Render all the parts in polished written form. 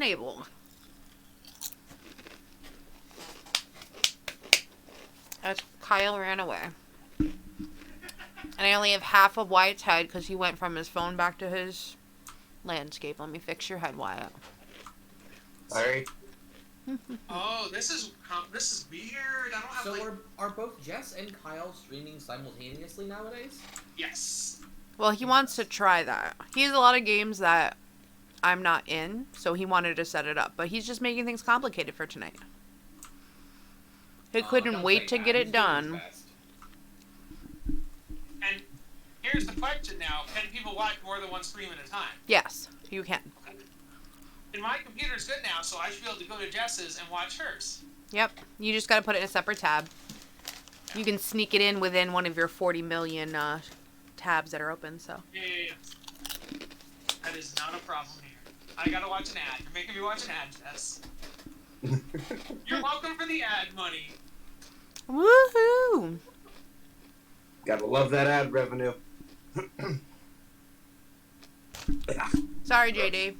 enabled. As Kyle ran away. And I only have half of Wyatt's head because he went from his phone back to his landscape. Let me fix your head, Wyatt. Sorry. Oh, this is weird. I don't have So are both Jess and Kyle streaming simultaneously nowadays? Yes. Well, he wants to try that. He has a lot of games that I'm not in, so he wanted to set it up. But he's just making things complicated for tonight. He couldn't wait to get it done. And here's the question now. Can people watch more than one stream at a time? Yes, you can. And my computer's good now, so I should be able to go to Jess's and watch hers. Yep. You just got to put it in a separate tab. You can sneak it in within one of your 40 million tabs that are open, so. Yeah. That is not a problem here. I gotta watch an ad. You're making me watch an ad, Jess. You're welcome for the ad money. Woohoo! Gotta love that ad revenue. Sorry, JD.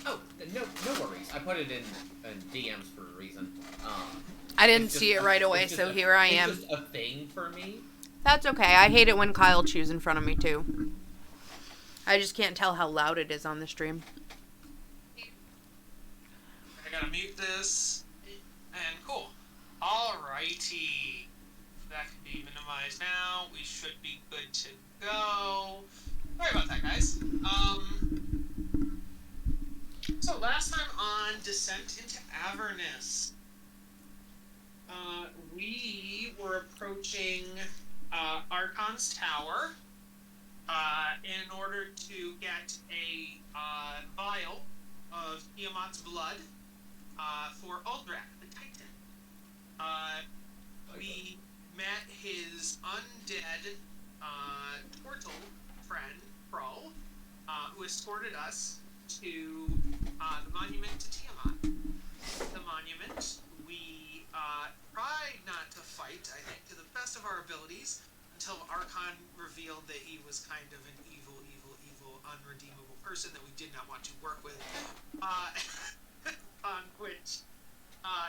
Oh, no worries. I put it in DMs for a reason. I didn't see it right away, so here I am. It's just a thing for me. That's okay. I hate it when Kyle chews in front of me, too. I just can't tell how loud it is on the stream. I gotta mute this. And cool. Alrighty. That can be minimized now. We should be good to go. Sorry about that, guys. So last time on Descent into Avernus, we were approaching Archon's Tower in order to get a vial of Tiamat's blood for Uldrak, the Titan. We met his undead turtle friend, Pro, who escorted us to the monument to Tiamat. The monument, we tried not to fight, I think, to the best of our abilities, until Archon revealed that he was kind of an evil, unredeemable person that we did not want to work with, on which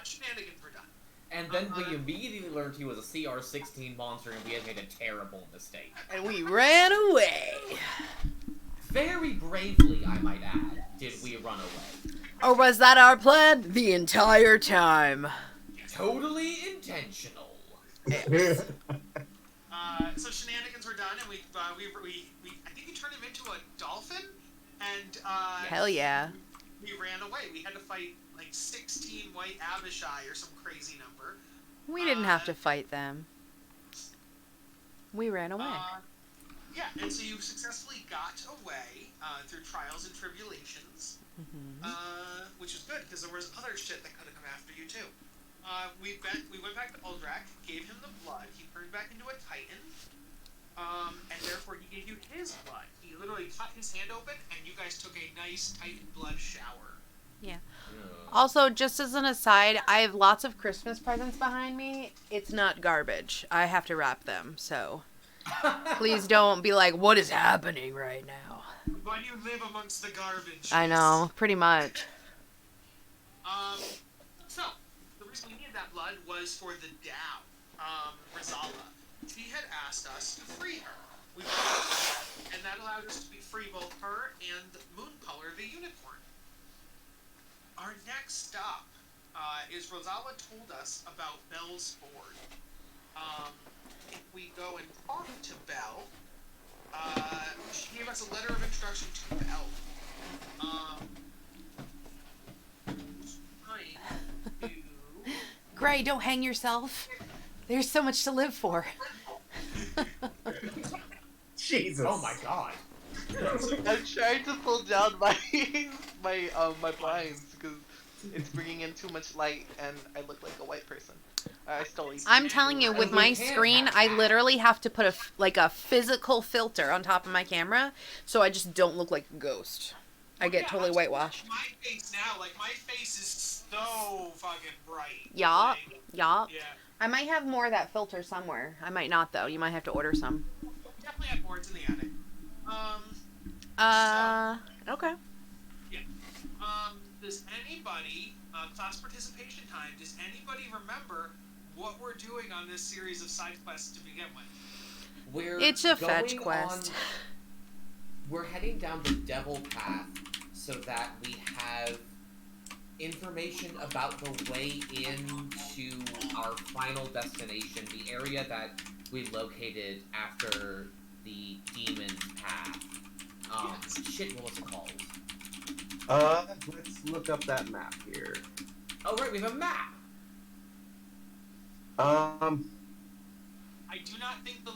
shenanigans were done. And then we immediately learned he was a CR-16 monster and we had made a terrible mistake. And we ran away. Very bravely, I might add, did we run away. Or was that our plan the entire time? Totally intentional. So shenanigans were done, and we I think we turned him into a dolphin, and Hell yeah. We ran away. We had to fight like 16 white Abishai or some crazy number. We didn't have to fight them. We ran away. Yeah, and so you successfully got away through trials and tribulations, which is good because there was other shit that could have come after you too. We went back to Uldrak, gave him the blood. He turned back into a Titan, and therefore he gave you his blood. He literally cut his hand open, and you guys took a nice Titan blood shower. Yeah. Also, just as an aside, I have lots of Christmas presents behind me. It's not garbage. I have to wrap them, so please don't be like, what is happening right now? Why do you live amongst the garbage? I know, pretty much. So, the reason we needed that blood was for the Dow, Rizala. She had asked us to free her. We brought her, and that allowed us to free both her and Mooncolor, the unicorn. Our next stop is Rosala told us about Belle's Ford. If we go and talk to Belle, she gave us a letter of introduction to Belle. Gray, don't hang yourself. There's so much to live for. Jesus. Oh my god. I'm trying to pull down my my blinds because it's bringing in too much light and I look like a white person. I stole it. I'm telling you, with my screen, I literally have to put a physical filter on top of my camera, so I just don't look like a ghost. I get totally whitewashed. My face now, like my face is so fucking bright. Yeah. Yeah. I might have more of that filter somewhere. I might not, though. You might have to order some. Definitely have more. It's Okay. Does anybody, class participation time, does anybody remember what we're doing on this series of side quests to begin with? It's a fetch quest. We're heading down the devil path so that we have information about the way into our final destination, the area that we located after the demon path. Shit, what was it called? Let's look up that map here. Oh, right, we have a map! I do not think the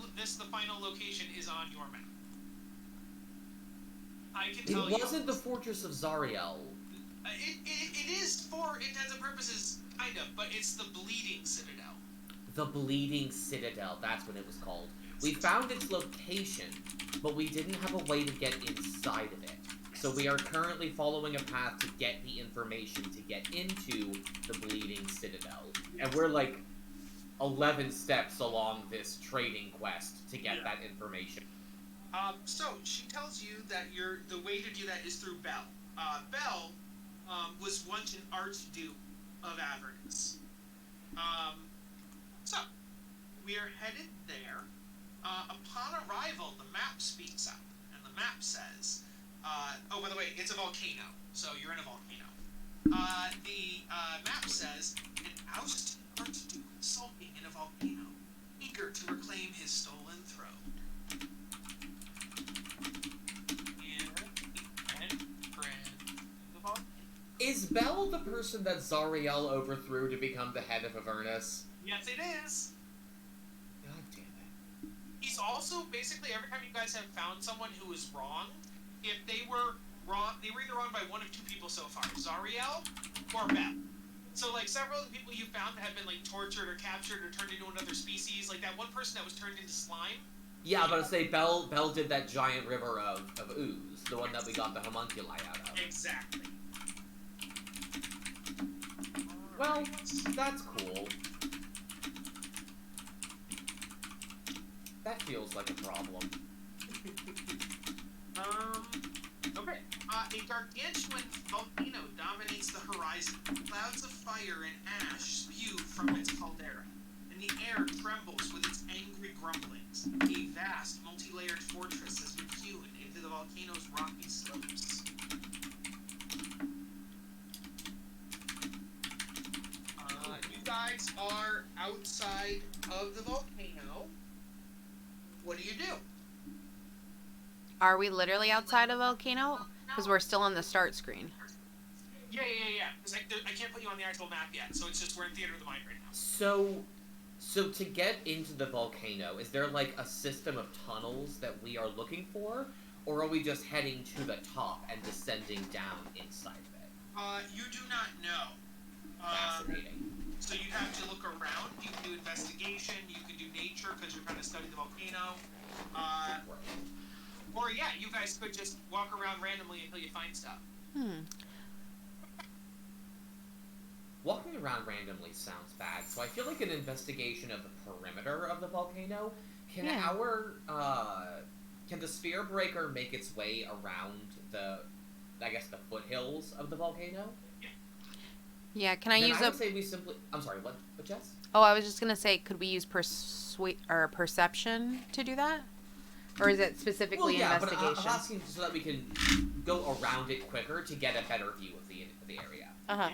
final location is on your map. I can tell you. It wasn't the Fortress of Zariel. It is for intents and purposes, kind of, but it's the Bleeding Citadel. The Bleeding Citadel, that's what it was called. We found its location, but we didn't have a way to get inside of it. So we are currently following a path to get the information to get into the Bleeding Citadel. And we're like 11 steps along this trading quest to get that information. So she tells you that the way to do that is through Bell. Bell was once an archduke of Avernus. So we are headed there. Upon arrival, the map speaks up, and the map says, oh, by the way, it's a volcano, so you're in a volcano. The map says, an ousted archduke sulking in a volcano, eager to reclaim his stolen throne. Is Bell the person that Zariel overthrew to become the head of Avernus? Yes, it is. God damn it. He's also, basically, every time you guys have found someone who was wrong, if they were wrong, they were either wrong by one of two people so far, Zariel or Bell. So, like, several of the people you found have been, like, tortured or captured or turned into another species. Like, that one person that was turned into slime. Yeah, I was about to say, Bell did that giant river of ooze, the one that we got the homunculi out of. Exactly. Well, that's cool. That feels like a problem. Okay. A gargantuan volcano dominates the horizon. Clouds of fire and ash spew from its caldera, and the air trembles with its angry grumblings. A vast, multi-layered fortress has been hewn into the volcano's rocky slopes. You guys are outside of the volcano. What do you do? Are we literally outside a volcano? Because we're still on the start screen. Yeah. Because I can't put you on the actual map yet, so it's just we're in Theater of the Mind right now. So to get into the volcano, is there like a system of tunnels that we are looking for? Or are we just heading to the top and descending down inside of it? You do not know. Fascinating. So you'd have to look around. You can do investigation. You can do nature because you're trying to study the volcano. Or yeah, you guys could just walk around randomly until you find stuff. Walking around randomly sounds bad, so I feel like an investigation of the perimeter of the volcano. Can the Sphere Breaker make its way around the foothills of the volcano? Yeah, can I use I would say we simply... I'm sorry, what, Jess? Oh, I was just going to say, could we use perception to do that? Or is it specifically investigation? But I'm asking so that we can go around it quicker to get a better view of the area. Uh-huh.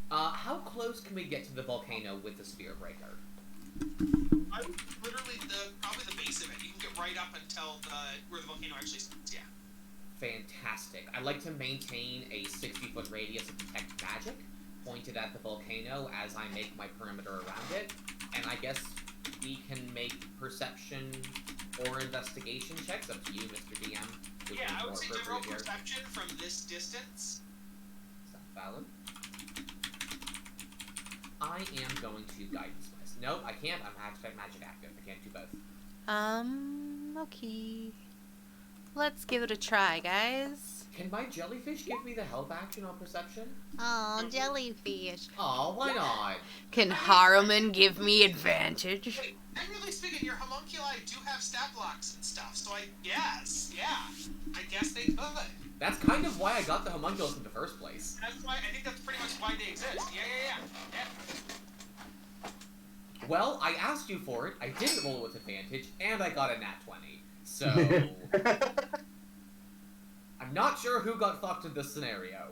How close can we get to the volcano with the Sphere Breaker? I would literally probably the base of it. You can get right up until where the volcano actually starts. Yeah. Fantastic. I'd like to maintain a 60-foot radius of detect magic pointed at the volcano as I make my perimeter around it, and I guess we can make perception or investigation checks. Up to you, Mr. DM. Yeah, I would say general perception from this distance. Sounds valid. I am going to guidance wise. Nope, I can't. I'm magic active. I can't do both. Okay. Let's give it a try, guys. Can my jellyfish give me the help action on perception? Oh, jellyfish. Oh, why not? Can Haruman give me advantage? Wait, generally speaking, your homunculi do have stat blocks and stuff, so I guess, yeah. I guess they could. That's kind of why I got the homunculus in the first place. That's why, I think that's pretty much why they exist. Yeah. Well, I asked you for it, I didn't roll with advantage, and I got a nat 20. So... I'm not sure who got fucked in this scenario.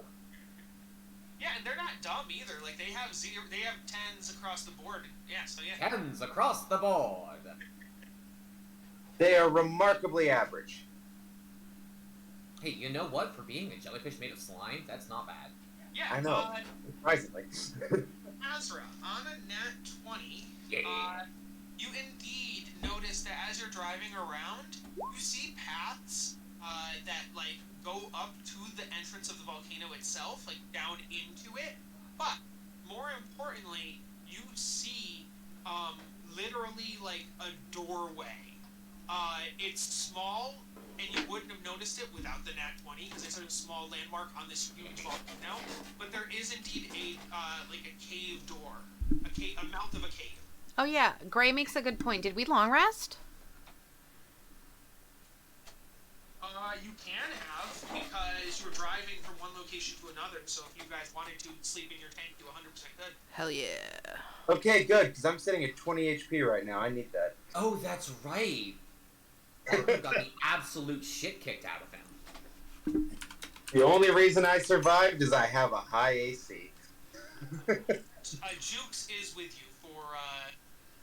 Yeah, and they're not dumb either. Like, they have 10s across the board. Yeah, so yeah. 10s across the board. They are remarkably average. Hey, you know what? For being a jellyfish made of slime, that's not bad. Yeah, I know. Surprisingly. Azra, on a nat 20, Yeah. you indeed notice that as you're driving around, you see paths that, like, go up to the entrance of the volcano itself, like, down into it. But, more importantly, you see, literally, like, a doorway. It's small, and you wouldn't have noticed it without the nat 20, because it's a small landmark on this huge volcano. But there is indeed like a cave door. A mouth of a cave. Oh yeah, Gray makes a good point. Did we long rest? You can have, because you were driving from one location to another, so if you guys wanted to sleep in your tank, you 100% could. Hell yeah. Okay, good, because I'm sitting at 20 HP right now. I need that. Oh, that's right. Orphan got the absolute shit kicked out of him. The only reason I survived is I have a high AC. Jukes is with you for,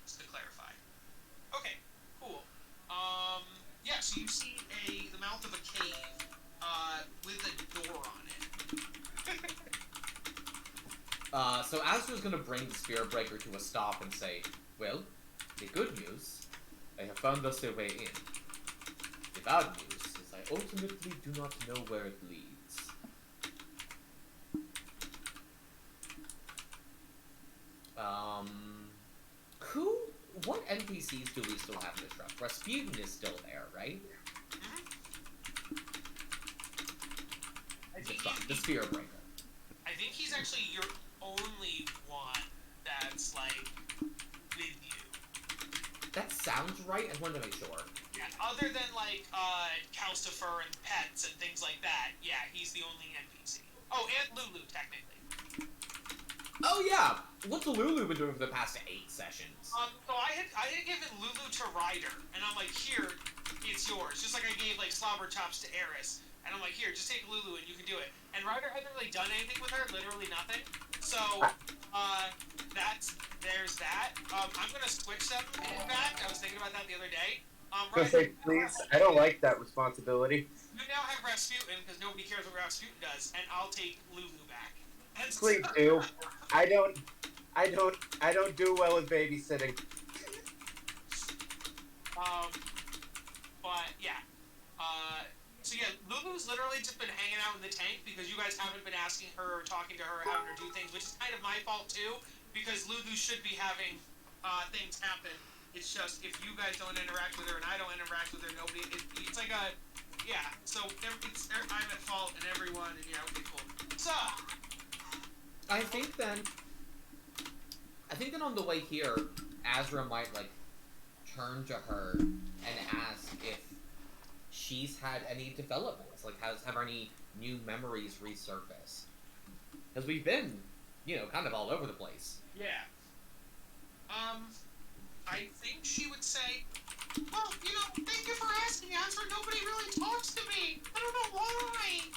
just to clarify. Okay, cool. Yeah, so you see the mouth of a cave, with a door on it. So Azra's gonna bring the Spirit Breaker to a stop and say, well, the good news, I have found us a way in. The bad news is I ultimately do not know where it leads. What NPCs do we still have in this round? Rasputin is still there, right? The Spirit Breaker. I think he's actually your only one that's, like, with you. That sounds right. I wanted to make sure. Yeah, other than, like, Calcifer and pets and things like that, yeah, he's the only NPC. Oh, and Lulu, technically. Oh yeah! What's Lulu been doing for the past 8 sessions? So I had given Lulu to Ryder, and I'm like, here, it's yours. Just like I gave, like, Slobber Chops to Eris. And I'm like, here, just take Lulu and you can do it. And Ryder hasn't really done anything with her, literally nothing. So, there's that. I'm gonna switch them, in fact. I was thinking about that the other day. Ryder, Say, please, I don't like that responsibility. you now have Rasputin, because nobody cares what Rasputin does, and I'll take Lulu back. And Please do. I don't do well with babysitting. But yeah. So yeah, Lulu's literally just been hanging out in the tank because you guys haven't been asking her or talking to her, having her do things, which is kind of my fault too, because Lulu should be having things happen. It's just if you guys don't interact with her and I don't interact with her, nobody. It's like a yeah. So I'm at fault and everyone. And yeah, okay, cool. So. I think then on the way here, Azra might, like, turn to her and ask if she's had any developments, like, have any new memories resurfaced? Because we've been, kind of all over the place. Yeah. I think she would say, well, thank you for asking, Azra. Nobody really talks to me. I don't know why.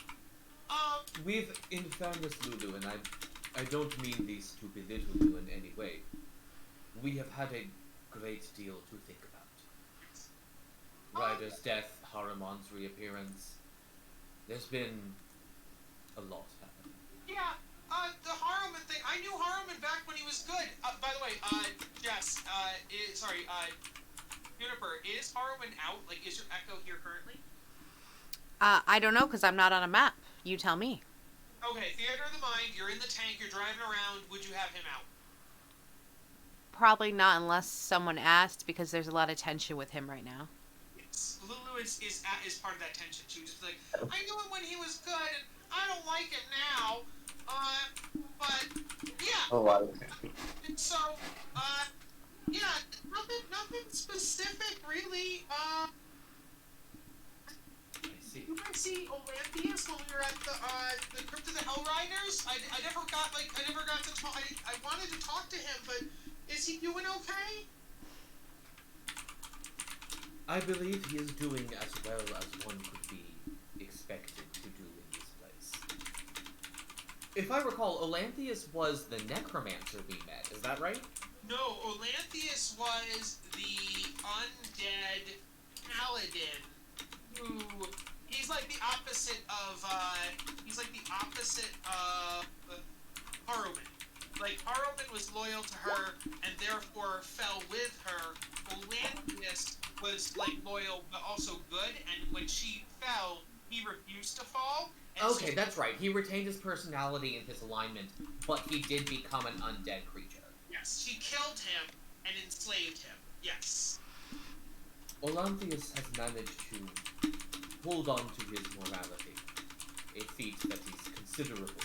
With, in fairness, Lulu, and I don't mean this to belittle you in any way, we have had a great deal to think about. Ryder's death, Harumon's reappearance. There's been a lot happening. Yeah, the Haruman thing. I knew Haruman back when he was good. By the way, Jess, Juniper, is Haruman out? Like, is your Echo here currently? I don't know, because I'm not on a map. You tell me. Okay, Theater of the Mind, you're in the tank, you're driving around, would you have him out? Probably not unless someone asked, because there's a lot of tension with him right now. Yes. Lulu is part of that tension. She would just be like, I knew him when he was good, and I don't like it now. But yeah. Oh wow. So, yeah, nothing specific really. I see. You might see Olympias when we were at the Crypt of the Hellriders. I never got to talk. I wanted to talk to him, but is he doing okay? I believe he is doing as well as one could be expected to do in this place. If I recall, Olanthius was the necromancer we met, is that right? No, Olanthius was the undead paladin who he's like the opposite of Harrowman. Like Harrowman was loyal to her and therefore fell with her. Olanthius was like loyal but also good, and when she fell, he refused to fall. Okay, so that's right. He retained his personality and his alignment, but he did become an undead creature. Yes, she killed him and enslaved him. Yes. Olanthius has managed to hold on to his morality, a feat that is considerable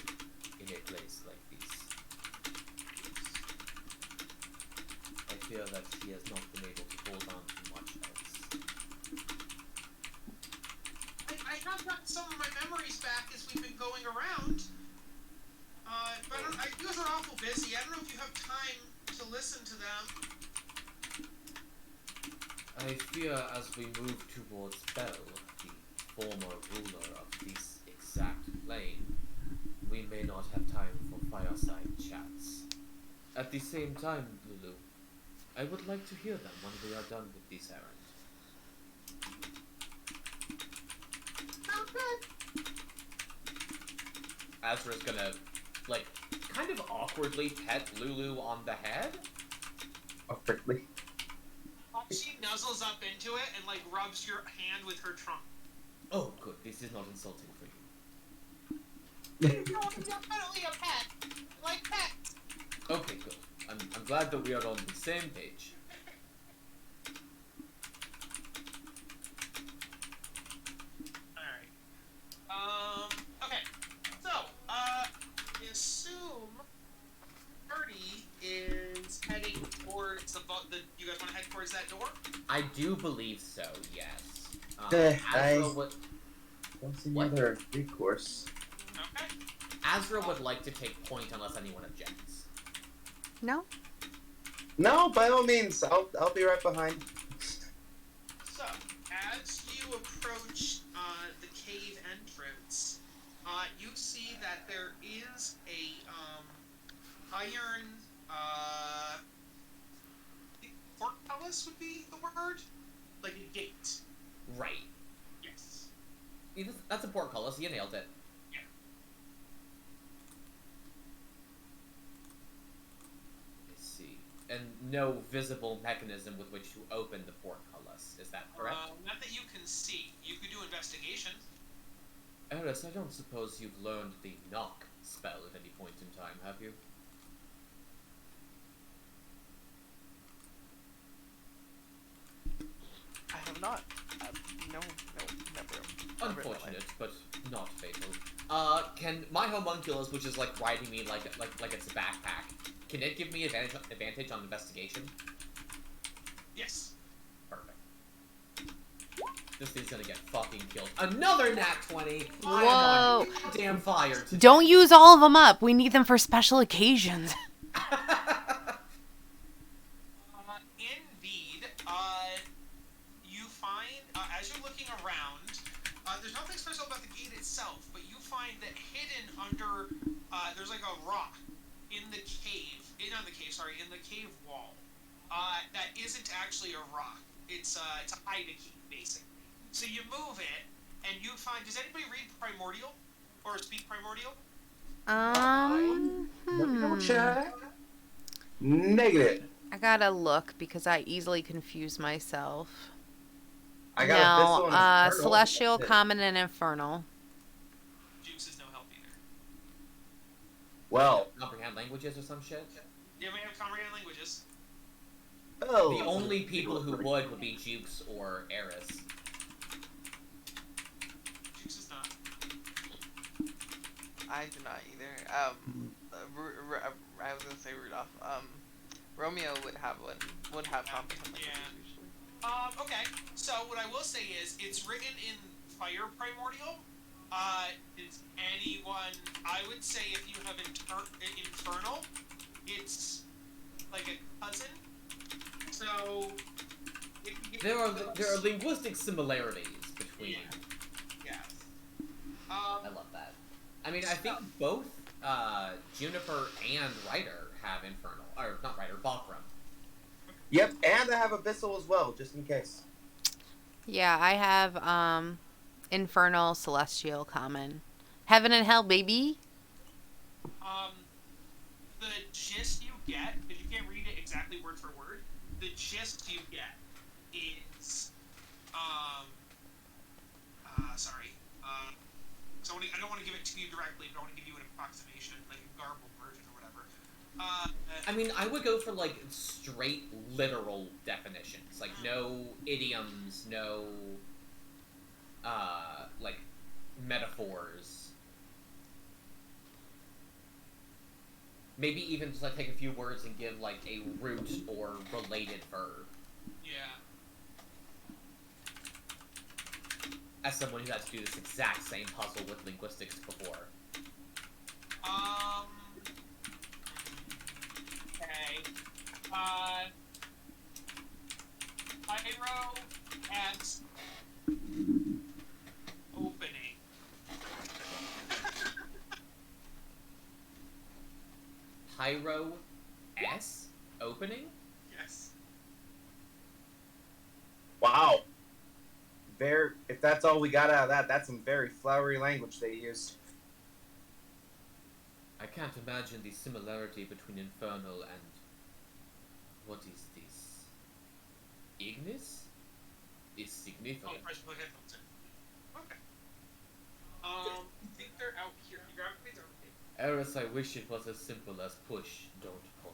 in a place like this. I fear that he has not been able to hold on to much else. I have gotten some of my memories back as we've been going around. But you guys are awful busy. I don't know if you have time to listen to them. I fear as we move towards Bell, the former ruler of this exact plane, we may not have time for fireside chats. At the same time, Lulu, I would like to hear them when we are done with this errand. Azra's gonna, like, kind of awkwardly pet Lulu on the head. Awkwardly. She nuzzles up into it and like rubs your hand with her trunk. Oh, good. This is not insulting for you. No, I'm definitely a pet. Like pets. Okay, good. I'm glad that we are on the same page. Alright. Okay. So, I assume Birdie is heading towards the you guys want to head towards that door? I do believe so, yes. I Azra would... don't see What? another recourse. Okay. Azra would like to take point unless anyone objects. No? No, by all means, I'll be right behind. So, as you approach the cave entrance, you see that there is a iron portcullis would be the word, like a gate. Right. Yes. That's a portcullis, you nailed it. Yeah. I see. And no visible mechanism with which to open the portcullis, is that correct? Not that you can see. You could do investigation. Eris, I don't suppose you've learned the knock spell at any point in time, have you? I have not. No, never. Unfortunate, but not fatal. Can my homunculus, which is like riding me like it's a backpack, can it give me advantage on investigation? Yes. Perfect. This thing's gonna get fucking killed. Another nat 20! Whoa. I am on damn fire today. Don't use all of them up. We need them for special occasions. Indeed, you find, as you're looking around, there's nothing special about the gate itself, but you find that hidden under, there's like a rock in the cave, in the cave wall, that isn't actually a rock. It's a hide-a-key, basically. So you move it, and you find, does anybody read Primordial? Or speak Primordial? Check. Negative. I gotta look because I easily confuse myself. I got this one. Celestial, Common, and Infernal. Jukes is no help either. Well. Comprehend languages or some shit? You may have comprehend languages. Oh. The only people who would be Jukes or Eris. I do not either. I was gonna say Rudolph. Romeo would have one. Would have competent languages usually. Okay. So what I will say is, it's written in Fire Primordial. Is anyone? I would say if you have Infernal, it's like a cousin. So There are linguistic similarities between. Yeah. I love that. I mean, I think both Juniper and Ryder have Infernal, or not Ryder, Bakram. Yep, and I have Abyssal as well, just in case. Yeah, I have Infernal, Celestial, Common. Heaven and Hell, baby. The gist you get, because you can't read it exactly word for word, the gist you get is, sorry, so I don't want to give it to you directly, but I want to give you an approximation, like a garbled version or whatever. I mean, I would go for, like, straight literal definitions. Like, no idioms, no, like, metaphors. Maybe even just, like, take a few words and give, like, a root or related verb. Yeah. As someone who had to do this exact same puzzle with linguistics before. Okay. Pyro as opening. Pyro S opening? Yes. Wow. If that's all we got out of that, that's some very flowery language they used. I can't imagine the similarity between Infernal and... What is this? Ignis? Is significant. Oh, press my headphones in. Okay. I think they're out here. You grab me, Eris, I wish it was as simple as push, don't pull.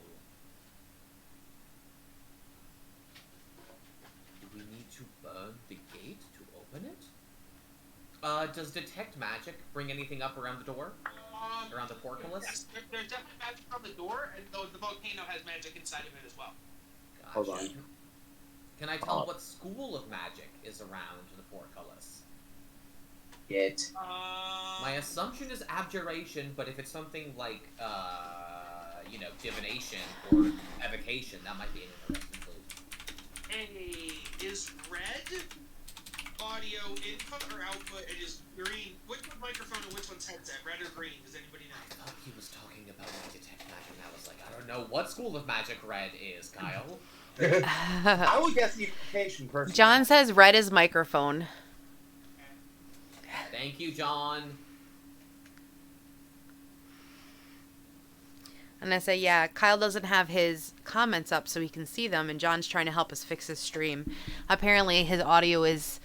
Do we need to burn the gate to open it? Does Detect Magic bring anything up around the door? Around the portcullis? Yes, there's definitely magic on the door, and the volcano has magic inside of it as well. Gotcha. Hold on. Can I tell what school of magic is around the portcullis? My assumption is abjuration, but if it's something like, you know, divination or evocation, that might be an interesting clue. Hey, is red audio input or output? It is green. Which one's microphone and which one's headset? Red or green? Does anybody know? I thought he was talking about like Detect Magic, and I was like, I don't know what school of magic red is, Kyle. I would guess evocation personally. John says red is microphone. Thank you, John. And I say, yeah, Kyle doesn't have his comments up so he can see them, and John's trying to help us fix his stream. Apparently his audio is,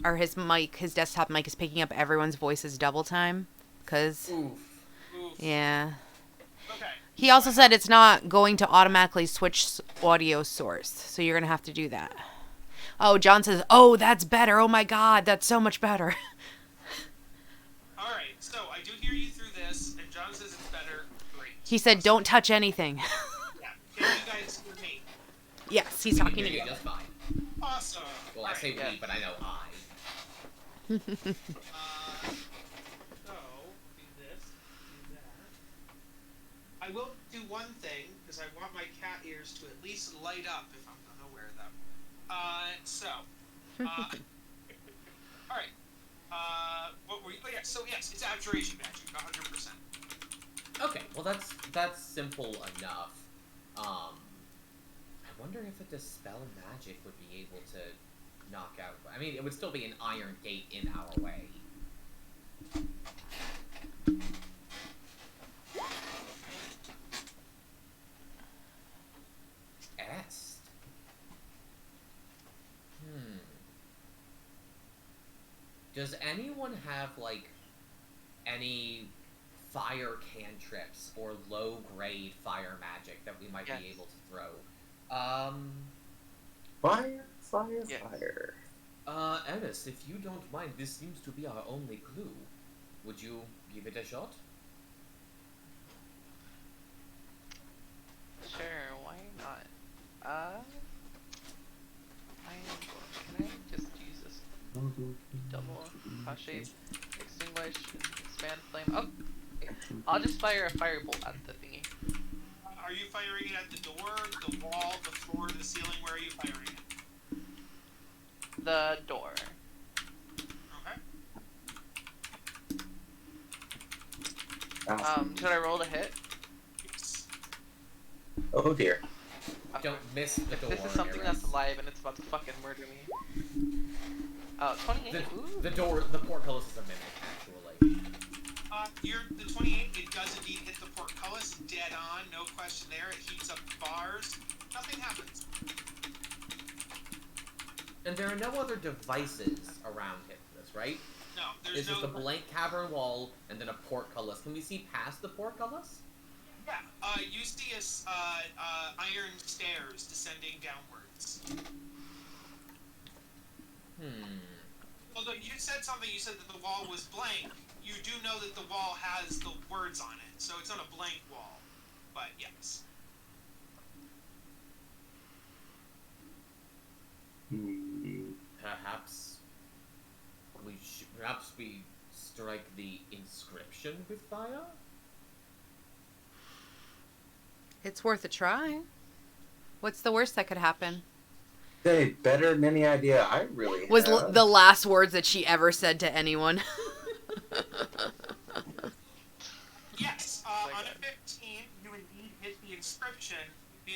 or his mic, his desktop mic is picking up everyone's voices double time. Because, yeah. Okay. He also said it's not going to automatically switch audio source, so you're going to have to do that. Oh, John says, oh, that's better. Oh my god, that's so much better. Alright, so I do hear you through this, and John says it's better. Great. He said, don't touch anything. Yeah. Can you guys hear me? Yes, he's talking to you you. just fine. Awesome. Well, I say we, but I know I. So, do this, do that. I will do one thing, because I want my cat ears to at least light up if I'm gonna wear them. Alright. What were you? Oh yeah, so yes, it's abjuration magic, 100%. Okay, well that's simple enough. I wonder if a dispel magic would be able to knock out. I mean, it would still be an iron gate in our way. Est. Does anyone have like any fire cantrips or low-grade fire magic that we might be able to throw? Fire. Yes. Eris, if you don't mind, this seems to be our only clue. Would you give it a shot? shape, extinguish, expand flame. Oh, okay. I'll just fire a firebolt at the thingy. Are you firing it at the door, the wall, the floor, the ceiling? Where are you firing it? The door. Okay. Should I roll to hit? Yes. Oh dear. Don't miss the door. This is something Eris. that's alive and it's about to fucking murder me. 28. Ooh. The portcullis is a mimic, actually. The 28, it does indeed hit the portcullis, dead on, no question there. It heats up the bars. Nothing happens. And there are no other devices around him for this, right? No, there's It's no... just a blank cavern wall and then a portcullis. Can we see past the portcullis? Yeah, you see iron stairs descending downwards. Although you said something, you said that the wall was blank. You do know that the wall has the words on it, so it's not a blank wall. But yes. Perhaps we strike the inscription with fire? It's worth a try. What's the worst that could happen? Hey, better than any idea I really Was have. the last words that she ever said to anyone. Yes, Oh my on God. a 15, you indeed hit the inscription. The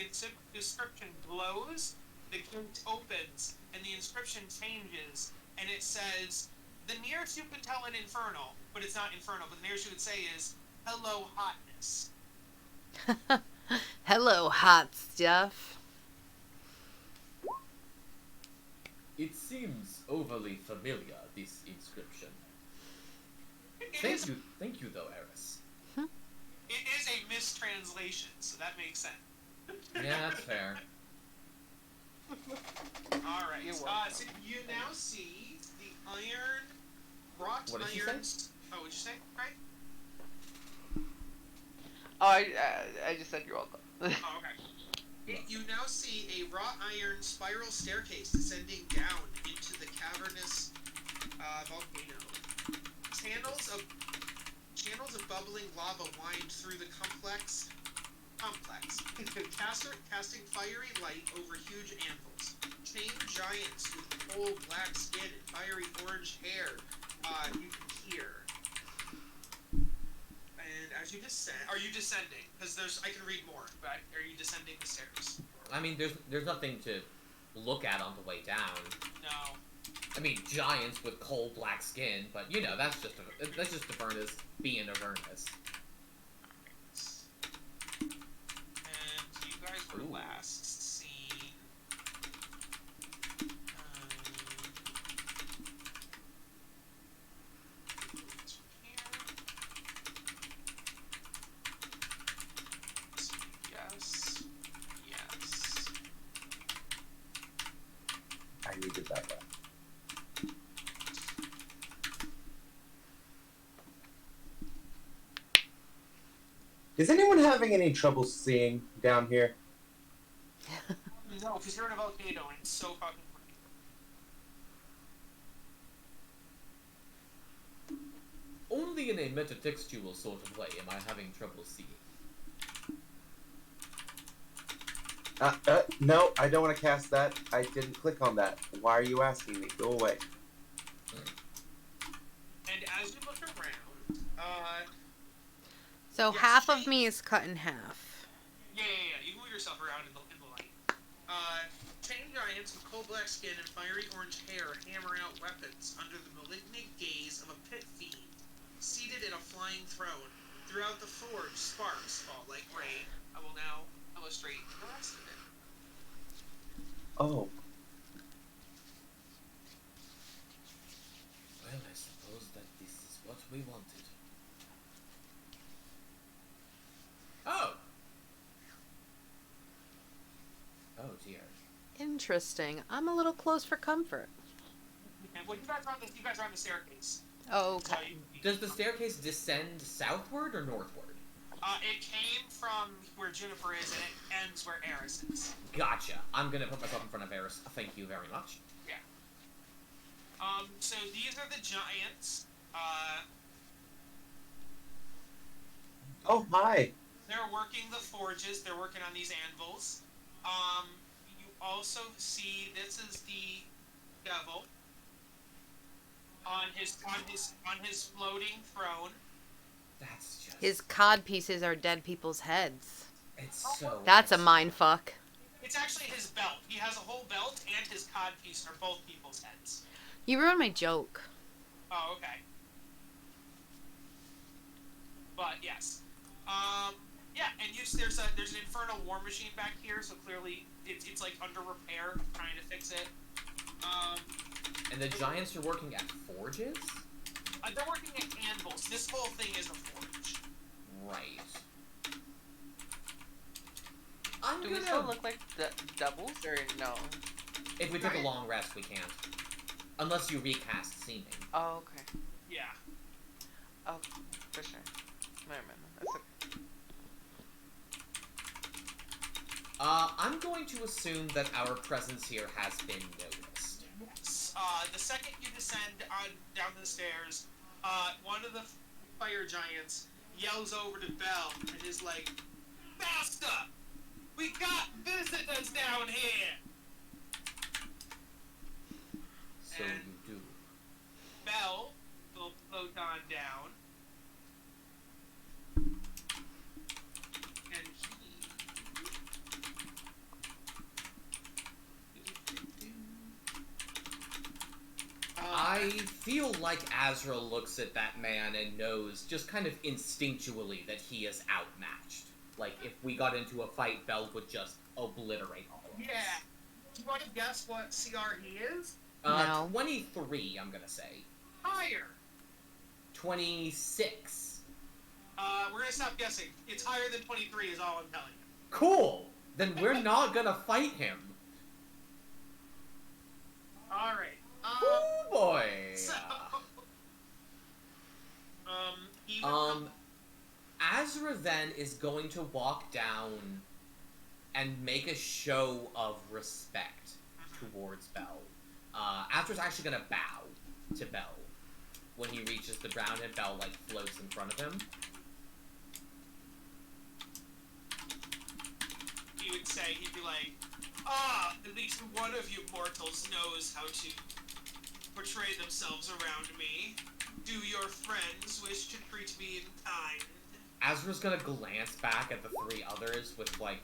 inscription glows, the gate opens, and the inscription changes, and it says, the nearest you can tell an infernal, but it's not infernal, but the nearest you would say is, hello, hotness. Hello, hot stuff. It seems overly familiar, this inscription. It Thank you though, Eris. is a mistranslation, so that makes sense. Yeah, that's fair. Alright, You're so welcome. you now see the wrought What did she iron... say? Oh, what'd you say, right? Oh, I just said you're welcome. Oh, okay. You now see a wrought iron spiral staircase descending down into the cavernous volcano. Channels of bubbling lava wind through the complex, casting fiery light over huge anvils. Chained giants with coal black skin and fiery orange hair, you can hear. And as you descend, are you descending? Because I can read more, but are you descending the stairs? I mean, there's nothing to look at on the way down. No. I mean, giants with coal black skin, but you know, that's just Avernus being Avernus. And you guys were Ooh. last seen. It's from here. Yes. Yes. I needed that one. Is anyone having any trouble seeing down here? No, because you're in a volcano and it's so fucking pretty. Only in a metatextual sort of way am I having trouble seeing. No, I don't want to cast that. I didn't click on that. Why are you asking me? Go away. And as you look around, So Yes, half of she- me is cut in half. yeah, you can move yourself around in the light. Chain giants with coal black skin and fiery orange hair hammer out weapons under the malignant gaze of a pit fiend, seated in a flying throne. Throughout the forge, sparks fall like rain. I will now illustrate the rest of it. Oh, Well, I suppose that this is what we wanted. Oh! Oh dear. Interesting. I'm a little close for comfort. And well, you guys are on the staircase. Oh, So okay. Does the staircase descend southward or northward? it came from where Juniper is and it ends where Eris is. Gotcha. I'm gonna put myself in front of Eris. Thank you very much. Yeah. So these are the giants. Oh, hi. They're working the forges. They're working on these anvils. You also see this is the devil on his floating throne. That's just... His cod pieces are dead people's heads. It's so... That's a it's- mind fuck. It's actually his belt. He has a whole belt, and his cod piece are both people's heads. You ruined my joke. Oh, okay. But yes, yeah, and there's an infernal war machine back here, so clearly it's like under repair, trying to fix it. And the giants are working at forges? They're working at anvils. This whole thing is a forge. Right. Do we still look like doubles or no? If we took a long rest, we can't. Unless you recast seeming. Oh, okay. Yeah. Oh, for sure. Never mind. That's okay. I'm going to assume that our presence here has been noticed. Yes. The second you descend down the stairs, one of the fire giants yells over to Belle and is like, "Master, we got visitors down here!" So And- you do. Belle will float on down. And I feel like Azra looks at that man and knows just kind of instinctually that he is outmatched. Like, if we got into a fight, Belle would just obliterate all of us. yeah. Do you want to guess what CR he is? No. 23, I'm gonna say. Higher. 26. We're gonna stop guessing. It's higher than 23 is all I'm telling you. Cool! Then we're not gonna fight him. Alright. Oh boy! So, he would come- Azra then is going to walk down and make a show of respect towards Belle. Azra's actually gonna bow to Belle when he reaches the ground and Belle, like, floats in front of him. he would say, he'd be like, at least one of you mortals knows how to portray themselves around me. Do your friends wish to treat me in kind? Azra's gonna glance back at the three others with, like,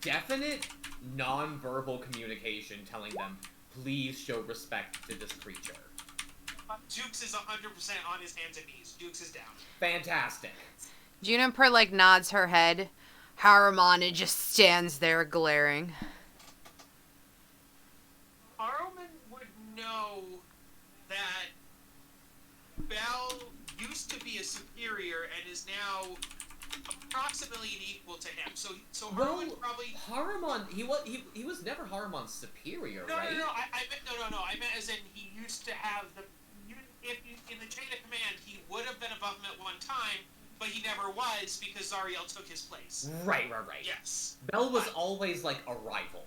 definite non-verbal communication telling them, please show respect to this creature. Jukes is 100% on his hands and knees. Jukes is down. Fantastic. Juniper, like, nods her head. Haramana just stands there glaring. Haruman would know that Belle used to be a superior and is now approximately an equal to him. So Well, Haruman probably... Haruman, he was never Haruman's superior, No, right? no, I meant, no, I meant as in he used to have the... in the chain of command, he would have been above him at one time, but he never was because Zariel took his place. Right. Yes. Belle was always, like, a rival.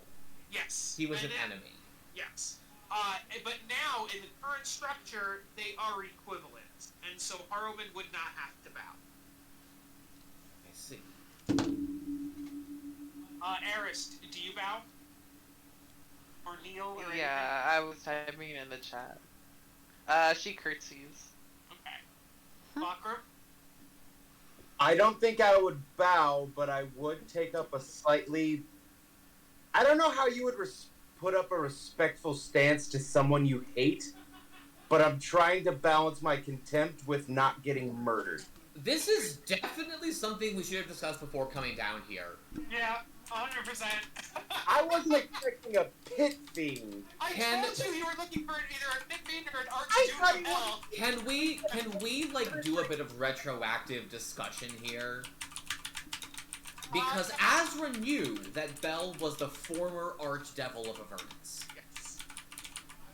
Yes. He was And an then- enemy. Yes. But now, in the current structure, they are equivalent. And so Haruman would not have to bow. I see. Eris, do you bow? Or kneel or anything? Yeah, I was typing it in the chat. She curtsies. Okay. Bakra? I don't think I would bow, but I would take up a slightly... I don't know how you would put up a respectful stance to someone you hate, but I'm trying to balance my contempt with not getting murdered. This is definitely something we should have discussed before coming down here. Yeah, 100%. I wasn't expecting a pit fiend. I Can- told you were looking for either a pit fiend or an I thought archduke you of hell. Can we like do a bit of retroactive discussion here? Because Azra knew that Belle was the former archdevil of Avernus. Yes.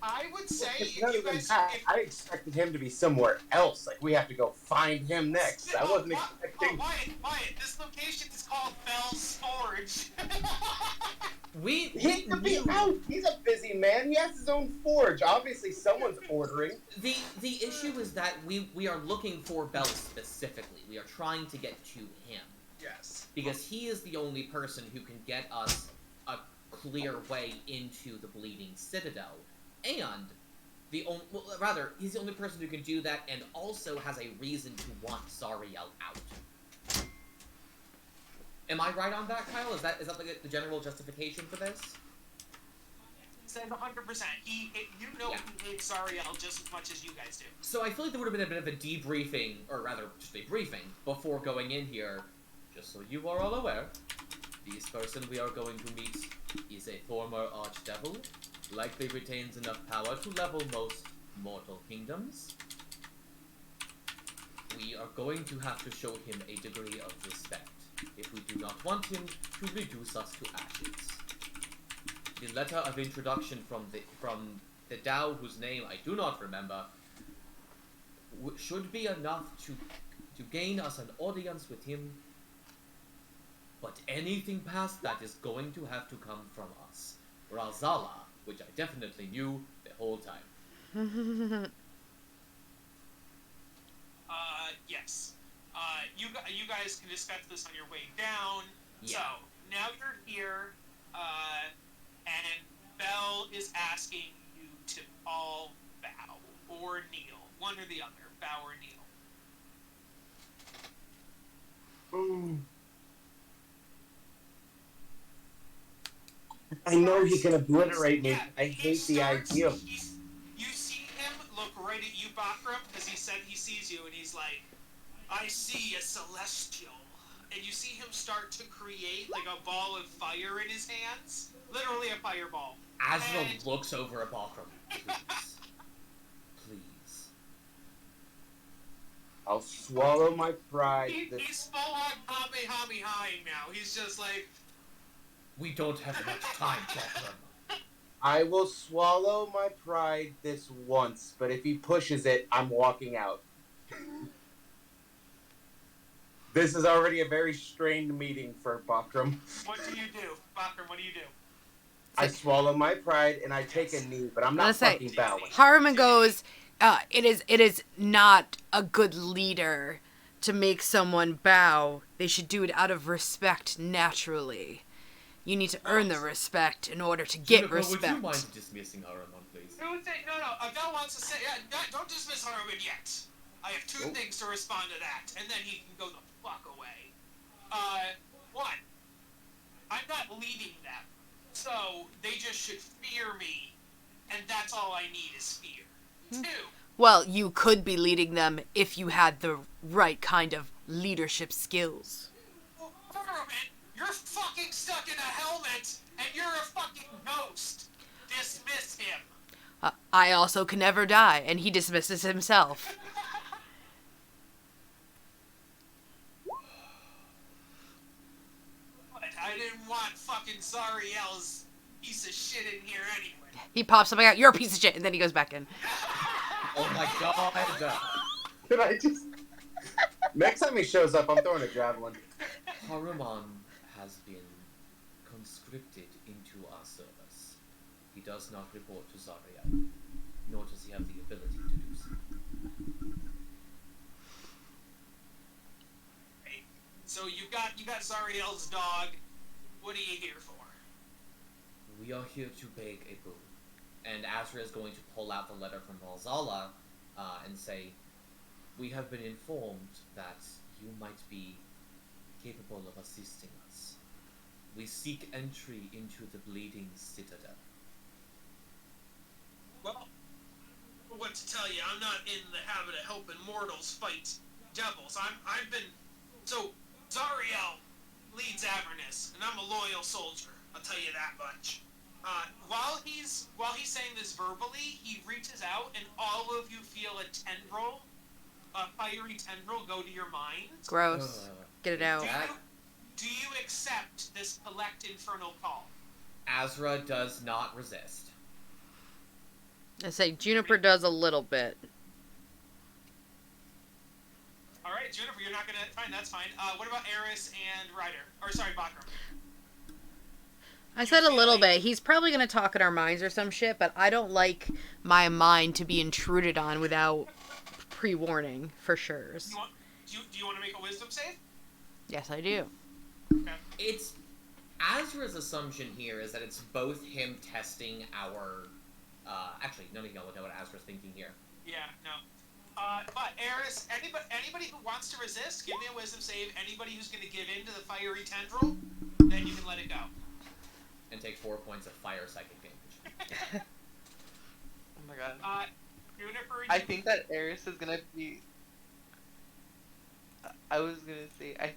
I would say It's if better you than guys... that. I expected him to be somewhere else. Like, we have to go find him next. I wasn't expecting... Wyatt, this location is called Bell's Forge. He's a busy man. He has his own forge. Obviously, someone's ordering. The issue is that we are looking for Bell specifically. We are trying to get to him. Yes. Because he is the only person who can get us a clear way into the Bleeding Citadel. And he's the only person who can do that and also has a reason to want Zariel out. Am I right on that, Kyle? Is that like the general justification for this? Said 100%. He hates Zariel just as much as you guys do. So I feel like there would have been a bit of a debriefing, or rather, just a briefing, before going in here. Just so you are all aware, this person we are going to meet is a former archdevil, likely retains enough power to level most mortal kingdoms. We are going to have to show him a degree of respect, if we do not want him to reduce us to ashes. The letter of introduction from the Dao, whose name I do not remember, should be enough to gain us an audience with him. But anything past that is going to have to come from us. Razala, which I definitely knew the whole time. Yes. You guys can discuss this on your way down. Yeah. So, now you're here, and Bell is asking you to all bow or kneel. One or the other. Bow or kneel. Ooh. I know he can obliterate me. Yeah, I hate the idea of... You see him look right at you, Bakram, because he said he sees you, and he's like, I see a celestial. And you see him start to create, like, a ball of fire in his hands. Literally a fireball. Azra And- looks over at Bakram. Please. I'll swallow my pride. He's full on Kamehameha now. He's just like, We don't have much time, Bakram. I will swallow my pride this once, but if he pushes it, I'm walking out. This is already a very strained meeting for Bakram. what do you do? Bakram, what do you do? I swallow my pride and I take a knee, but I'm not Let's say- fucking bowing. Harriman goes, it is not a good leader to make someone bow. They should do it out of respect naturally. You need to earn the respect in order to get Juniper, respect. would you mind dismissing Harriman, please? No, Adele wants to say, don't dismiss Harriman yet. I have two things to respond to that, and then he can go the fuck away. One, I'm not leading them, so they just should fear me, and that's all I need is fear. Two, Well, you could be leading them if you had the right kind of leadership skills. Harriman, you're fucking stuck in a helmet, and you're a fucking ghost. Dismiss him. I also can never die, and he dismisses himself. But I didn't want fucking Zariel's piece of shit in here anyway. He pops something out, you're a piece of shit, and then he goes back in. Oh my god! Can I just... Next time he shows up, I'm throwing a javelin. Haruman has been conscripted into our service. He does not report to Zariel, nor does he have the ability to do so. Right. So you got Zariel's dog. What are you here for? We are here to beg a boon. And Azra is going to pull out the letter from Valzala and say, we have been informed that you might be capable of assisting us. We seek entry into the Bleeding Citadel. Well, what to tell you, I'm not in the habit of helping mortals fight devils. I've been... So, Zariel leads Avernus, and I'm a loyal soldier. I'll tell you that much. While he's saying this verbally, he reaches out, and all of you feel a tendril, a fiery tendril, go to your mind. Gross. Get it out. Do you accept this collect infernal call? Azra does not resist. I say Juniper does a little bit. All right, Juniper, you're not gonna. Fine, that's fine. What about Eris and Ryder? Or sorry, Bakram. I said a little bit. He's probably going to talk in our minds or some shit, but I don't like my mind to be intruded on without pre-warning, for sure. Do you want to make a wisdom save? Yes, I do. Okay. It's Azra's assumption here is that it's both him testing our. Actually, none of y'all would know what Azra's thinking here. Yeah, no. But Eris, anybody who wants to resist, give me a wisdom save. Anybody who's going to give in to the fiery tendril, then you can let it go. And take 4 points of fire psychic damage. Oh my god. Juniper, I think that Eris is gonna be. I was gonna say, I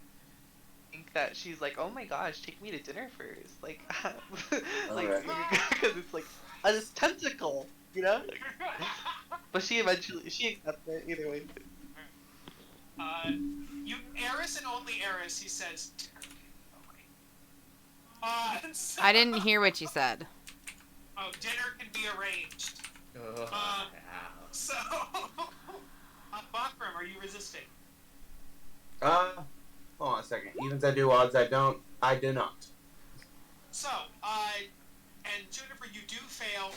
think that she's like, oh my gosh, take me to dinner first. Like, like, because it's like a tentacle, you know? But she accepts it either way. Eris and only Eris, he says. So, I didn't hear what you said. Oh, dinner can be arranged. So, Bakram, are you resisting? Hold on a second. Evens I do, odds I don't. I do not. So, and Juniper, you do fail.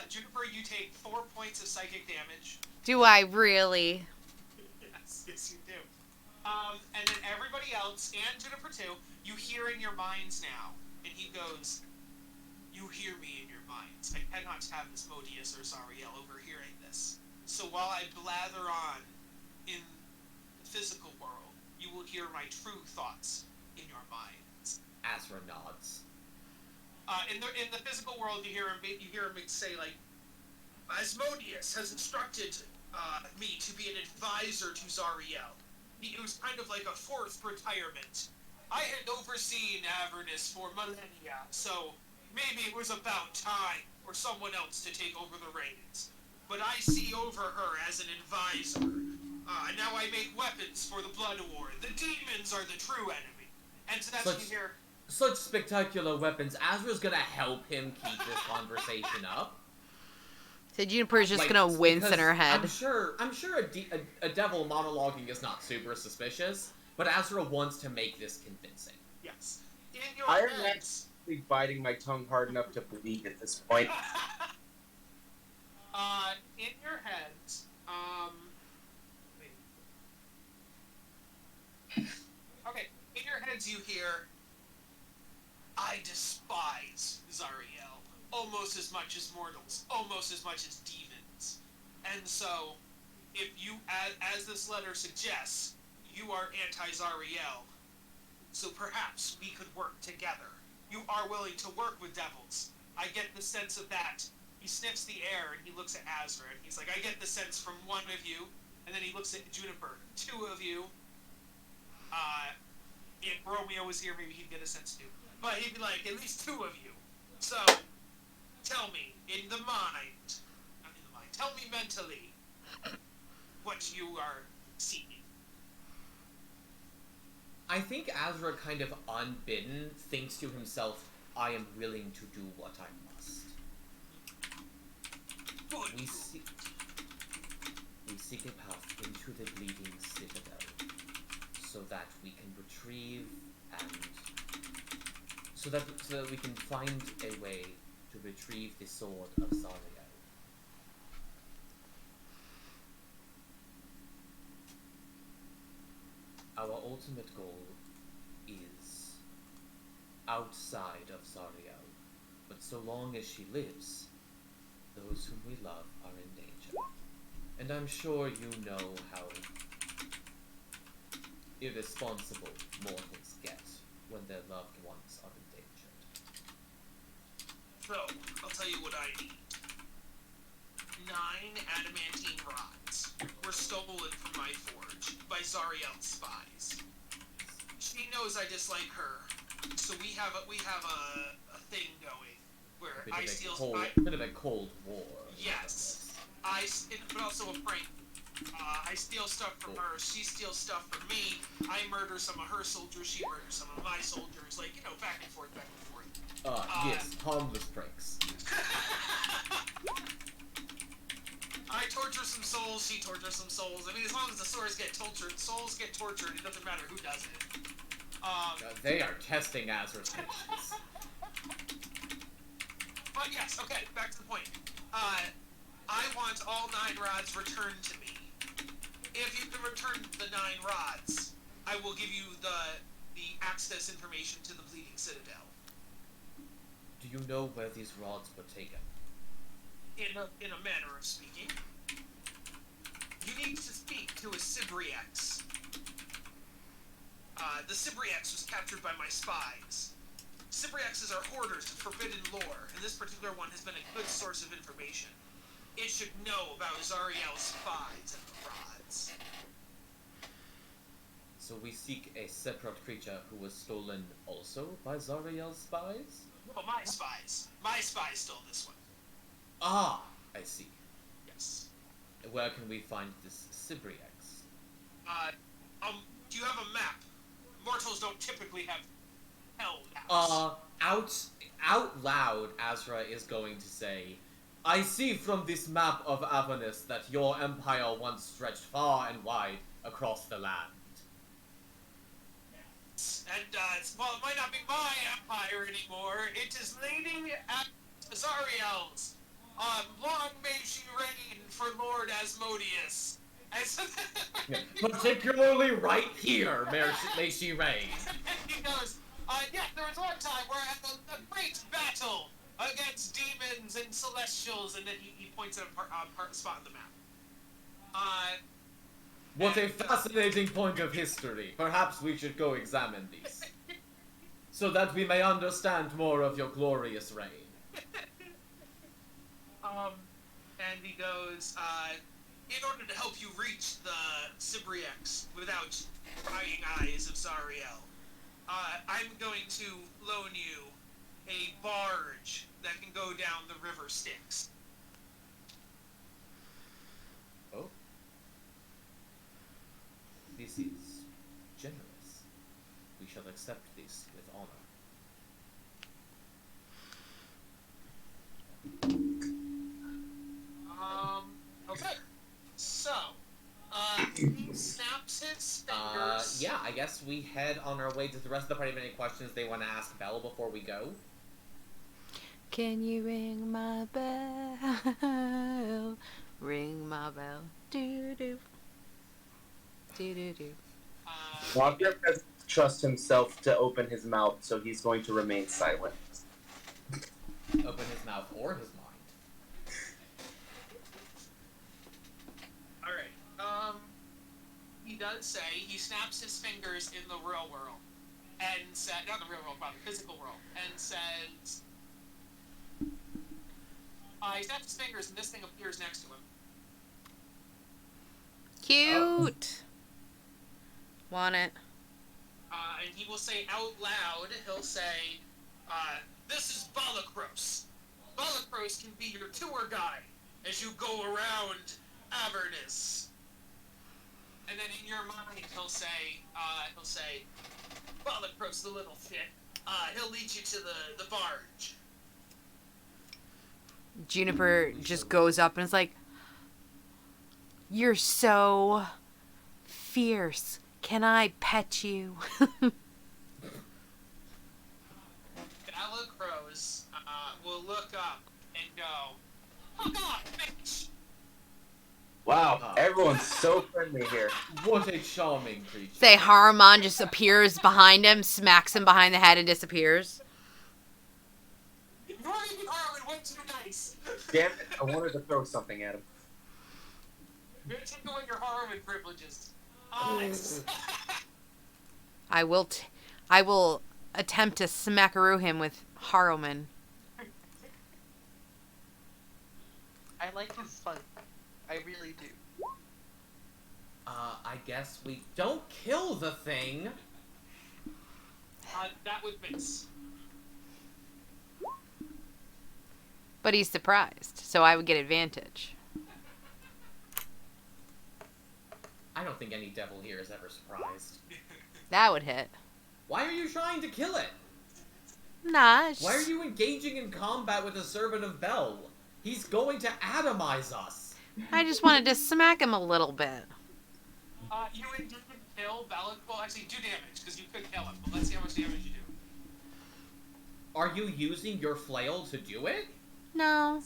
Juniper, you take 4 points of psychic damage. Do I really? Yes, you do. And then everybody else, and Juniper too, you hear in your minds now. And he goes, you hear me in your minds. I cannot have Asmodeus or Zariel overhearing this. So while I blather on in the physical world, you will hear my true thoughts in your minds. Azra nods. In the physical world, you hear him say like, Asmodeus has instructed me to be an advisor to Zariel. It was kind of like a forced retirement. I had overseen Avernus for millennia, so maybe it was about time for someone else to take over the reins. But I see over her as an advisor. Now I make weapons for the Blood War. The demons are the true enemy. And so that's when you hear... Such spectacular weapons. Azra's gonna help him keep this conversation up. So Juniper's just gonna wince in her head. I'm sure a devil monologuing is not super suspicious, but Azra wants to make this convincing. Yes. In your I am heads... actually biting my tongue hard enough to bleed at this point. In your heads, okay, in your heads you hear, I despise Zariel, almost as much as mortals, almost as much as demons. And so, if you, as this letter suggests, you are anti-Zariel, so perhaps we could work together. You are willing to work with devils. I get the sense of that. He sniffs the air and he looks at Azra and he's like, I get the sense from one of you. And then he looks at Juniper, two of you. If Romeo was here, maybe he'd get a sense too. But he'd be like, at least two of you. So, tell me, in the mind, not in the mind, tell me mentally what you are seeking. I think Azra, kind of unbidden, thinks to himself, I am willing to do what I must. Good. We seek a path into the Bleeding Citadel, so that we can retrieve and... So that we can find a way to retrieve the sword of Zariel. Our ultimate goal is outside of Zariel, but so long as she lives, those whom we love are in danger. And I'm sure you know how irresponsible mortals get when their loved ones are endangered. So, I'll tell you what I need. 9 adamantine rods were stolen from my forge by Zariel's spies. She knows I dislike her, so we have a thing going where I steal. Bit of a cold war. Yes, but also a prank. I steal stuff from her. She steals stuff from me. I murder some of her soldiers. She murders some of my soldiers. Like, back and forth, back and forth. Yes, harmless pranks. I torture some souls, she tortures some souls. I mean, as long as the souls get tortured, it doesn't matter who does it. They are testing Azra's patience. Yes, okay, back to the point. I want all 9 rods returned to me. If you can return the 9 rods, I will give you the access information to the Bleeding Citadel. Do you know where these rods were taken? In a manner of speaking. You need to speak to a Sibriex. The Sibriex was captured by my spies. Sibriexes are hoarders of forbidden lore, and this particular one has been a good source of information. It should know about Zariel's spies and the rods. So we seek a separate creature who was stolen also by Zariel's spies? Oh, my spies. My spies stole this one. Ah, I see. Yes. Where can we find this Sibriex? Do you have a map? Mortals don't typically have hell maps. Out loud, Azra is going to say, I see from this map of Avernus that your empire once stretched far and wide across the land. And, well, it might not be my empire anymore. It is Lady Azariel's. Long may she reign for Lord Asmodeus. Particularly right here, may she reign. He goes, yeah, there was one time where at the great battle against demons and celestials, and then he points at a spot on the map. What a fascinating point of history. Perhaps we should go examine these. So that we may understand more of your glorious reign. And he goes, in order to help you reach the Sibriex without prying eyes of Zariel, I'm going to loan you a barge that can go down the river Styx. Oh. This is generous. We shall accept this with honor. Okay. So, he snaps his fingers. Yeah, I guess we head on our way. Does the rest of the party have any questions they want to ask Belle before we go? Can you ring my bell? Ring my bell. Do-do-do. Do-do-do. Walker doesn't trust himself to open his mouth, so he's going to remain silent. Open his mouth or his mind. Alright, he does say, he snaps his fingers in the real world, and said, not the real world, but the physical world, and says, he snaps his fingers and this thing appears next to him. Cute. Want it. And he will say out loud, he'll say, this is Balakros. Balakros can be your tour guide as you go around Avernus. And then in your mind, he'll say, Balakros, the little shit, he'll lead you to the barge. Juniper just goes up and is like, you're so fierce. Can I pet you? Balakros will look up and go, fuck off, bitch! Wow, everyone's so friendly here. What a charming creature. Say Haruman just appears behind him, smacks him behind the head, and disappears. You're making Harwin way too nice! Damn it, I wanted to throw something at him. You're gonna take away your Harwin privileges. I will attempt to smackaroo him with Haruman. I like his fun. I really do. I guess we don't kill the thing. That would miss. But he's surprised, so I would get advantage. I don't think any devil here is ever surprised. That would hit. Why are you trying to kill it? Nah, it's Why are just- you engaging in combat with a servant of Bel? He's going to atomize us. I just wanted to smack him a little bit. You indeed kill Balak. Well, actually, do damage, because you could kill him, but let's see how much damage you do. Are you using your flail to do it? No.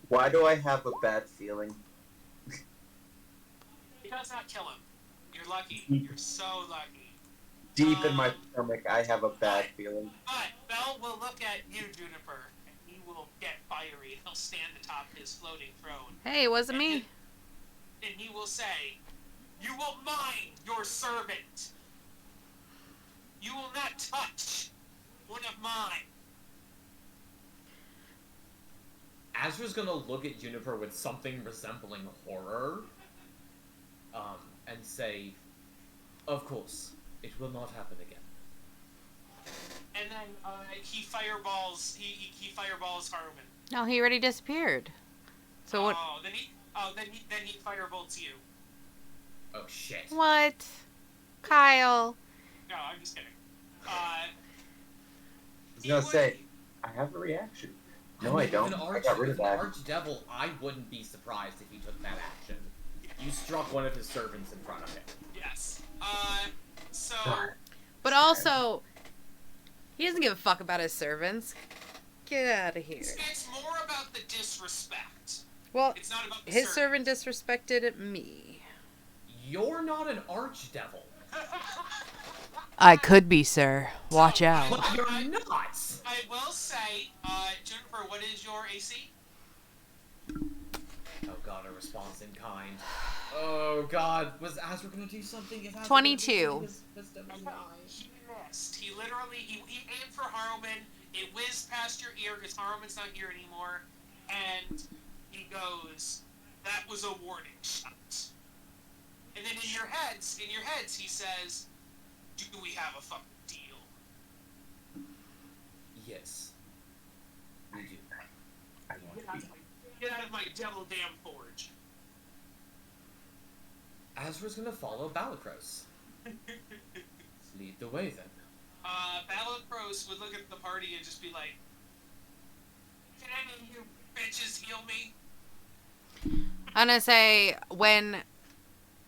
Why do I have a bad feeling? He does not kill him. You're lucky. You're so lucky. Deep in my stomach, I have a bad feeling. But Bell will look at you, Juniper, and he will get fiery. He'll stand atop his floating throne. Hey, it wasn't me. And he will say, "You will mind your servant. You will not touch one of mine." Azra's gonna look at Juniper with something resembling horror, and say, "Of course, it will not happen again." And then he fireballs. He fireballs Harwin. No, he already disappeared. So what? Then he firebolts you. Oh shit. What? Kyle. No, I'm just kidding. I was gonna say, I have a reaction. No, I don't. I got rid of that. Archdevil, I wouldn't be surprised if he took that action. You struck one of his servants in front of him. Yes. So. But also, he doesn't give a fuck about his servants. Get out of here. It's more about the disrespect. Well, It's not about the his servant disrespected me. You're not an archdevil. I could be, sir. Watch out. But you're not! I will say, Juniper, what is your AC? Oh god, a response in kind. Oh god, was Azra gonna do something? Is Azra 22. gonna do wisdom? He missed. He literally, he aimed for Harwin. It whizzed past your ear because Harwin's not here anymore. And he goes, "That was a warning shot." And then in your heads, he says, "Do we have a fucking deal?" Yes. We do. I want to be. Get out of my devil damn forge. Azra's gonna follow Balakros. Lead the way then. Balakros would look at the party and just be like, "Can any of you bitches heal me?" I'm gonna say,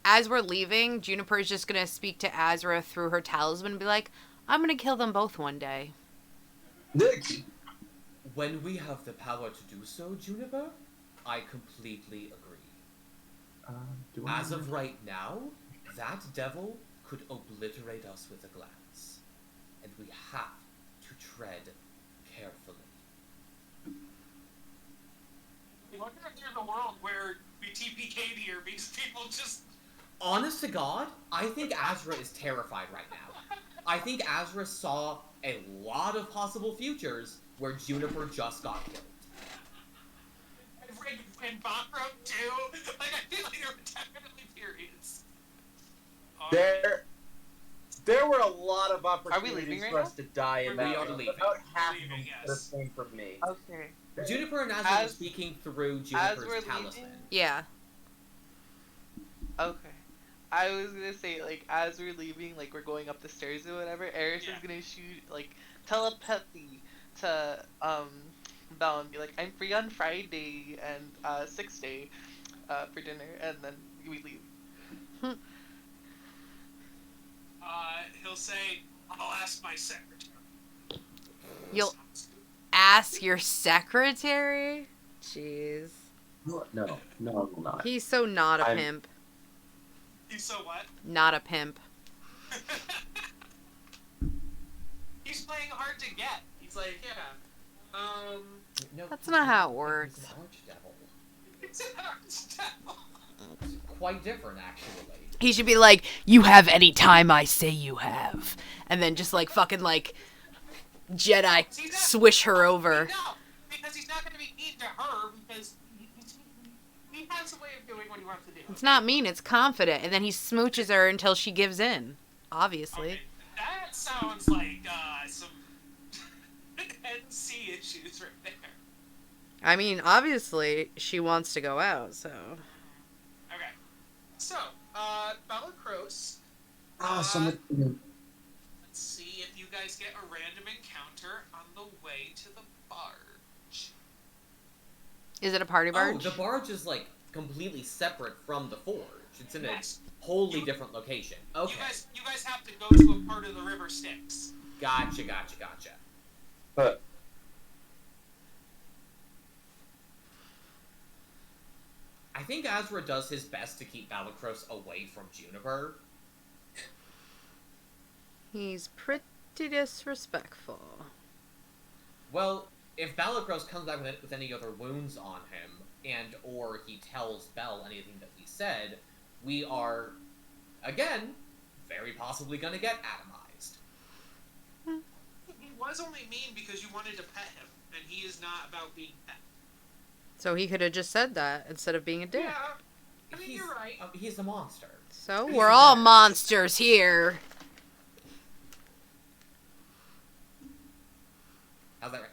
as we're leaving, Juniper's just gonna speak to Azra through her talisman and be like, "I'm gonna kill them both one day." When we have the power to do so, Juniper, I completely agree. As of right now, that devil could obliterate us with a glance. And we have to tread carefully. I wonder if there's a world where we TPK'd here because people just... Honest to God, I think Azra is terrified right now. I think Azra saw a lot of possible futures where Juniper just got killed. And Botrom too? Like, I feel like there were definitely periods. There were a lot of Are we leaving opportunities right for us to die in We that are room. leaving. About half of Leaving, them yes. came from me. Okay. Juniper and Azra were speaking through as we're Juniper's leaving? talisman. Yeah. Okay. I was gonna say, like, as we're leaving, like, we're going up the stairs or whatever, Eris is gonna shoot, like, telepathy to, Belle and be like, "I'm free on Friday and, 6th day, for dinner," and then we leave. He'll say, "I'll ask my secretary." You'll ask your secretary? Jeez. No, I will not. He's so not a pimp. He's so what? Not a pimp. He's playing hard to get. He's like, yeah. No, That's not how it works. He's an archdevil. It's an archdevil. It's quite different, actually. He should be like, "You have any time I say you have." And then just like fucking like Jedi swish her over. No, because he's not going to be mean to her because he has a way of doing what he wants to do. It's not mean, it's confident. And then he smooches her until she gives in. Obviously. Okay, that sounds like some NC issues right there. I mean, obviously, she wants to go out, so. Okay. So, Balakros. Someone. Let's see if you guys get a random encounter on the way to the barge. Is it a party barge? Oh, the barge is, like, completely separate from the forge. It's in Yes. a wholly different location. Okay. You guys have to go to a part of the river Styx. Gotcha. But I think Azra does his best to keep Balakros away from Juniper. He's pretty disrespectful. Well, if Balakros comes back with any other wounds on him, and or he tells Bell anything that we said, we are, again, very possibly gonna get atomized. He was only mean because you wanted to pet him, and he is not about being pet. So he could have just said that instead of being a dick. Yeah, I mean, you're right. He's a monster. So we're all monsters here. How's that?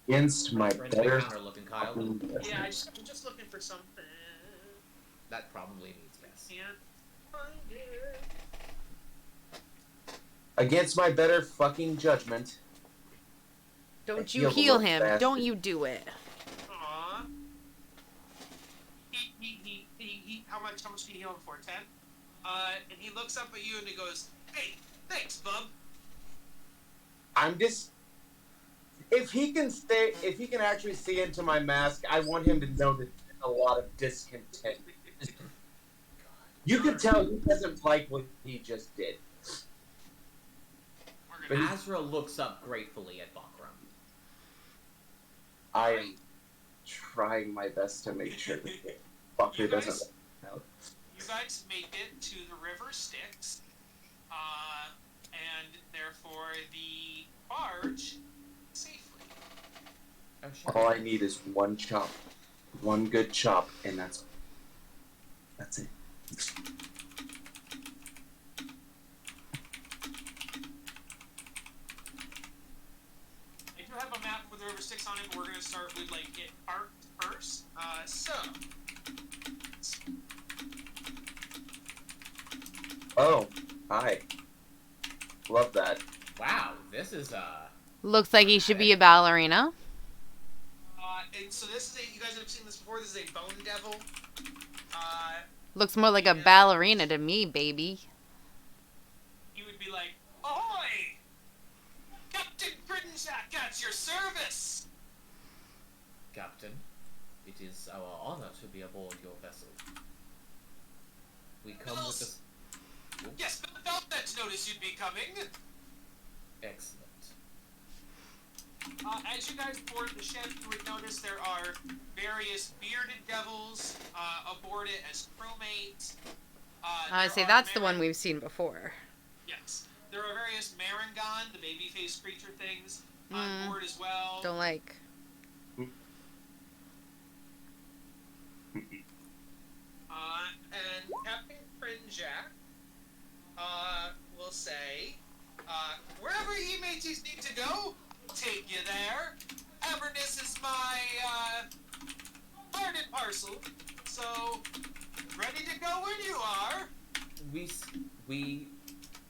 against my Friends better counter looking, Kyle. Yeah, I'm just looking for something. That probably means yes. Can't find it. against my better fucking judgment. Don't I you feel heal the him. bastard. Don't you do it. Aww. How much do you heal him for? 10? And he looks up at you and he goes, "Hey, thanks, bub." I'm just. If he can actually see into my mask, I want him to know that there's a lot of discontent. You can tell he doesn't like what he just did. We're gonna Azra looks up gratefully at Bakram. I am trying my best to make sure that the fucker doesn't. You guys make it to the river Styx, and therefore the barge safely. Oh shit. All I need is one chop, one good chop, and that's it. I do have a map with the river Styx on it, but we're gonna start with like it arc first. Oh, hi. Love that. Wow, this is Looks like he should be a ballerina. And so this is you guys have seen this before. This is a bone devil. Looks more like a ballerina to me, baby. He would be like, "Ahoy! Captain Bridenjack at your service!" Captain. It is our honor to be aboard your vessel. We come with this. Yes, but Velvet noticed you'd be coming. Excellent. As you guys board the ship, you would notice there are various bearded devils aboard it as crewmates. I say that's the one we've seen before. Yes. There are various Marangon, the baby-faced creature things, on board as well. Don't like. And Captain Frinjack will say, wherever ye mateys need to go, I'll take you there. Avernus is my part and parcel, so ready to go when you are.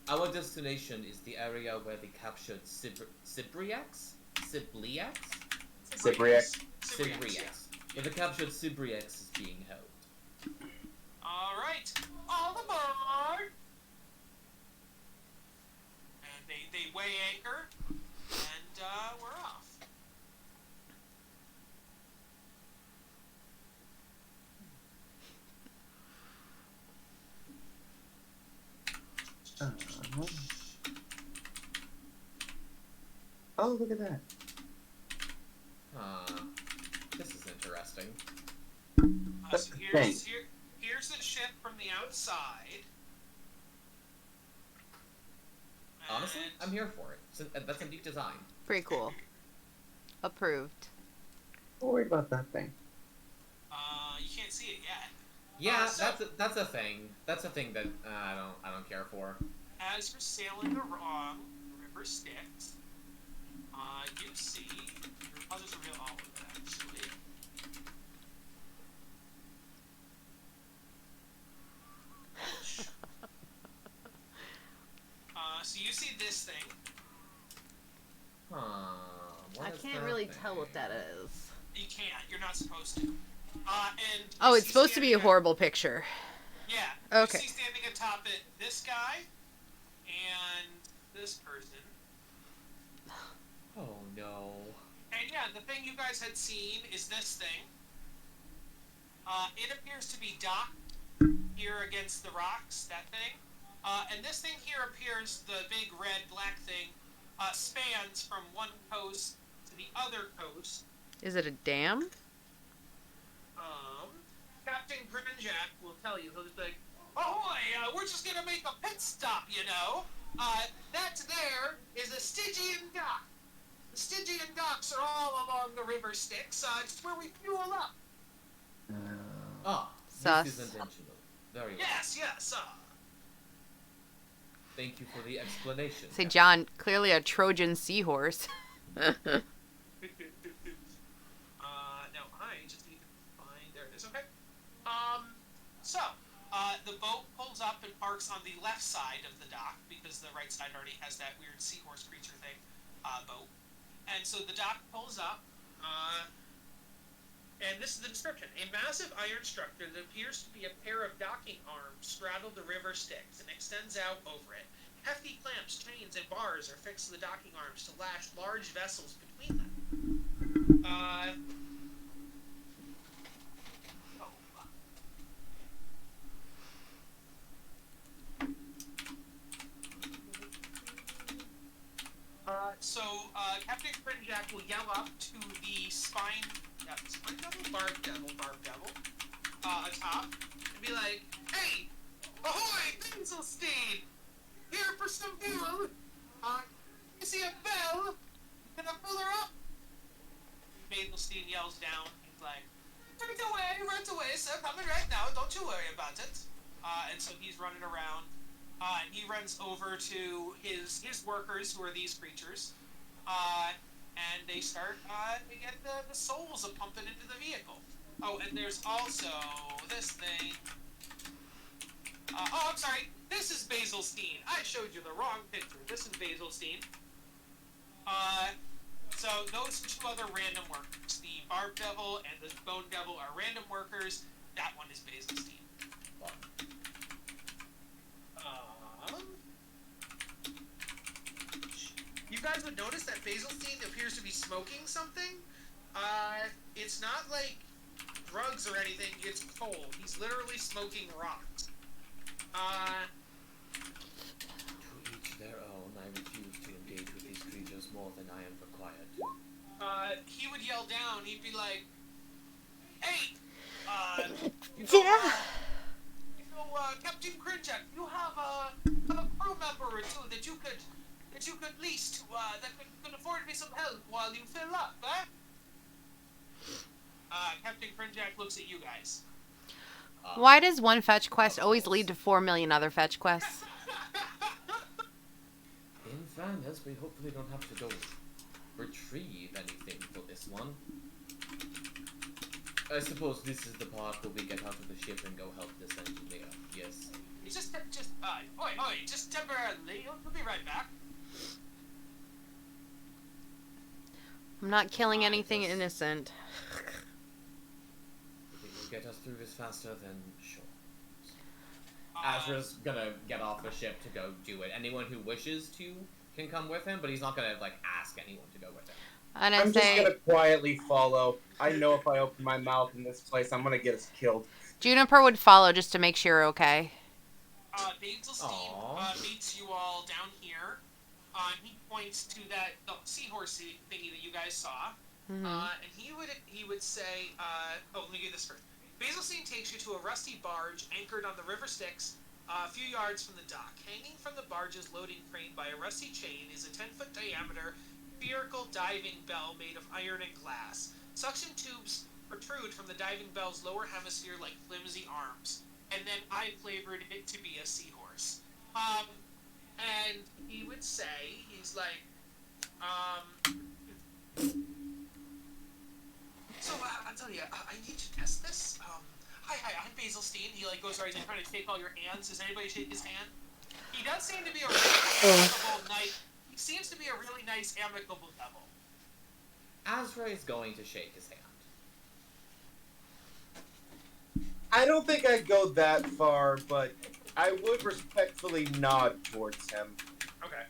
Our destination is the area where the captured Cybriacs? Cypriac. Where the captured Cybriacs is being held. Alright, all aboard! And they weigh anchor, and we're off. Oh, look at that. This is interesting. So here's the ship from the outside. Honestly, And I'm here for it. That's a neat design. Pretty cool. Approved. Don't worry about that thing. you can't see it yet. Yeah, that's a thing. That's a thing that I don't care for. As you're sailing along the river Styx, you see. I'll just reveal all of it actually. So you see this thing. What I is can't that really thing? tell what that is. You can't. You're not supposed to. And Oh, you it's see supposed to be a standing horrible picture. Yeah. Okay. You see standing atop it this guy and this person. Oh no. And yeah, the thing you guys had seen is this thing. It appears to be docked here against the rocks, that thing. And this thing here appears, the big red black thing, spans from one coast to the other coast. Is it a dam? Captain Grinjack will tell you, he'll just be like, ahoy, we're just gonna make a pit stop, you know. That there is a Stygian dock. The Stygian docks are all along the river Styx, just where we fuel up. Sus. This is intentional. Very well. Yes. Thank you for the explanation. Say, John, clearly a Trojan seahorse. No, I just need to find, there it is, okay. The boat pulls up and parks on the left side of the dock, because the right side already has that weird seahorse creature thing, boat. And so the dock pulls up, and this is the description. A massive iron structure that appears to be a pair of docking arms straddle the river Styx and extends out over it. Hefty clamps, chains, and bars are fixed to the docking arms to lash large vessels between them. Captain Grinjack will yell up to the spine devil, barb devil, atop, and be like, hey, ahoy, Benzelstein! Here for some fuel! You see a bell? Can I pull her up? Benzelstein yells down, he's like, right away, sir, coming right now, don't you worry about it. And so he's running around, and he runs over to his workers, who are these creatures, and they start to get the souls pumping into the vehicle. Oh, and there's also this thing. I'm sorry. This is Basilstein. I showed you the wrong picture. This is Basilstein. So those two other random workers, the Barb Devil and the Bone Devil, are random workers. That one is Basilstein. You guys would notice that Basilstein appears to be smoking something. It's not like drugs or anything, it's coal. He's literally smoking rocks. To each their own, I refuse to engage with these creatures more than I am required to. He would yell down, he'd be like, hey, Captain Grinjack, you have a crew member or two that you could lease to, that could afford me some help while you fill up, eh? Captain Grinjack looks at you guys. Why does one fetch quest always lead to 4 million other fetch quests? In fairness, we hopefully don't have to go retrieve anything for this one. I suppose this is the part where we get out of the ship and go help this engineer. Yes. Just temporarily. He'll be right back. I'm not killing anything innocent. If it will get us through this faster, then sure. Azra's gonna get off the ship to go do it. Anyone who wishes to can come with him, but he's not gonna, like, ask anyone to go with him. And I'm just gonna quietly follow. I know if I open my mouth in this place, I'm gonna get us killed. Juniper would follow just to make sure you're okay. Basilstein meets you all down here. He points to the seahorse thingy that you guys saw. Mm-hmm. And he would say, let me do this first. Basilstein takes you to a rusty barge anchored on the river Styx, a few yards from the dock. Hanging from the barge's loading crane by a rusty chain is a 10-foot diameter spherical diving bell made of iron and glass. Suction tubes protrude from the diving bell's lower hemisphere like flimsy arms. And then I flavored it to be a seahorse. And he would say, he's like, so I'll tell you, I need to test this. Hi, I'm Basilstein. He like goes around and trying to shake all your hands. Does anybody shake his hand? He does seem to be a really amicable knight. He seems to be a really nice, amicable devil. Azra is going to shake his hand. I don't think I'd go that far, but I would respectfully nod towards him. Okay.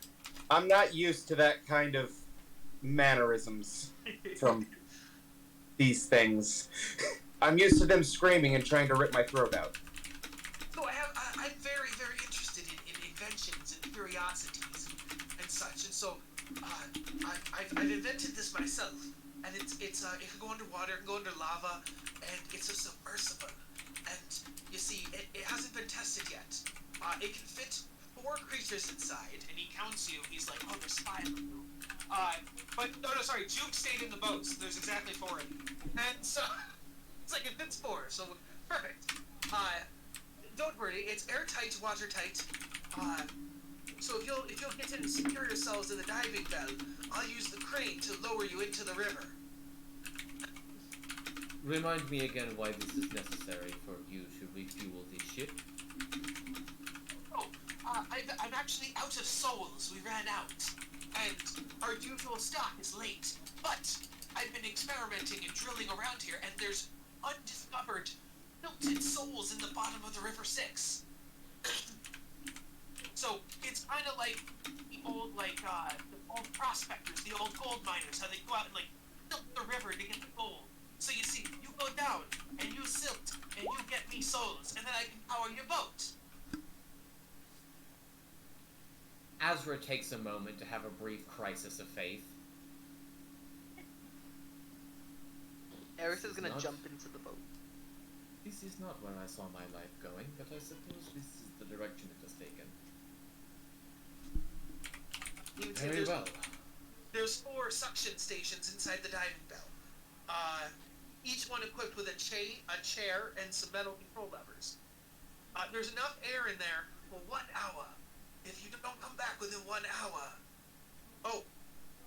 I'm not used to that kind of mannerisms from these things. I'm used to them screaming and trying to rip my throat out. So I'm very, very interested in inventions and curiosities and such, and so I've invented this myself, and it can go underwater, it can go under lava, and it's a submersible. And you see, it hasn't been tested yet. It can fit 4 creatures inside, and he counts you. He's like, oh, there's 5 of you. But no, sorry, Juke stayed in the boat, so there's exactly 4 of you. And so it's like it fits 4, so perfect. Don't worry, it's airtight, watertight. So if you'll get in and secure yourselves in the diving bell, I'll use the crane to lower you into the river. Remind me again why this is necessary for you to refuel the ship. Oh, I'm actually out of souls. We ran out, and our usual stock is late. But I've been experimenting and drilling around here, and there's undiscovered melted souls in the bottom of the River Styx. So it's kind of like the old, the old prospectors, the old gold miners, how they go out and silt the river to get the gold. So you see, you go down and you silt and you get me souls, and then I can power your boat. Azra takes a moment to have a brief crisis of faith. Eris is gonna jump into the boat. This is not where I saw my life going, but I suppose this is the direction it has taken. Very well. There's 4 suction stations inside the diving bell. Each one equipped with a chair, and some metal control levers. There's enough air in there for 1 hour. If you don't come back within 1 hour... Oh,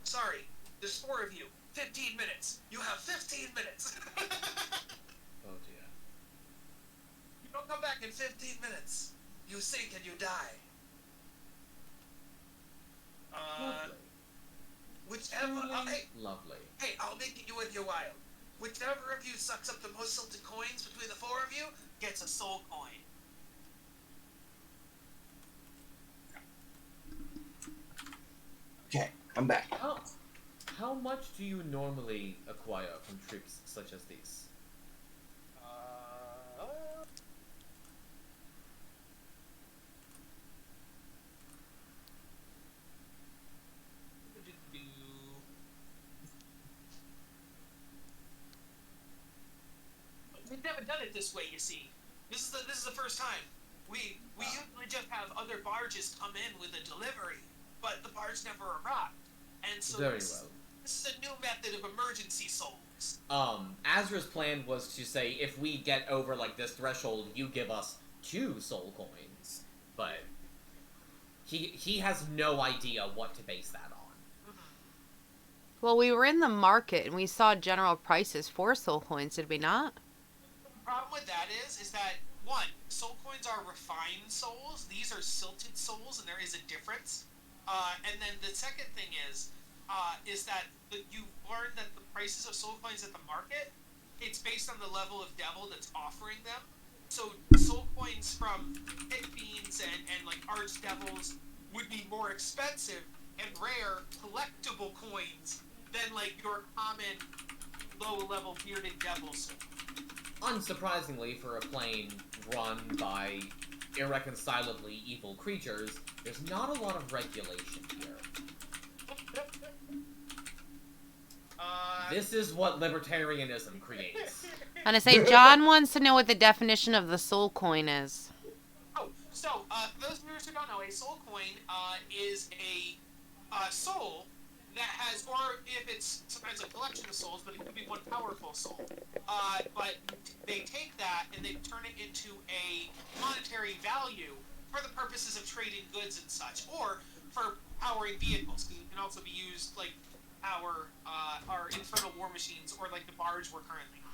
sorry. There's 4 of you. 15 minutes. You have 15 minutes. Oh dear. You don't come back in 15 minutes. You sink and you die. Lovely. Whichever... Lovely. Hey, I'll make it worth your while. Whichever of you sucks up the most silted coins between the 4 of you gets a soul coin. Okay, I'm back. How much do you normally acquire from trips such as these? We've never done it this way, you see. This is the first time. We usually just have other barges come in with a delivery, but the barge never arrived. And so Very this well. is a new method of emergency souls. Azra's plan was to say, if we get over, this threshold, you give us 2 soul coins. But he has no idea what to base that on. Well, we were in the market and we saw general prices for soul coins, did we not? The problem with that is that, 1, soul coins are refined souls. These are silted souls, and there is a difference. And then the second thing is that you learn that the prices of soul coins at the market, it's based on the level of devil that's offering them. So soul coins from pit fiends and archdevils would be more expensive and rare collectible coins than your common low-level bearded devil soul. Unsurprisingly, for a plane run by irreconcilably evil creatures, there's not a lot of regulation here. This is what libertarianism creates. And I say, John wants to know what the definition of the soul coin is. Oh, so, for those viewers who don't know, a soul coin is a soul that has, or if it's sometimes a collection of souls, but it could be one powerful soul. But they take that and they turn it into a monetary value for the purposes of trading goods and such, or for powering vehicles. It can also be used power our infernal war machines or the barge we're currently on.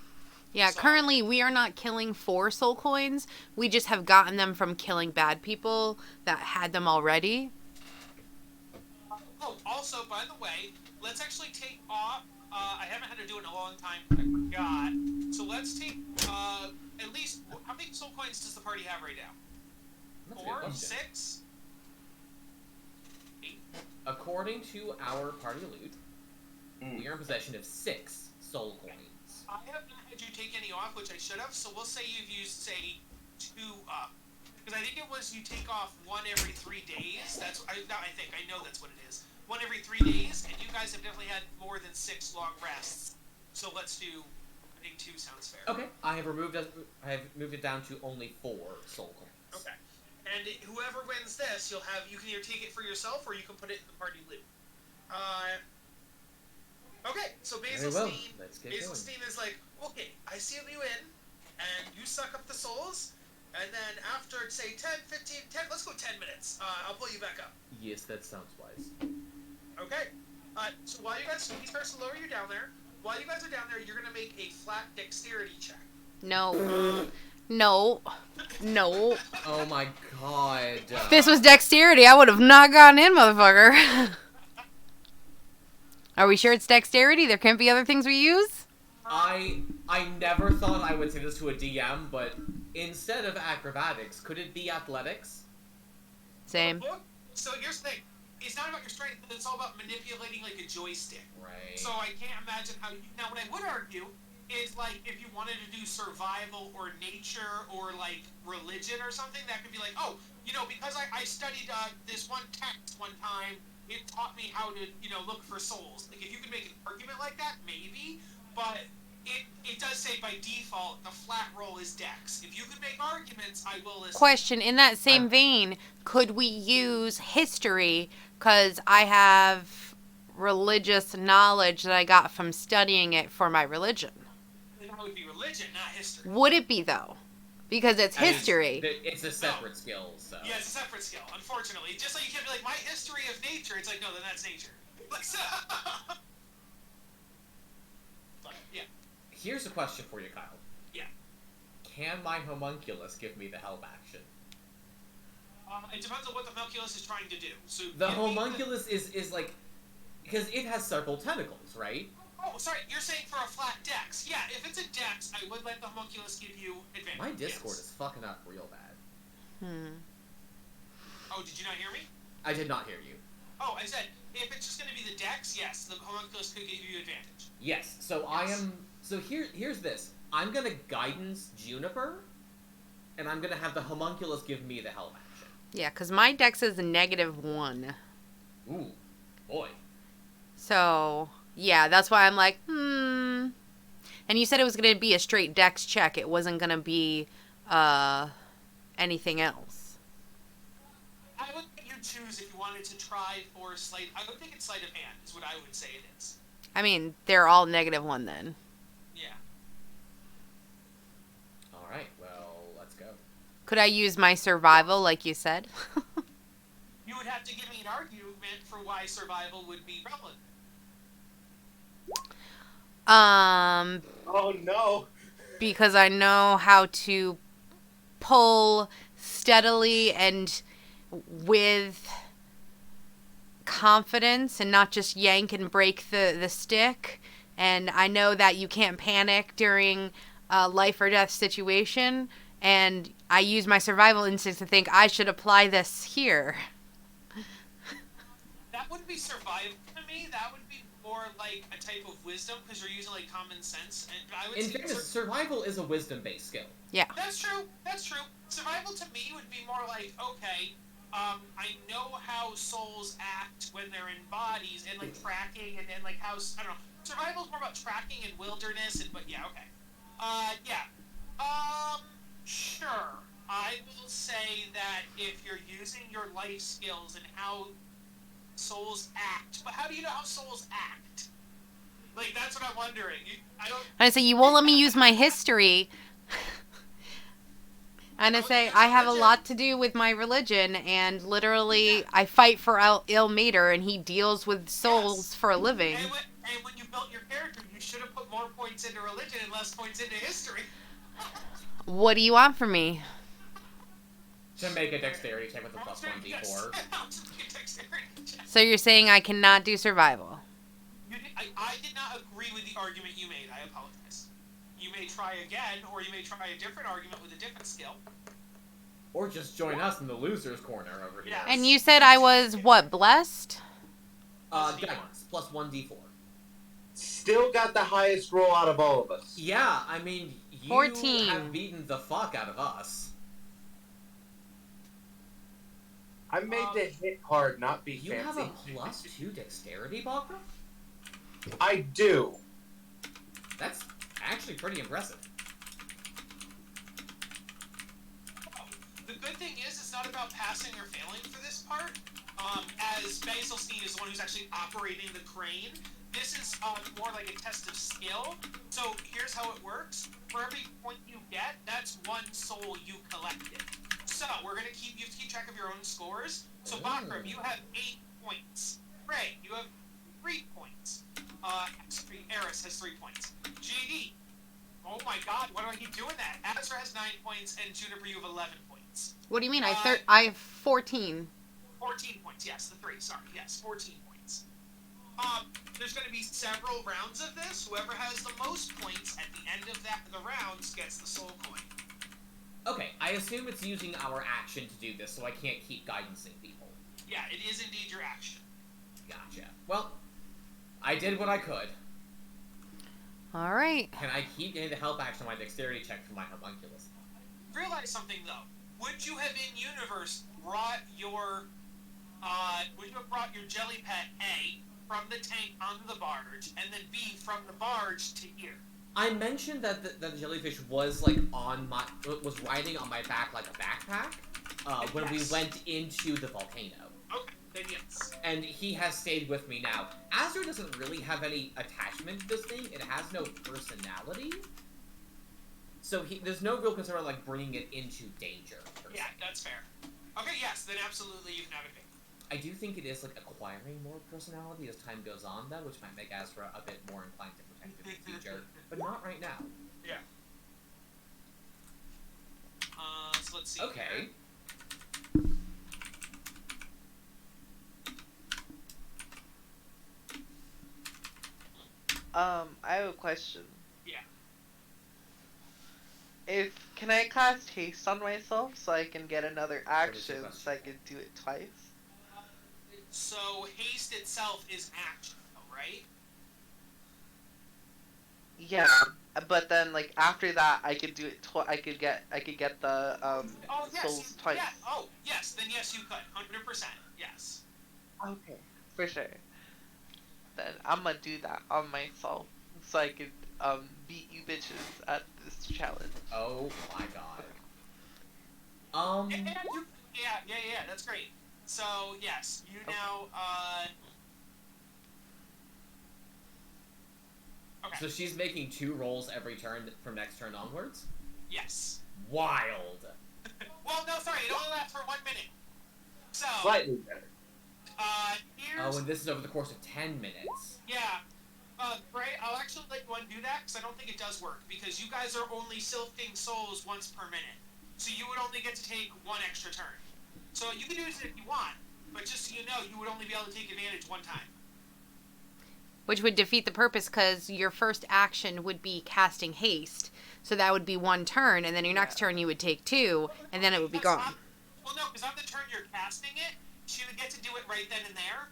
Yeah, So- currently we are not killing for soul coins. We just have gotten them from killing bad people that had them already. Oh, also, by the way, let's actually take off. I haven't had to do it in a long time. I forgot. So let's take at least, how many soul coins does the party have right now? That's a good 4? question. 6? 8? According to our party loot, we are in possession of 6 soul coins. I have not had you take any off, which I should have, so we'll say you've used, say, 2 up. Because I think it was you take off 1 every 3 days. I know that's what it is. 1 every 3 days, and you guys have definitely had more than 6 long rests. So let's do, I think 2 sounds fair. Okay, I have moved it down to only 4 soul coins. Okay. And whoever wins this, you can either take it for yourself or you can put it in the party loot. Okay, so Basil Steen is like, okay, I seal you in, and you suck up the souls, and then after, say, 10, 15, 10, let's go 10 minutes, I'll pull you back up. Yes, that sounds wise. Okay, so while you guys, he starts to lower you down there. While you guys are down there, you're going to make a flat dexterity check. No. No. No. Oh my god. If this was dexterity, I would have not gotten in, motherfucker. Are we sure it's dexterity? There can't be other things we use? I never thought I would say this to a DM, but instead of acrobatics, could it be athletics? Same. So here's the thing. It's not about your strength, but it's all about manipulating like a joystick. Right. So I can't imagine how you... Now, what I would argue is, like, if you wanted to do survival or nature or, like, religion or something, that could be like, oh, you know, because I studied this one text one time, it taught me how to, you know, look for souls. Like, if you could make an argument like that, maybe, but it does say by default the flat roll is dex. If you could make arguments, I will listen. Question, in that same vein, could we use history, because I have religious knowledge that I got from studying it for my religion? That would be religion, not history. Would it be, though? Because it's history. It's a separate skill, so... Yeah, it's a separate skill, unfortunately. Just like you can't be like, my history of nature, it's like, no, then that's nature. But, yeah. Here's a question for you, Kyle. Yeah. Can my homunculus give me the help action? It depends on what the homunculus is trying to do. So The homunculus is like... Because it has several tentacles, right? Oh, sorry, you're saying for a flat dex. Yeah, if it's a dex, I would let the homunculus give you advantage. My Discord is fucking up real bad. Oh, did you not hear me? I did not hear you. Oh, I said, if it's just going to be the dex, yes, the homunculus could give you advantage. Yes, so Yes. I am... So here's this. I'm gonna guidance Juniper, and I'm gonna have the homunculus give me the help action. Yeah, because my dex is a -1. Ooh, boy. So, yeah, that's why I'm like, And you said it was going to be a straight dex check. It wasn't going to be anything else. I would let you choose if you wanted to try for sleight. I would think it's sleight of hand, is what I would say it is. I mean, they're all -1 then. Yeah. Alright, well, let's go. Could I use my survival like you said? You would have to give me an argument for why survival would be relevant. Oh no. Because I know how to pull steadily and with confidence and not just yank and break the stick. And I know that you can't panic during a life or death situation. And I use my survival instincts to think I should apply this here. That wouldn't be survival to me. That would be more like a type of wisdom because you're using like common sense. And I would In say fairness, survival is a wisdom-based skill. Yeah. That's true. That's true. Survival to me would be more like, okay, I know how souls act when they're in bodies and like tracking and then like how, I don't know. Survival is more about tracking and wilderness and, but yeah, okay. Sure. I will say that if you're using your life skills and how souls act, but how do you know how souls act? Like, that's what I'm wondering. I say, you won't let me use my history. And I say, I have a lot to do with my religion, and literally, I fight for Ilmater, and he deals with souls for a living. And when you built your character, you should have put more points into religion and less points into history. What do you want from me? To make a dexterity check with a +1 d4. So you're saying I cannot do survival? I did not agree with the argument you made. I apologize. You may try again, or you may try a different argument with a different skill. Or just join us in the loser's corner over here. Yes. And you said I was, what, blessed? Guidance, plus 1d4. Still got the highest roll out of all of us. Yeah, I mean, you 14. have beaten the fuck out of us. I'm made to hit hard, not be You fancy. have a plus 2 dexterity, Bakra? I do. That's actually pretty impressive. The good thing is, it's not about passing or failing for this part. As Basilstein is the one who's actually operating the crane, this is more like a test of skill. So here's how it works. For every point you get, that's one soul you collected. So we're gonna you have to keep track of your own scores. So Bakram, you have 8 points. Ray, you have 3 points. Eris has 3 points. JD, oh my god, why do I keep doing that? Azra has 9 points, and Juniper, you have 11 points. What do you mean? I have 14. 14 points, yes, the 3, sorry, yes, 14 points. There's going to be several rounds of this. Whoever has the most points at the end of the rounds gets the soul coin. Okay, I assume it's using our action to do this, so I can't keep guidancing people. Yeah, it is indeed your action. Gotcha. Well, I did what I could. Alright. Can I keep getting the help action on my dexterity check for my homunculus? Realize something, though. Would you have in-universe brought your, jelly pet, A, from the tank onto the barge, and then B, from the barge to here? I mentioned that the jellyfish was, like, was riding on my back like a backpack, when we went into the volcano. Okay, then yes. And he has stayed with me now. Azure doesn't really have any attachment to this thing. It has no personality. So there's no real concern like bringing it into danger. Yeah, that's fair. Okay, yes, then absolutely you can have it. I do think it is like acquiring more personality as time goes on, though, which might make Azra a bit more inclined to protect it in the future, but not right now. Yeah. So let's see. Okay. Here. I have a question. Yeah. Can I cast haste on myself so I can get another action so I can do it twice? So haste itself is action, right? Yeah, but then like after that I could do it I could get the souls twice. Yeah. Oh yes, then yes you could. 100%. Yes. Okay, for sure. Then I'm gonna do that on myself so I could beat you bitches at this challenge. Oh my god. Yeah, that's great. So, yes, you now, okay. So she's making 2 rolls every turn from next turn onwards? Yes. Wild. Well, no, sorry, it only lasts for 1 minute. So, Slightly better. here's... Oh, and this is over the course of 10 minutes. Yeah. Bray, I'll actually let you undo that, because I don't think it does work, because you guys are only sifting souls once per minute. So you would only get to take 1 extra turn. So you can do it if you want, but just so you know, you would only be able to take advantage 1 time. Which would defeat the purpose, because your first action would be casting haste. So that would be 1 turn, and then your next turn you would take 2, and then it would be gone. Well, no, because on the turn you're casting it, she would get to do it right then and there.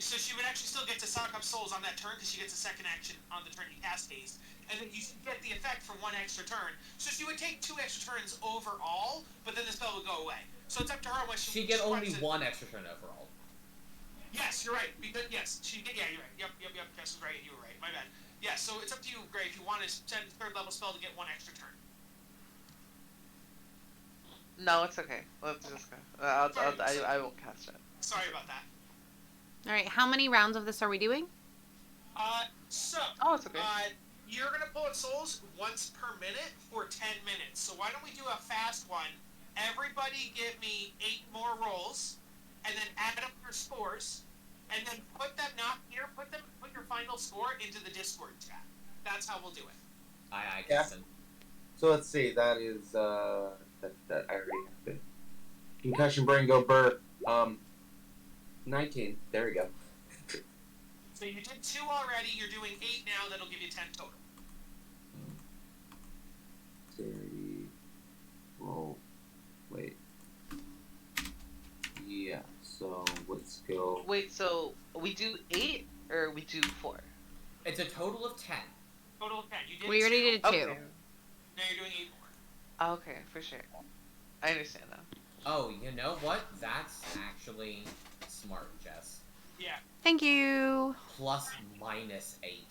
So she would actually still get to suck up souls on that turn, because she gets a second action on the turn you cast haste. And then you get the effect from 1 extra turn. So she would take 2 extra turns overall, but then the spell would go away. So it's up to her what she... She'd get only 1 extra turn overall. Yes, you're right. Because, yes, she did. Yeah, you're right. Yep. Jess was right. You were right. My bad. Yeah, so it's up to you, Gray, if you want to send a 3rd level spell to get 1 extra turn. No, it's okay. Let's just go. I won't cast it. Sorry about that. Alright, how many rounds of this are we doing? Oh, it's okay. You're going to pull in souls once per minute for 10 minutes. So why don't we do a fast one? Everybody give me 8 more rolls, and then add up your scores, and then put them put your final score into the Discord chat. That's how we'll do it. I guess. So let's see, that is, that I already have it. Concussion brain go burr. 19. There we go. So you did 2 already, you're doing 8 now, that'll give you 10 total. Yeah, so let's go. Wait, so we do 8 or we do 4? It's a total of 10. Total of 10. You did We already 2. did 2. Okay. Now you're doing 8 more. Okay, for sure. I understand now. Oh, you know what? That's actually smart, Jess. Yeah. Thank you. Plus minus 8.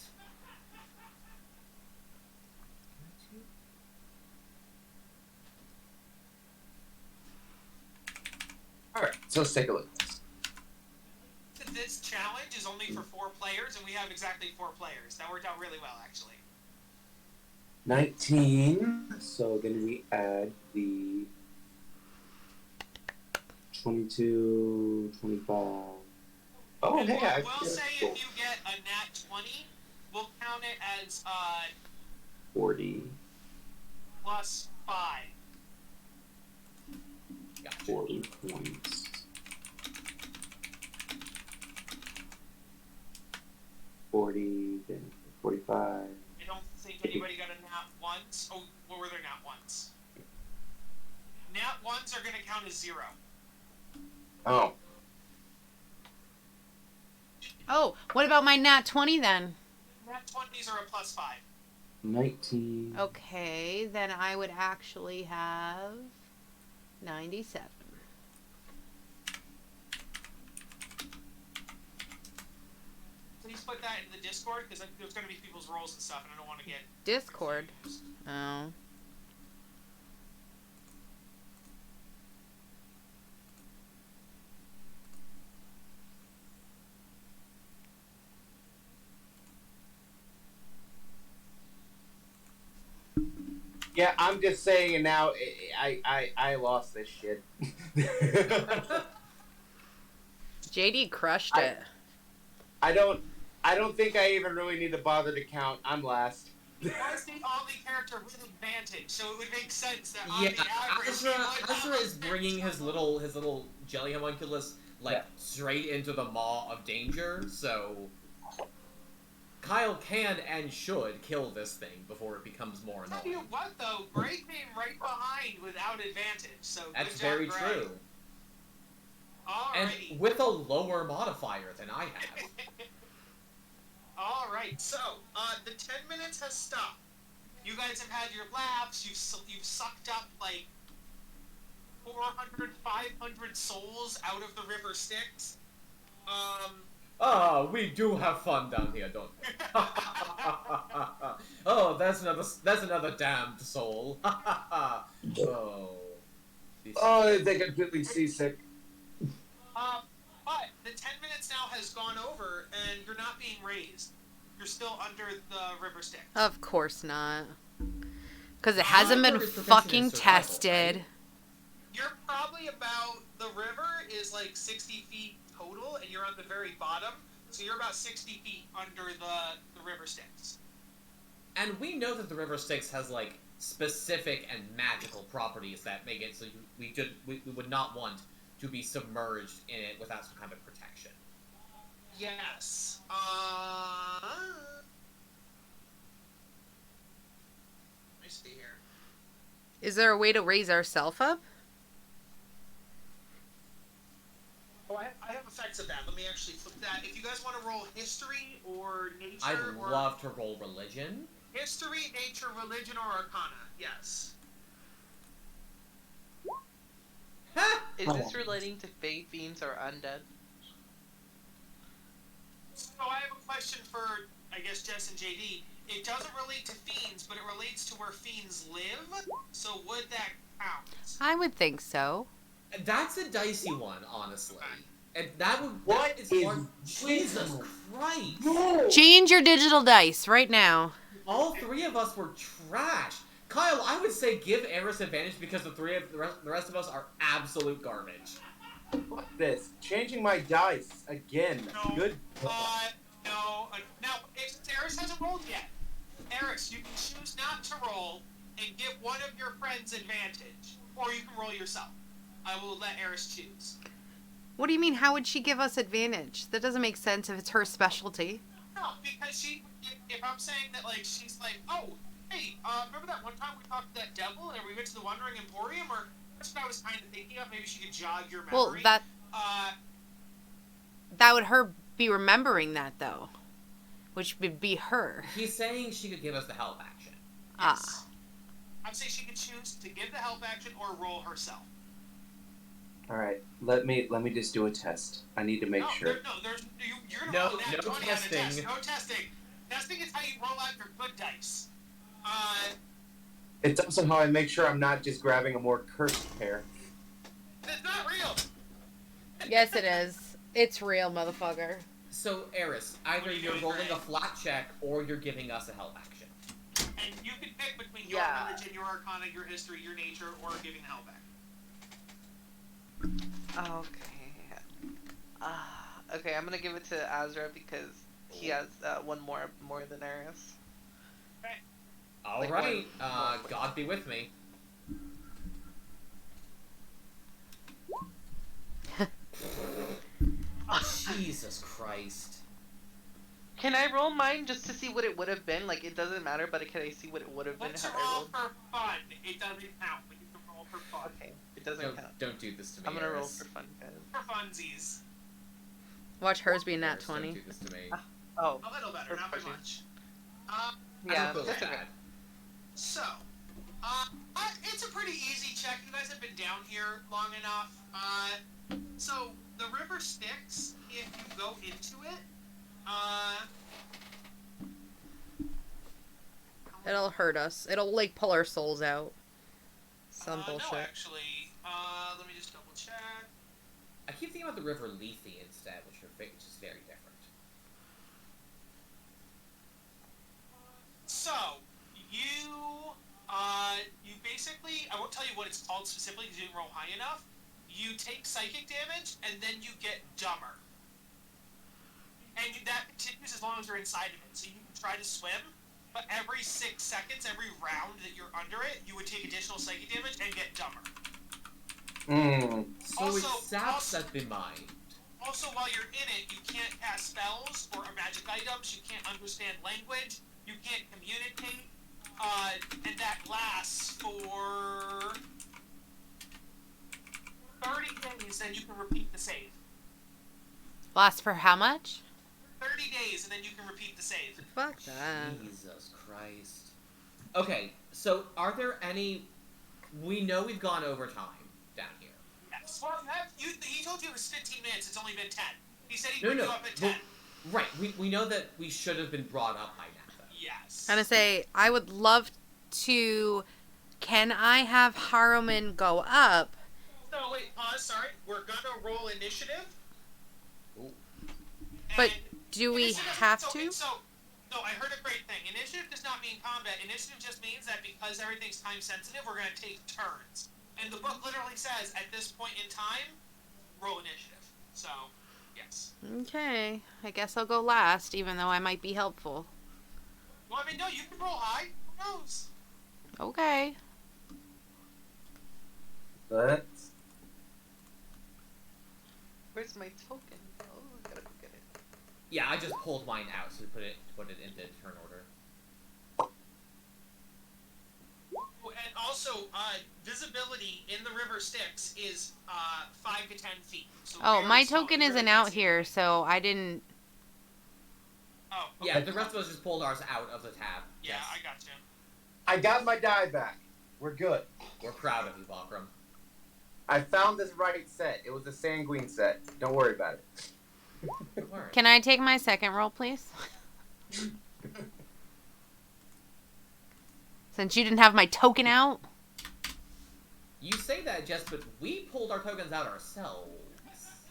Alright, so let's take a look. This challenge is only for 4 players, and we have exactly 4 players. That worked out really well, actually. 19. So then we add the 22, 25. Oh, And hey, we'll say if you get a nat 20, we'll count it as 40. plus 5. Gotcha. 40 points. 40, then 45. I don't think anybody got a nat once. Oh, what were their nat ones? Nat ones are going to count as 0. Oh. Oh, what about my nat 20 then? Nat 20s are a plus 5. 19. Okay, then I would actually have 97. Please put that in the Discord, because there's going to be people's roles and stuff, and I don't want to get... Discord. confused. Oh. Yeah, I'm just saying it now. I lost this shit. JD crushed it. I don't think I even really need to bother to count. I'm last. That's the only character with advantage, so it would make sense that on Yeah, the average... Azra is bringing his little jelly homunculus straight into the maw of danger. So Kyle can and should kill this thing before it becomes more Tell you annoying. what, though, Gray came right behind without advantage, so That's good job, very Gray. true. Alrighty. And with a lower modifier than I have. Alright, so, the 10 minutes has stopped. You guys have had your laughs, you've sucked up, like, 400, 500 souls out of the river Styx. Ah, we do have fun down here, don't we? Oh, that's another damned soul. Oh. Oh, they completely seasick. But the 10 minutes now has gone over, and you're not being raised. You're still under the river Styx. Of course not. Because it hasn't been River's prevention fucking is survival, tested. right? You're probably about, the river is like 60 feet total, and you're on the very bottom, so you're about 60 feet under the river Styx. And we know that the river Styx has like specific and magical properties that make it so we would not want to be submerged in it without some kind of protection. Yes. Let me see here. Is there a way to raise ourselves up? Oh, I have effects of that. Let me actually flip that. If you guys want to roll history or nature, I'd or love to roll religion. history, nature, religion, or arcana. Yes. Is this relating to Fae, Fiends, or Undead? So I have a question for, I guess, Jess and JD. It doesn't relate to fiends, but it relates to where fiends live. So would that count? I would think so. That's a dicey one, honestly. And that would... What that is is hard. Jesus Christ! No! Change your digital dice right now. All three of us were trash. Kyle, I would say give Eris advantage because the rest of us are absolute garbage. Fuck this. Changing my dice again. No. Good. No. Now, if Eris hasn't rolled yet, Eris, you can choose not to roll and give one of your friends advantage, or you can roll yourself. I will let Eris choose. What do you mean, how would she give us advantage? That doesn't make sense if it's her specialty. No, because if I'm saying that, like, she's like, oh, hey, remember that one time we talked to that devil and we went to the Wandering Emporium? Or that's what I was kind of thinking of. Maybe she could jog your memory. Well, That would her be remembering that, though. Which would be her. He's saying she could give us the help action. Yes. I'm saying she could choose to give the help action or roll herself. All right, let me just do a test. I need to make sure. You're gonna No, roll that no 20 on the testing. test. No testing. Testing is how you roll out your good dice. It's also how I make sure I'm not just grabbing a more cursed pair. It's not real. Yes, it is. It's real, motherfucker. So, Eris, either you're doing, rolling Ray? a flat check or you're giving us a help action. And you can pick between your religion, your arcana, your history, your nature, or giving the help back. Okay. Okay, I'm gonna give it to Azra because he has one more than Eris. All Like right. one. God be with me. Jesus Christ. Can I roll mine just to see what it would have been? Like, it doesn't matter, but can I see what it would have been? Let's How I roll rolled? for fun. It doesn't count, but you can roll for fun. Okay, it doesn't count. Don't do this to me, I'm gonna roll Eris. for fun, guys. For funsies. Watch hers be nat Eris, 20. Don't do this to me. Oh, A little better, not by much. yeah, I don't feel that's okay. bad. So, it's a pretty easy check. You guys have been down here long enough. So the river Styx, if you go into it, It'll hurt us. It'll, like, pull our souls out. Some bullshit. No, actually, let me just double check. I keep thinking about the River Lethe instead, which is very different. So, you basically, I won't tell you what it's called specifically because you didn't roll high enough. You take psychic damage, and then you get dumber. And that continues as long as you're inside of it. So you can try to swim, but every 6 seconds, every round that you're under it, you would take additional psychic damage and get dumber. So it saps at the mind. Also, while you're in it, you can't cast spells or magic items, you can't understand language, you can't communicate, and that lasts for 30 days, then you can repeat the save. Lasts for how much? 30 days, and then you can repeat the save. Fuck that. Jesus Christ. Okay, so are there any... We know we've gone over time down here. Yes. Well, he told you it was 15 minutes, it's only been 10. He said he'd No, bring no. you up at 10. Right, we know that we should have been brought up by now, though. Yes. I'm gonna say, I would love to... Can I have Haruman go up? No, wait, pause, sorry. We're gonna roll initiative. Ooh. But and do we initiative- have so, to? No, I heard a great thing. Initiative does not mean combat. Initiative just means that because everything's time sensitive, we're gonna take turns. And the book literally says, at this point in time, roll initiative. So, yes. Okay. I guess I'll go last, even though I might be helpful. Well, I mean, no, you can roll high. Who knows? Okay. Let's. Where's my token? Oh, I gotta go get it. Yeah, I just pulled mine out to put it into turn order. Oh, and also, visibility in the river Styx is 5 to 10 feet. So Oh, very my small. token You isn't really out can't see here, it. so I didn't... Oh, okay. Yeah, the rest of us just pulled ours out of the tab. Yeah, Yes. I got you. I got my die back. We're good. We're proud of you, Bakram. I found this right set. It was a sanguine set. Don't worry about it. Don't worry. Can I take my second roll, please? Since you didn't have my token out? You say that, Jess, but we pulled our tokens out ourselves.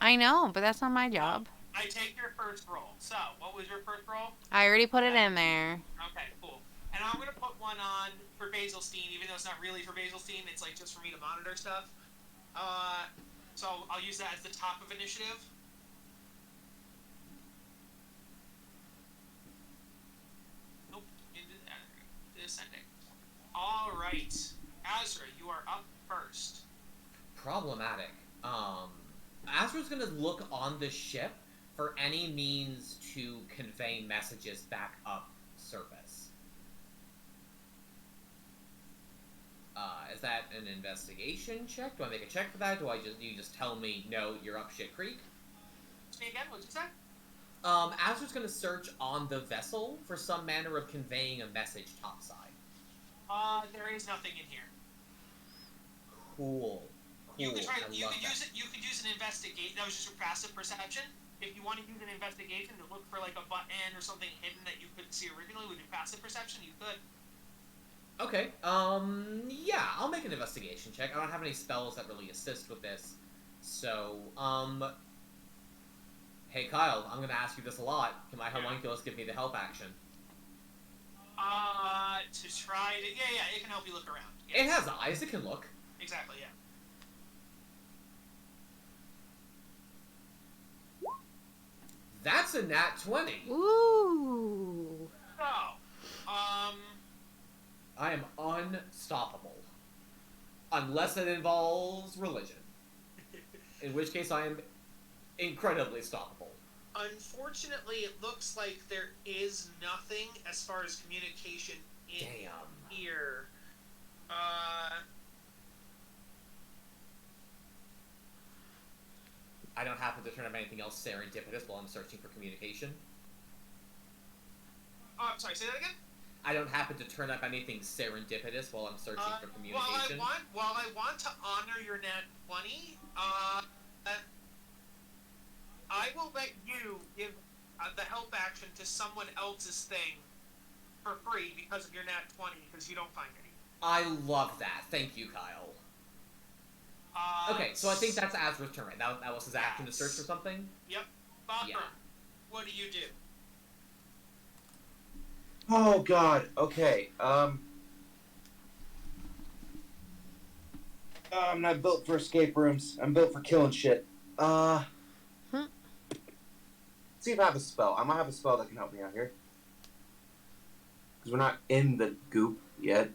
I know, but that's not my job. I take your first roll. So, what was your first roll? I already put it in there. Okay, cool. And I'm gonna put one on for Basilstein, even though it's not really for Basilstein, it's like just for me to monitor stuff. So I'll use that as the top of initiative. Nope, descending. All right, Azra, you are up first. Problematic. Azra's gonna look on the ship for any means to convey messages back up surface. Is that an investigation check? Do I make a check for that? You just tell me, no, you're up shit creek? Me again, what'd you say? Azur's gonna search on the vessel for some manner of conveying a message topside. There is nothing in here. Cool. You could try. I You love could that. use it. You could use an investigate. That was just your passive perception. If you want to use an investigation to look for like a button or something hidden that you couldn't see originally with your passive perception, you could. Okay, yeah, I'll make an investigation check. I don't have any spells that really assist with this. So, hey Kyle, I'm gonna ask you this a lot. Can my homunculus give me the help action? To try to... Yeah, it can help you look around. Yes. It has eyes, it can look. Exactly, yeah. That's a nat 20. Ooh. So, I am unstoppable. Unless it involves religion. In which case I am incredibly stoppable. unfortunately, it looks like there is nothing as far as communication in here. I don't happen to turn up anything else serendipitous while I'm searching for communication. Oh, I'm sorry, say that again? I don't happen to turn up anything serendipitous while I'm searching for communication. While I want to honor your nat 20, I will let you give the help action to someone else's thing for free because of your nat 20, because you don't find any. I love that. Thank you, Kyle. Okay, so I think that's Azra's turn, right? That was his action to search for something? Yep. Bakram, Yeah. what do you do? Oh god, okay, I'm not built for escape rooms. I'm built for killing shit. See if I have a spell. I might have a spell that can help me out here. Because we're not in the goop yet.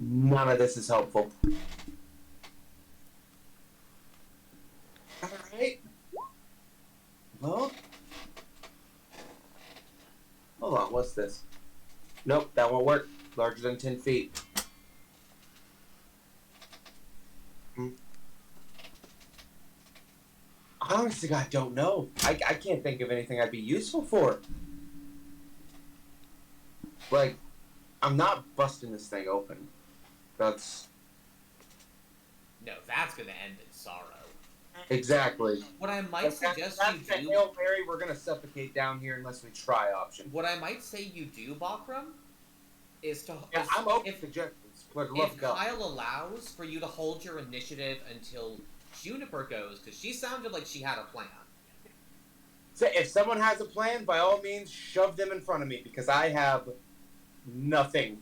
None of this is helpful. Alright. Well. Hold on, what's this? Nope, that won't work. Larger than 10 feet. Honestly, God, don't know. I can't think of anything I'd be useful for. Like, I'm not busting this thing open. That's... No, that's gonna end in sorrow. Exactly. What I might suggest that's you the do... Hail Mary, we're gonna suffocate down here unless we try option. What I might say you do, Bakram, is to... Yeah, I'm open to suggestions. If Kyle allows for you to hold your initiative until Juniper goes, because she sounded like she had a plan. So if someone has a plan, by all means, shove them in front of me, because I have nothing.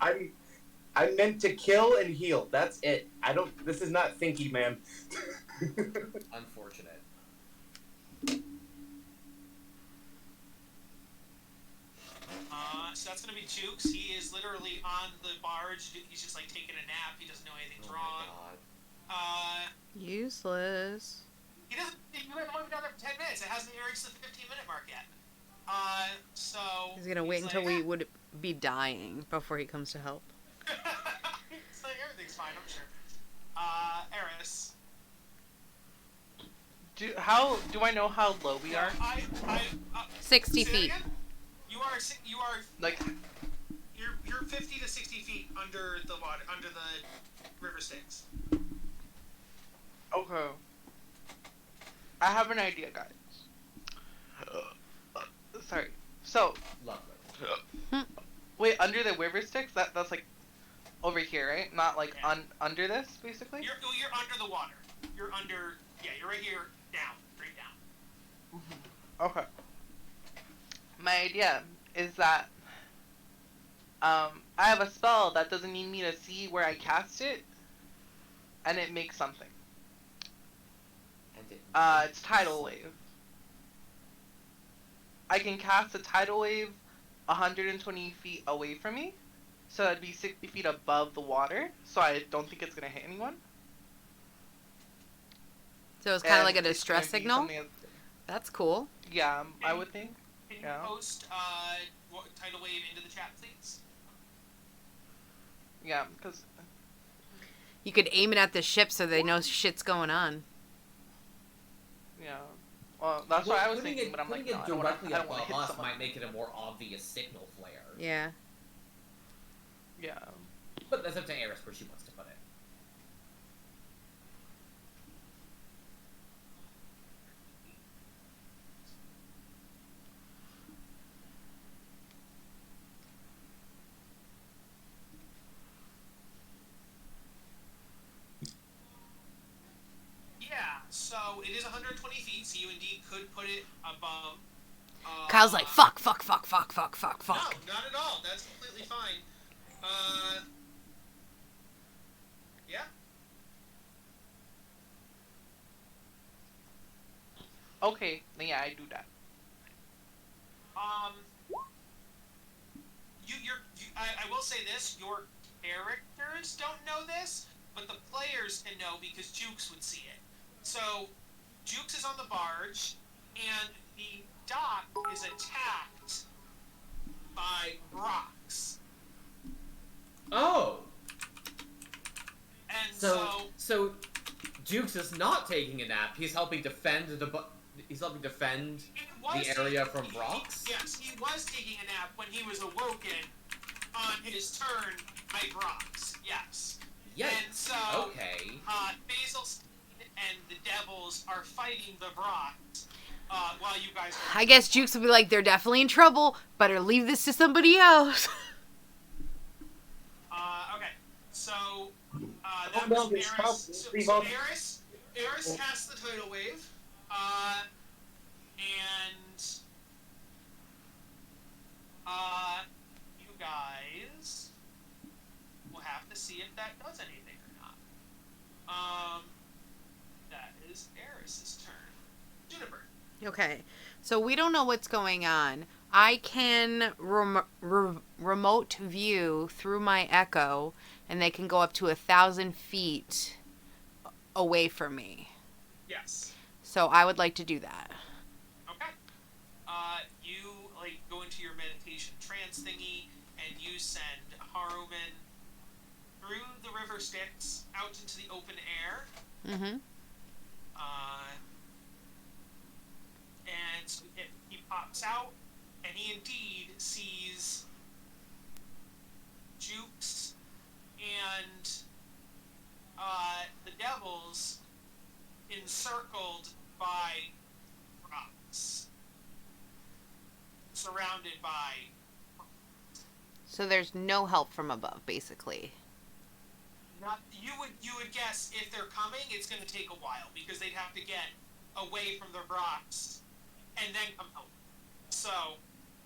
I'm meant to kill and heal. That's it. This is not Thinky Man. Unfortunate. So that's gonna be Jukes. He is literally on the barge. He's just like taking a nap. He doesn't know anything's wrong. Useless. He doesn't. You haven't been down there for 10 minutes. It hasn't even reached the 15-minute mark yet. So He's gonna wait until we would be dying before he comes to help. It's like everything's fine, I'm sure. Eris. Do I know how low we are? 60 say that feet. again? You are Like, you're 50 to 60 feet under the water, under the river Styx. okay. I have an idea, guys. Sorry. So, Lovely. wait, under the river Styx? That's like over here, right? Not like Yeah. under this, basically? You're under the water. You're under. Yeah, you're right here. Down, straight down. Okay. My idea is that I have a spell that doesn't need me to see where I cast it, and it makes something. And It's Tidal Wave. I can cast a Tidal Wave 120 feet away from me, so that'd be 60 feet above the water, so I don't think it's gonna hit anyone. So it's kind of And like a it's distress gonna be signal? something That's cool. Yeah, I would think. Can you Yeah. post Tidal Wave into the chat, please? Yeah, because You could aim it at the ship so they know shit's going on. yeah. Well, that's what I was putting thinking, it, but I'm like, putting no, it I don't directly want to above hit us someone. might make it a more obvious signal flare. Yeah. Yeah. But that's up to Eris where she wants to put it. Yeah, so it is 120 feet, so you indeed could put it above. Kyle's like, fuck. No, not at all. That's completely fine. Yeah. Okay, then yeah, I do that. I will say this: your characters don't know this, but the players can know because Jukes would see it. So, Jukes is on the barge, and the dock is attacked by rocks. Oh! And So Jukes is not taking a nap. He's helping defend the area from rocks. Yes, he was taking a nap when he was awoken on his turn by rocks. Yes. Yes. And so, okay. Basil and the devils are fighting the rocks while you guys are... I guess Jukes will be like, they're definitely in trouble. Better leave this to somebody else. Okay. So, Oh, that no, was this Eris. helps. Leave So on. Eris cast the Tidal Wave. And... you guys will have to see if that does anything or not. That is Eris's turn. Juniper. Okay, so we don't know what's going on. I can remote view through my echo, and they can go up to 1,000 feet away from me. Yes. So I would like to do that. Okay. You go into your meditation trance thingy, and you send Haruman through the river Styx out into the open air. Mm-hmm. And so he pops out, and he indeed sees Jukes and the devils encircled by rocks, surrounded by. So there's no help from above, basically. Not you would guess if they're coming, it's going to take a while because they'd have to get away from the rocks and then come out. So.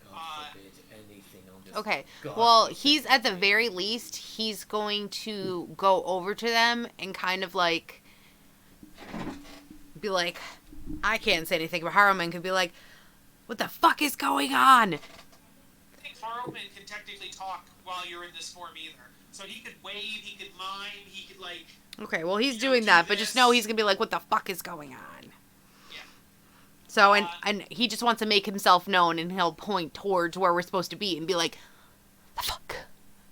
God forbid anything. Okay, well, he's at the very least, he's going to go over to them and kind of like be like, I can't say anything, but Haruman could be like, what the fuck is going on? I think Haruman can technically talk while you're in this form either. So he could wave, he could mime, he could Okay, well, he's you know, doing do that, but just know this. he's gonna be like, what the fuck is going on? Yeah. So, and he just wants to make himself known, and he'll point towards where we're supposed to be and be like,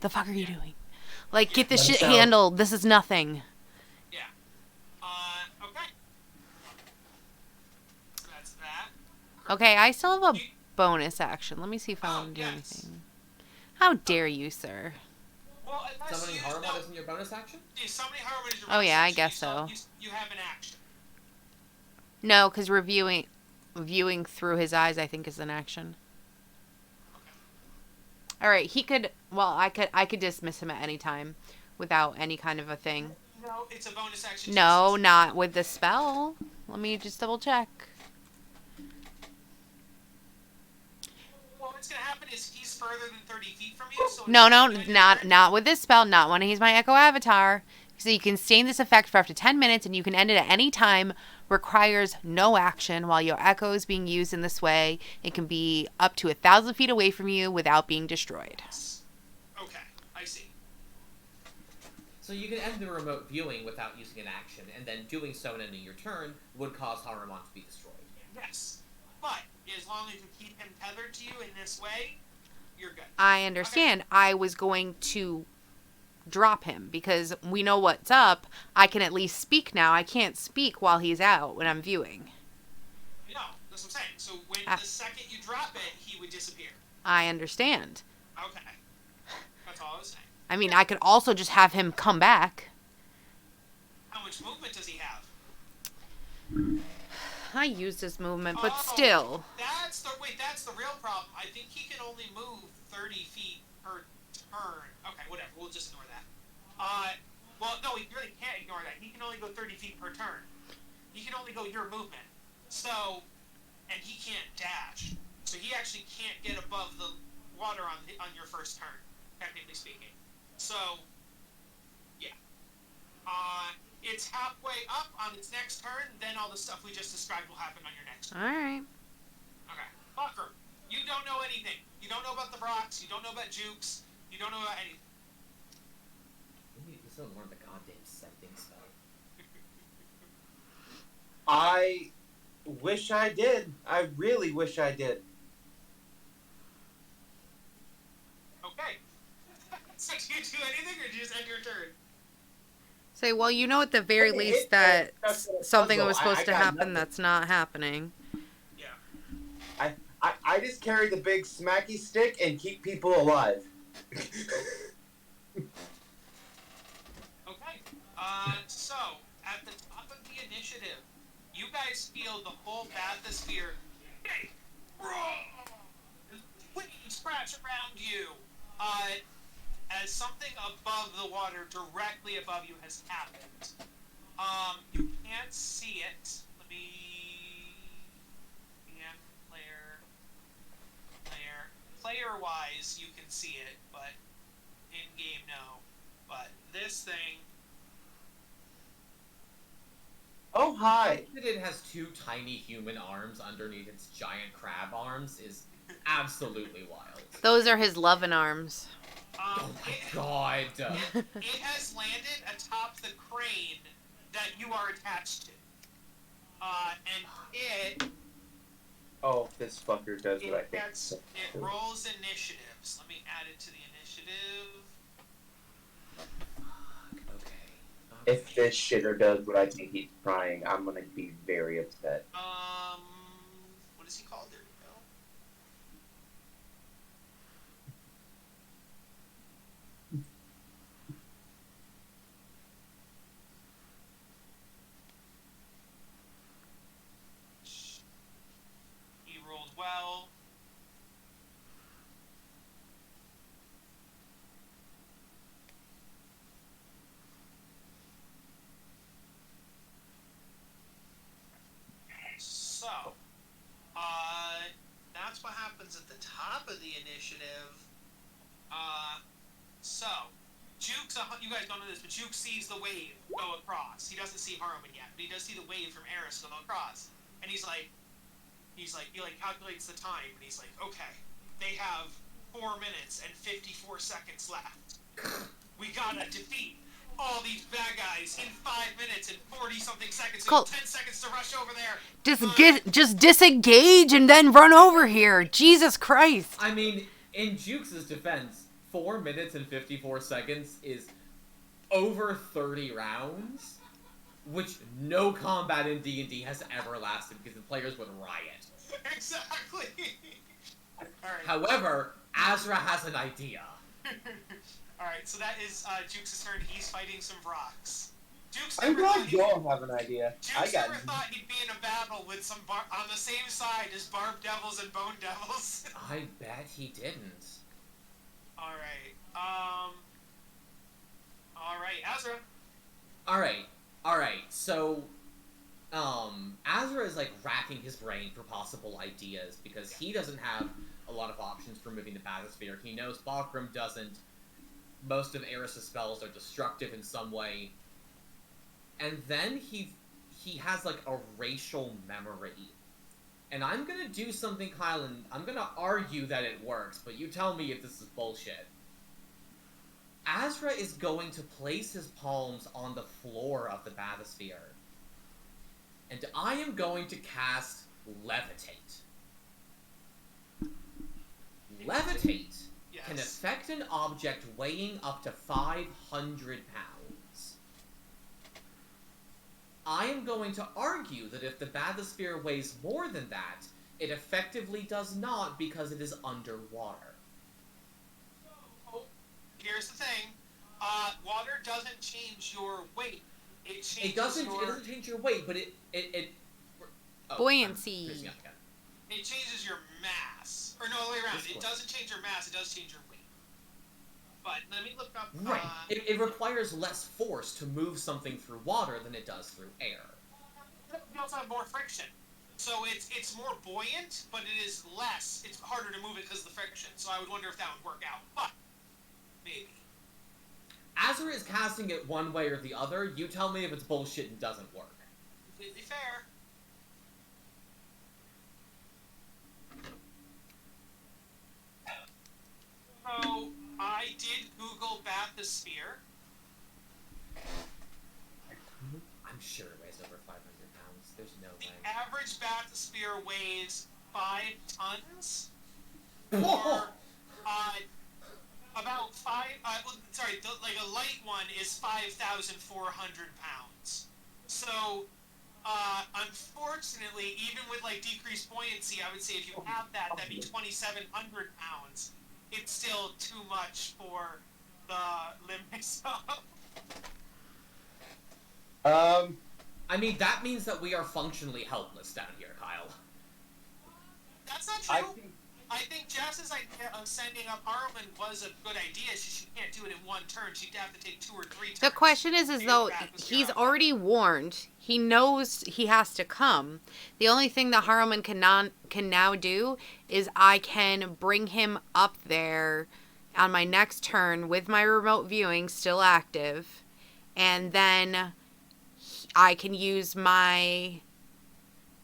the fuck are you doing? Like, get this shit handled. This is nothing. Yeah. Okay. So that's that. Okay, I still have a bonus action. Let me see if I want to do yes. anything. How dare you, sir? Well, unless Summoning you Haruman isn't your bonus action? Yeah, summoning Haruman is your Oh, yeah, I bonus guess action. so. You have an action. No, because viewing through his eyes, I think, is an action. All right, he could. Well, I could dismiss him at any time, without any kind of a thing. No, it's a bonus action. No, not with the spell. Let me just double check. Well, what's gonna happen is he's further than 30 feet from you. So No, not with this spell. Not when he's my Echo Avatar. So you can sustain this effect for up to 10 minutes, and you can end it at any time. Requires no action while your Echo is being used in this way. It can be up to 1,000 feet away from you without being destroyed. Okay, I see. So you can end the remote viewing without using an action, and then doing so and ending your turn would cause Haramon to be destroyed. Yes. But as long as you keep him tethered to you in this way, you're good. I understand. Okay. I was going to drop him because we know what's up. I can at least speak now. I can't speak while he's out when I'm viewing. No, that's what I'm saying. So when the second you drop it, he would disappear. I understand. Okay. That's all I was saying. I mean, I could also just have him come back. How much movement does he have? I used his movement, but still. That's the real problem. I think he can only move 30 feet per turn. Okay, whatever. We'll just ignore that. Well, no, he really can't ignore that. He can only go 30 feet per turn. He can only go your movement. So, and he can't dash. So he actually can't get above the water on your first turn, technically speaking. So, yeah. It's halfway up on its next turn, then all the stuff we just described will happen on your next turn. Alright. Okay. Fucker, you don't know anything. You don't know about the Brox, you don't know about Jukes, you don't know about anything. You still learn the goddamn sending spell. I wish I did. I really wish I did. Okay. So do you do anything, or do you just end your turn? Say, well, you know at the very least that something was supposed to happen that's not happening. Yeah. I just carry the big smacky stick and keep people alive. Okay. So, at the top of the initiative, you guys feel the whole bathysphere, hey, waves crash around you, as something above the water, directly above you, has happened. You can't see it. Let me... Player-wise, you can see it, but in-game, no. But this thing... Oh, hi! The fact that it has two tiny human arms underneath its giant crab arms is absolutely wild. Those are his loving arms. Oh my god! It has landed atop the crane that you are attached to. And it... Oh, this fucker does what I think. It rolls initiatives. Let me add it to the initiative. Okay. If this shitter does what I think he's trying, I'm gonna be very upset. What is he called? There we go. He rolled well. So, that's what happens at the top of the initiative. So, Jukes, you guys don't know this, but Jukes sees the wave go across. He doesn't see Haruman yet, but he does see the wave from Eris go across. And he calculates the time, and he's like, okay, they have 4 minutes and 54 seconds left. We gotta defeat all these bad guys in 5 minutes and 40-something seconds. So 10 seconds to rush over there. Just disengage and then run over here. Jesus Christ. I mean, in Jukes' defense, 4 minutes and 54 seconds is over 30 rounds, which no combat in D&D has ever lasted because the players would riot. Exactly. All right. However, Azra has an idea. Alright, so that is Jukes' turn. He's fighting some Vrox. Jukes I'm never glad thought y'all have an idea. Jukes never thought he'd be in a battle with some on the same side as Barb Devils and Bone Devils. I bet he didn't. Alright, Alright, Azra. Alright, so, Azra is, like, racking his brain for possible ideas, because he doesn't have a lot of options for moving the bathysphere. He knows Balgrim doesn't. Most of Eris' spells are destructive in some way. And then he has, like, a racial memory. And I'm gonna do something, Kyle, and I'm gonna argue that it works, but you tell me if this is bullshit. Azra is going to place his palms on the floor of the bathysphere. And I am going to cast Levitate. Levitate can affect an object weighing up to 500 pounds. I am going to argue that if the bathysphere weighs more than that, it effectively does not because it is underwater. So, here's the thing. Water doesn't change your weight. It doesn't change your weight, but it buoyancy. It changes your mass. Or no, the way around. It doesn't change your mass, it does change your weight. But let me look up... Right. It requires less force to move something through water than it does through air. You also have more friction. So it's more buoyant, but it is less. It's harder to move it because of the friction. So I would wonder if that would work out. But, maybe. Azra is casting it one way or the other. You tell me if it's bullshit and doesn't work. Completely fair. So, I did Google bathysphere. I'm sure it weighs over 500 pounds. There's no way. The average bathysphere weighs 5 tons. Or, about 5, like a light one is 5,400 pounds. So, unfortunately, even with like decreased buoyancy, I would say if you have that, that'd be 2,700 pounds. It's still too much for the limits of. I mean, that means that we are functionally helpless down here, Kyle. That's not true. I think Jess's idea of sending up Harlan was a good idea. She can't do it in one turn. She'd have to take 2 or 3 turns. The question is though, he's already warned. He knows he has to come. The only thing that Harlan can now do is I can bring him up there on my next turn with my remote viewing still active. And then I can use my...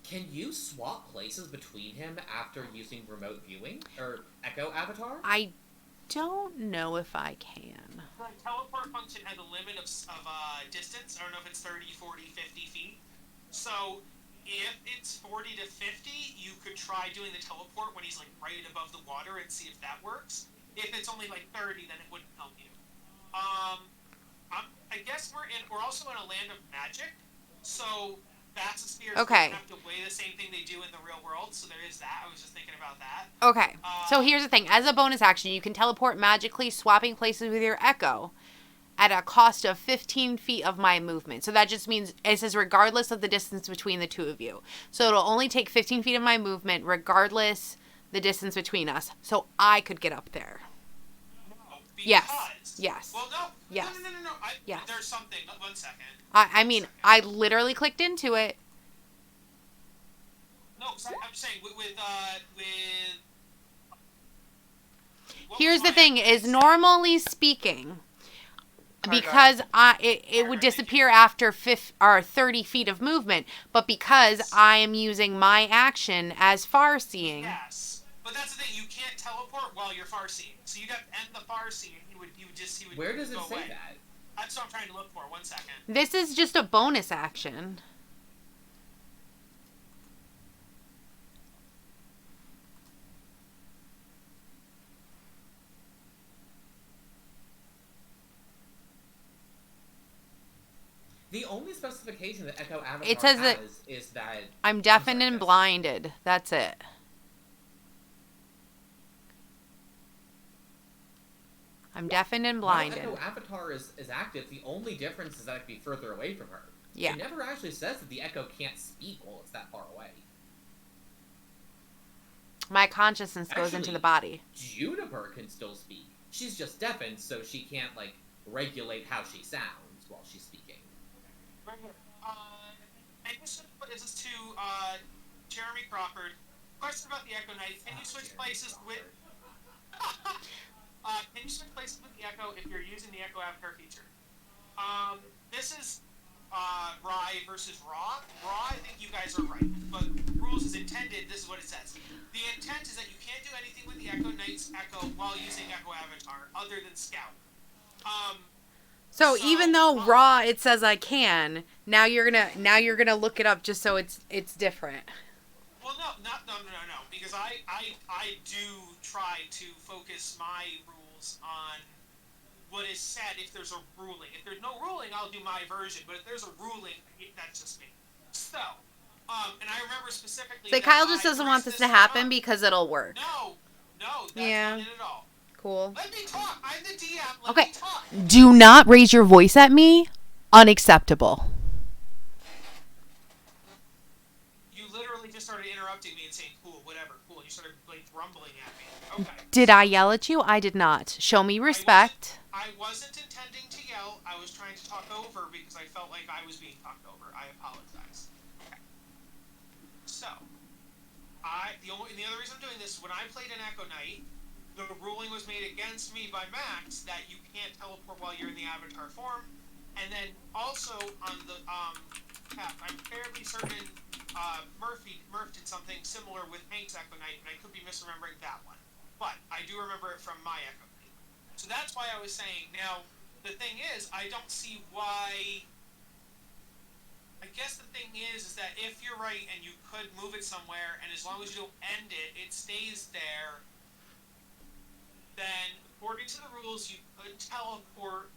Can you swap places between him after using remote viewing? Or Echo Avatar? I don't know if I can. The teleport function has a limit of distance. I don't know if it's 30, 40, 50 feet. So, if it's 40 to 50, you could try doing the teleport when he's like right above the water and see if that works. If it's only like 30, then it wouldn't help you. I guess we're also in a land of magic, so bathyspheres don't have to weigh the same thing they do in the real world, so there is that. I was just thinking about that. Okay, so here's the thing. As a bonus action, you can teleport magically, swapping places with your Echo at a cost of 15 feet of my movement. So that just means it says regardless of the distance between the two of you. So it'll only take 15 feet of my movement regardless the distance between us. So I could get up there. No, Yes. Well, no. Yes. No. Yes. There's something. 1 second. I mean, I literally clicked into it. No, I'm saying with Here's the thing: is normally speaking, because it would disappear after 30 feet of movement, but because I am using my action as far seeing. Yes, but that's the thing: you can't teleport while you're far seeing. So you'd have to end the far seeing. He would. Where does it go say away. that? That's what I'm trying to look for. 1 second. This is just a bonus action. The only specification that Echo Avatar It says has that is that... I'm deafened and blinded. That's it. I'm deafened and blinded. While Echo Avatar is active, the only difference is that it can be further away from her. Yeah. It never actually says that the Echo can't speak while it's that far away. My consciousness goes into the body. Juniper can still speak. She's just deafened, so she can't, like, regulate how she sounds while she's speaking. Right here. This is to Jeremy Crawford. Question about the Echo Knight. Can you switch places with... can you switch places with the Echo if you're using the Echo Avatar feature? This is Rye versus Raw. Raw, I think you guys are right. But rules is intended, this is what it says. The intent is that you can't do anything with the Echo Knight's Echo while using Echo Avatar other than Scout. So even though raw it says I can, now you're gonna look it up just so it's different. Well, no, because I do try to focus my rules on what is said if there's a ruling. If there's no ruling, I'll do my version, but if there's a ruling, that's just me. So, and I remember specifically So Kyle just doesn't want this to happen because it'll work. No, that's not it at all. Cool. Let me talk. I'm the DM. Let Okay. me talk. Do not raise your voice at me. Unacceptable. You literally just started interrupting me and saying, cool, whatever, cool. And you started, like, rumbling at me. Okay. Did I yell at you? I did not. Show me respect. I wasn't intending to yell. I was trying to talk over because I felt like I was being talked over. I apologize. Okay. So, the other reason I'm doing this is when I played an Echo Knight, the ruling was made against me by Max that you can't teleport while you're in the avatar form. And then also on the I'm fairly certain Murph did something similar with Hank's Echo Knight, and I could be misremembering that one. But I do remember it from my Echo Knight. So that's why I was saying. Now, the thing is, I don't see why. I guess the thing is that if you're right and you could move it somewhere, and as long as you don't end it, it stays there, then according to the rules, you could teleport.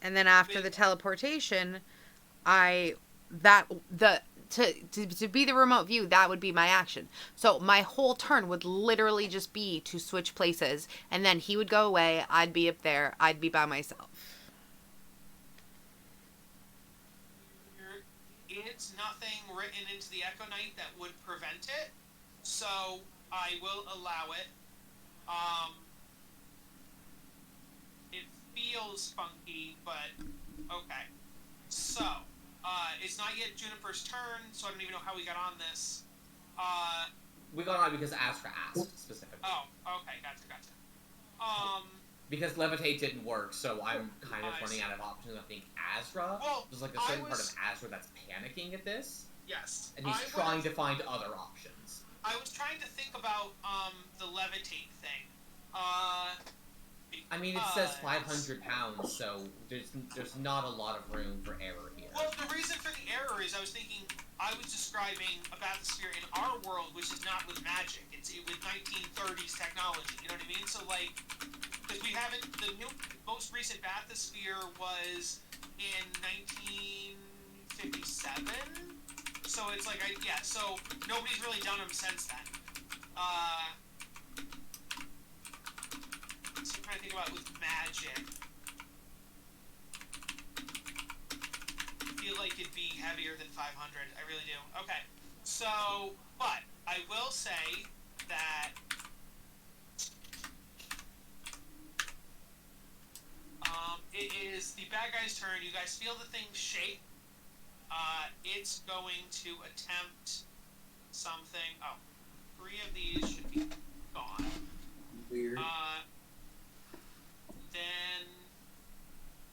And then after the teleportation, to be the remote view, that would be my action. So my whole turn would literally just be to switch places, and then he would go away, I'd be up there, I'd be by myself. It's nothing written into the Echo Knight that would prevent it, so I will allow it. It feels funky, but okay. So, it's not yet Juniper's turn, so I don't even know how we got on this. We got on because Astra asked, specifically. Oh, okay, gotcha. Because Levitate didn't work, so I'm kind of running out of options. I think Azra, there's like a certain part of Azra that's panicking at this. Yes. And he's trying to find other options. I was trying to think about, the Levitate thing. I mean, it says 500 pounds, so there's not a lot of room for error here. Well, the reason for the error is I was describing a bathysphere in our world, which is not with magic. It's with 1930s technology, you know what I mean? So, like, because the most recent bathysphere was in 1957? So it's like, so nobody's really done them since then. So I'm trying to think about with magic. I feel like it'd be heavier than 500. I really do. Okay. So, but I will say that it is the bad guy's turn. You guys feel the thing shake. It's going to attempt something. Oh, 3 of these should be gone. Weird. Then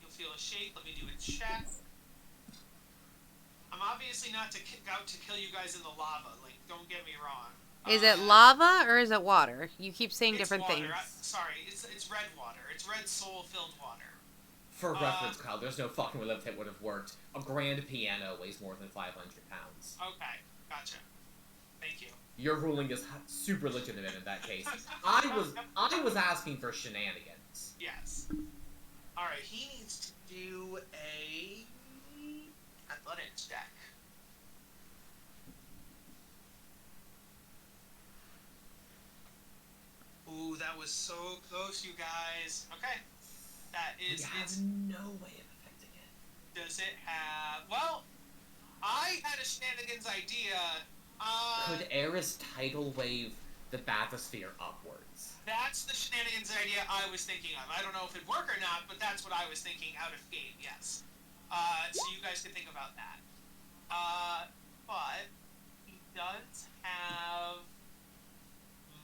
you'll feel a shake. Let me do a check. I'm obviously not out to kill you guys in the lava. Like, don't get me wrong. Is it lava or is it water? You keep saying different water. things. Sorry, it's red water. It's red soul-filled water. For reference, Kyle, there's no fucking way Levitate would have worked. A grand piano weighs more than 500 pounds. Okay, gotcha. Thank you. Your ruling is super legitimate in that case. I was asking for shenanigans. Yes. All right, he needs to do a athletics check. Ooh, that was so close, you guys. Okay. That is... We have no way of affecting it. Does it have... Well, I had a shenanigans idea. Could Eris tidal wave the bathysphere upwards? That's the shenanigans idea I was thinking of. I don't know if it'd work or not, but that's what I was thinking out of game, yes. So you guys can think about that. But he does have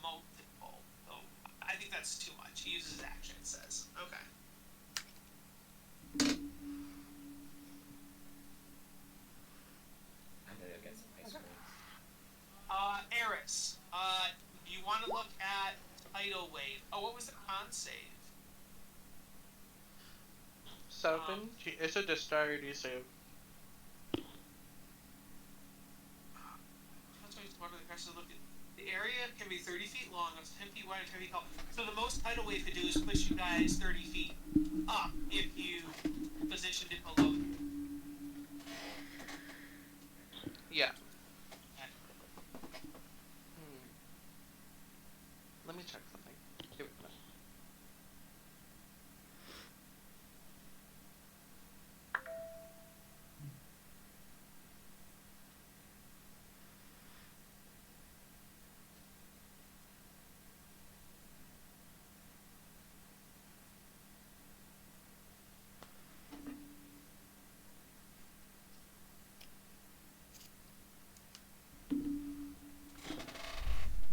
multiple. So I think that's too much. He uses his action, it says. Okay. I'm gonna go get some ice cream. Eris, you want to look at Tidal Wave. Oh, what was the con save? 7. It's a dexterity save. The area can be 30 feet long, up to 10 feet wide, and 10 feet tall. So the most Tidal Wave could do is push you guys 30 feet up if you positioned it below you. Yeah. Let me check something. Give it a minute.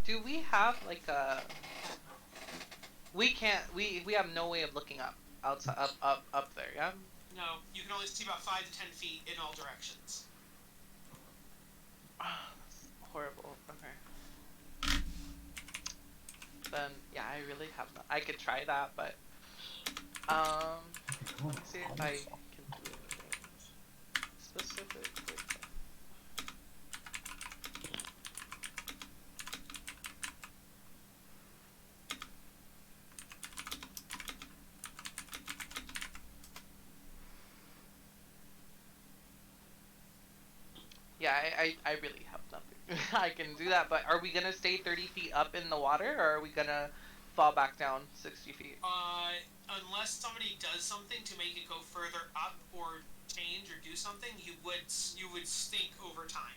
Do we have like a? We can't. We have no way of looking up outside up there. Yeah. No, you can only see about 5 to 10 feet in all directions. That's horrible. Okay. Then yeah, I really have not. I could try that, but let's see if I can do anything specific. Yeah, I really have nothing I can do that, but are we gonna stay 30 feet up in the water, or are we gonna fall back down 60 feet? Unless somebody does something to make it go further up or change or do something, you would sink over time.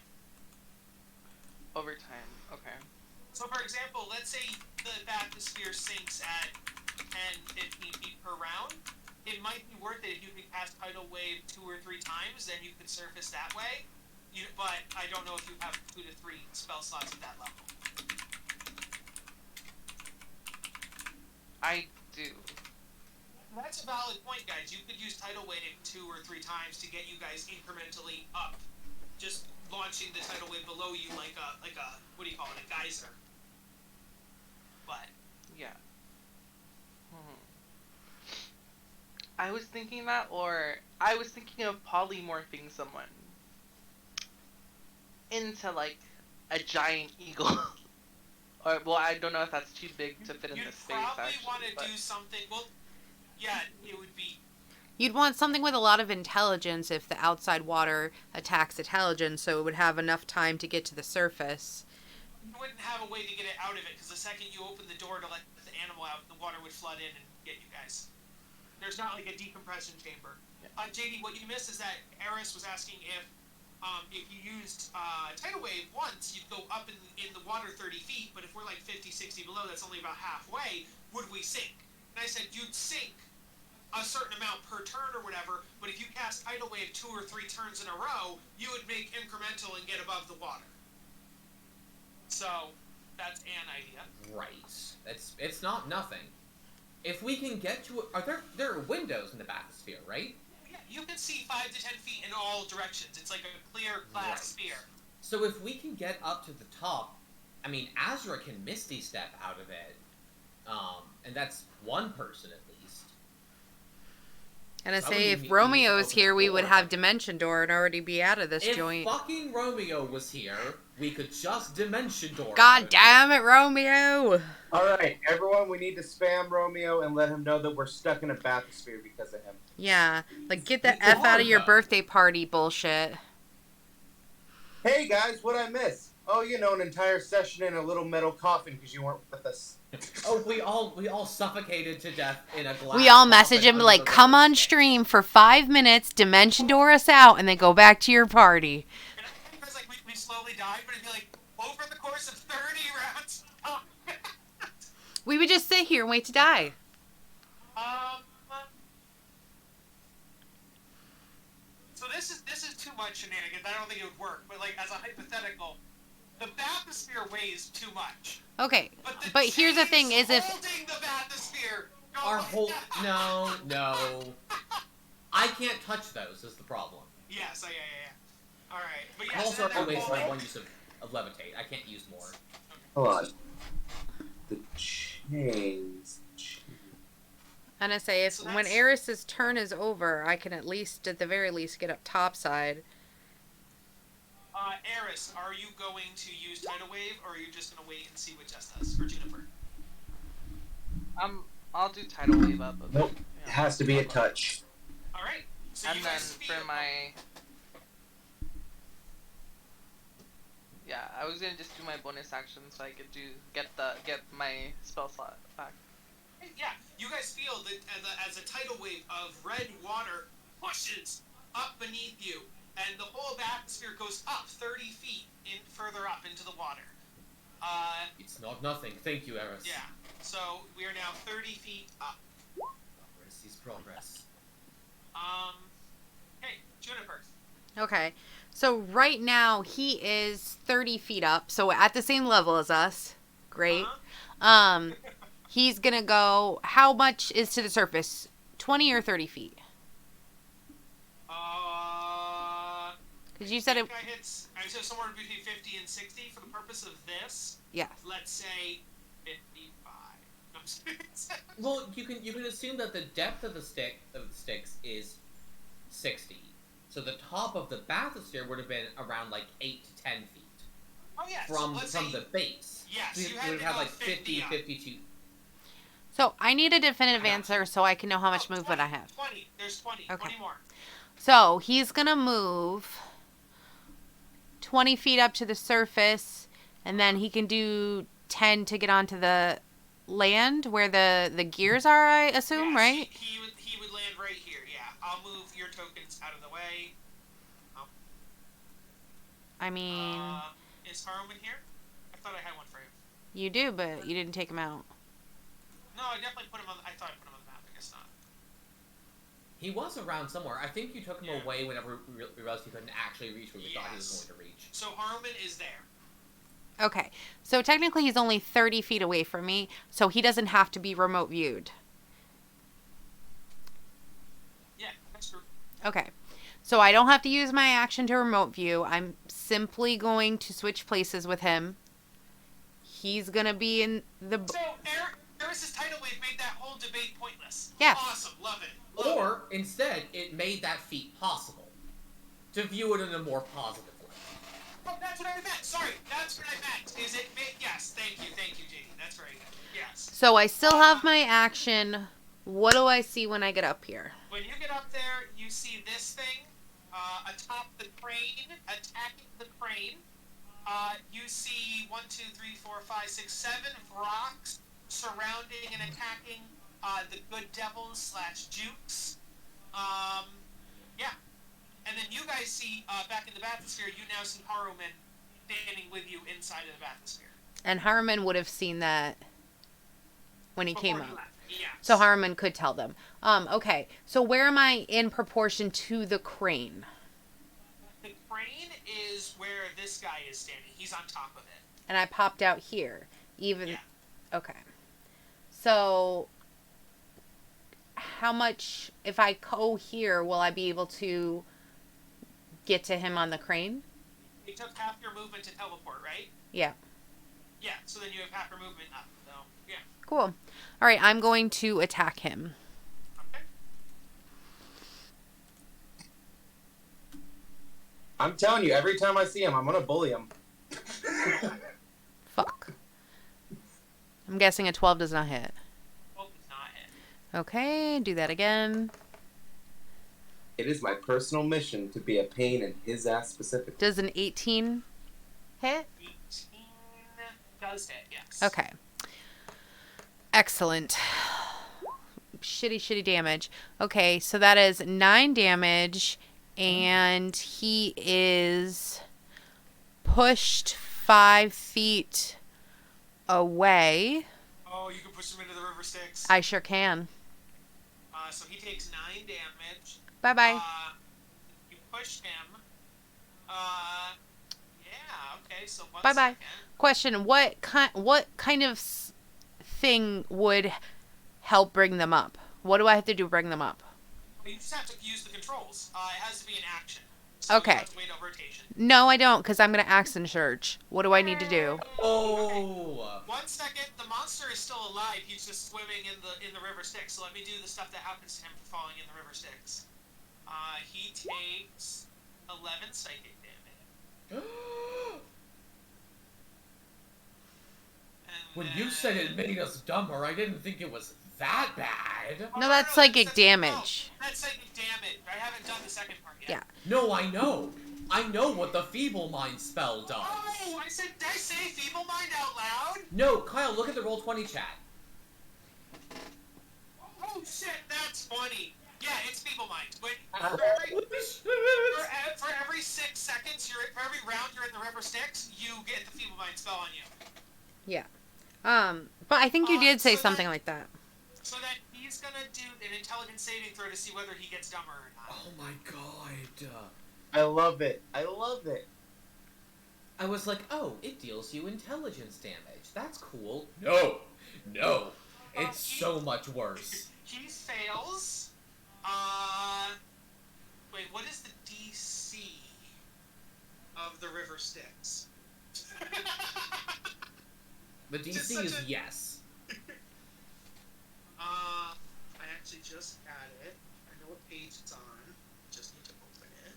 Over time, okay. So for example, let's say the bathysphere sinks at 10, 15 feet per round. It might be worth it if you could cast Tidal Wave 2 or 3 times, then you could surface that way. But I don't know if you have 2 to 3 spell slots at that level. I do. That's a valid point, guys. You could use Tidal Wave 2 or 3 times to get you guys incrementally up. Just launching the Tidal Wave below you like a what do you call it, a geyser. But yeah. I was thinking that, or I was thinking of polymorphing someone into like a giant eagle. Or well, I don't know if that's too big to fit in the space. You'd probably want to but... do something. Well, yeah, it would be. You'd want something with a lot of intelligence if the outside water attacks intelligence, so it would have enough time to get to the surface. You wouldn't have a way to get it out of it, because the second you open the door to let the animal out, the water would flood in and get you guys. There's not like a decompression chamber. Yeah. JD, what you missed is that Eris was asking if you used Tidal Wave once, you'd go up in the water 30 feet, but if we're like 50, 60 below, that's only about halfway, would we sink? And I said, you'd sink a certain amount per turn or whatever, but if you cast Tidal Wave 2 or 3 turns in a row, you would make incremental and get above the water. So, that's an idea. Right. It's not nothing. If we can get to there are windows in the bathysphere, right? Yeah, you can see 5 to 10 feet in all directions. It's like a clear glass sphere. So if we can get up to the top, I mean, Azra can Misty Step out of it, and that's one person at least. And I say, if Romeo's here, we would have Dimension Door and already be out of this joint. If fucking Romeo was here, we could just Dimension Door. God damn it, Romeo! Alright, everyone, we need to spam Romeo and let him know that we're stuck in a bathysphere because of him. Yeah, like, get the F out of your birthday party bullshit. Hey guys, what'd I miss? Oh, you know, an entire session in a little metal coffin because you weren't with us. Oh, we all suffocated to death in a glass. We all message him like, come on stream for 5 minutes, Dimension Door us out, and then go back to your party. And I think like we slowly died, but it'd be like, over the course of 30 rounds. We would just sit here and wait to die. So this is too much shenanigans. I don't think it would work. But like as a hypothetical, the bathysphere weighs too much. Okay, but here's the thing: is if holding the bathysphere. Our whole no, I can't touch those. Is the problem? Yes, yeah. All right, but I'm also only wasting one use of levitate. I can't use more. Hold on. The chains. And I say, if So when that's- Eris's turn is over, I can at the very least, get up topside. Eris, are you going to use Tidal Wave, or are you just going to wait and see what Jess does? For Juniper? I'll do Tidal Wave up. Nope. It has to be a touch. Alright. So And you then guys for my... Yeah, I was gonna just do my bonus action so I could get my spell slot back. Yeah, you guys feel that as a tidal wave of red water pushes up beneath you, and the whole atmosphere goes up 30 feet further up into the water. It's not nothing. Thank you, Eris. Yeah, so we are now 30 feet up. Progress is progress. Hey, Juniper. Okay. So right now, he is 30 feet up. So at the same level as us. Great. Uh-huh. He's going to go... How much is to the surface? 20 or 30 feet? Because you said it... I said somewhere between 50 and 60 for the purpose of this. Yeah. Let's say 55. No, I'm serious. Well, you can assume that the depth of the sticks is 60. So the top of the bathysphere would have been around like 8 to 10 feet. Oh yeah. From so the base. Yes, So you we had would to have go like 50, 50 52. So I need a definitive answer so I can know how much 20, movement I have. 20. There's 20. Okay. 20 more. So he's going to move 20 feet up to the surface, and then he can do 10 to get onto the land where the gears are, I assume, Yes, right? He would land right here. Yeah. I'll move your tokens out of the way. I mean, Is Harwin here? I thought I had one for him. you do, but you didn't take him out. No, I definitely put him on. I thought I put him on the map. I guess not. He was around somewhere. I think you took him Yeah. away whenever we realized he couldn't actually reach where we thought he was Yes. going to reach. So Harwin is there. Okay, so technically he's only 30 feet away from me, so he doesn't have to be remote viewed. Yeah, that's true. Okay, so I don't have to use my action to remote view. I'm simply going to switch places with him. He's going to be in the... So Eris's tidal wave made that whole debate pointless. Yes. Awesome. Love it. Love Or, instead, it made that feat possible. To view it in a more positive way. Oh, that's what I meant. Sorry, that's what I meant. Is it? Yes. Thank you, JD. That's right. Yes. So I still have my action. What do I see when I get up here? When you get up there, you see this thing atop the crane, attacking the crane. You see 1, 2, 3, 4, 5, 6, 7 rocks surrounding and attacking the good devils / jukes. Yeah. And then you guys see, back in the bathysphere, you now see Haruman standing with you inside of the bathysphere. And Harriman would have seen that when he came Before you up. left. Yes. So Harriman could tell them. Okay, so where am I in proportion to the crane? The crane is where this guy is standing. He's on top of it. And I popped out here. Even... Yeah. Okay. So... How much... If I go here, will I be able to get to him on the crane? It took half your movement to teleport, right? Yeah. Yeah, so then you have half your movement up. So, yeah. Cool. All right, I'm going to attack him. Okay. I'm telling you, every time I see him, I'm gonna bully him. Fuck. I'm guessing a 12 does not hit. Oh, it's not hit. Okay, do that again. It is my personal mission to be a pain in his ass specifically. Does an 18 hit? 18 does hit, yes. Okay. Excellent. Shitty damage. Okay, so that is 9 damage, and he is pushed 5 feet away. Oh, you can push him into the river Styx. I sure can. So he takes 9 damage. Bye-bye. You push him. Yeah, okay, so one Bye-bye. second. Question, what kind of thing would help bring them up? What do I have to do to bring them up? You just have to use the controls. It has to be an action. So Okay. You have to wait on rotation. No, I don't, because I'm going to action surge. What do I need to do? Oh! 1 second, the monster is still alive. He's just swimming in the river Styx. So let me do the stuff that happens to him for falling in the river Styx. He takes 11 psychic damage. When you said it made us dumber, I didn't think it was that bad. No, that's psychic damage. That's psychic damage. I haven't done the second part yet. Yeah. No, I know. I know what the Feeble Mind spell does. Oh, did I say Feeble Mind out loud? No, Kyle, look at the Roll20 chat. Oh shit, that's funny. Yeah, it's Feeble Mind. When, Uh-huh. for every 6 seconds, for every round you're in the river Styx, you get the Feeble Mind spell on you. Yeah. But I think you did say so something then- like that. So then he's gonna do an intelligence saving throw to see whether he gets dumber or not. Oh my god. I love it. I love it. I was like, oh, it deals you intelligence damage. That's cool. No. It's so much worse. He fails. Wait, what is the DC of the river Styx? The Just DC such is a- yes. I actually just had it. I know what page it's on. Just need to open it.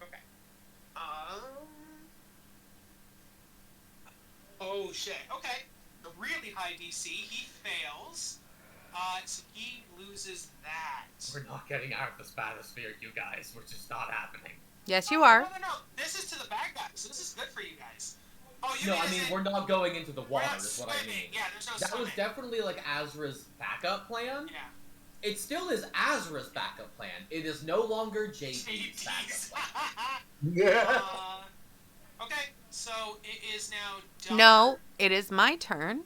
Okay. Oh shit. Okay. The really high DC. He fails. So he loses that. We're not getting out of this bathysphere, you guys. We're just not happening. Yes, you are. No. This is to the bad guys. So this is good for you guys. Oh, you No, mean I as mean, in- we're not going into the we're water, not is what I swimming. mean. Yeah, there's no That swimming. was definitely like Azra's backup plan. Yeah. It still is Azra's backup plan. It is no longer JP's backup plan. Yeah. Okay, so it is now done. No, it is my turn.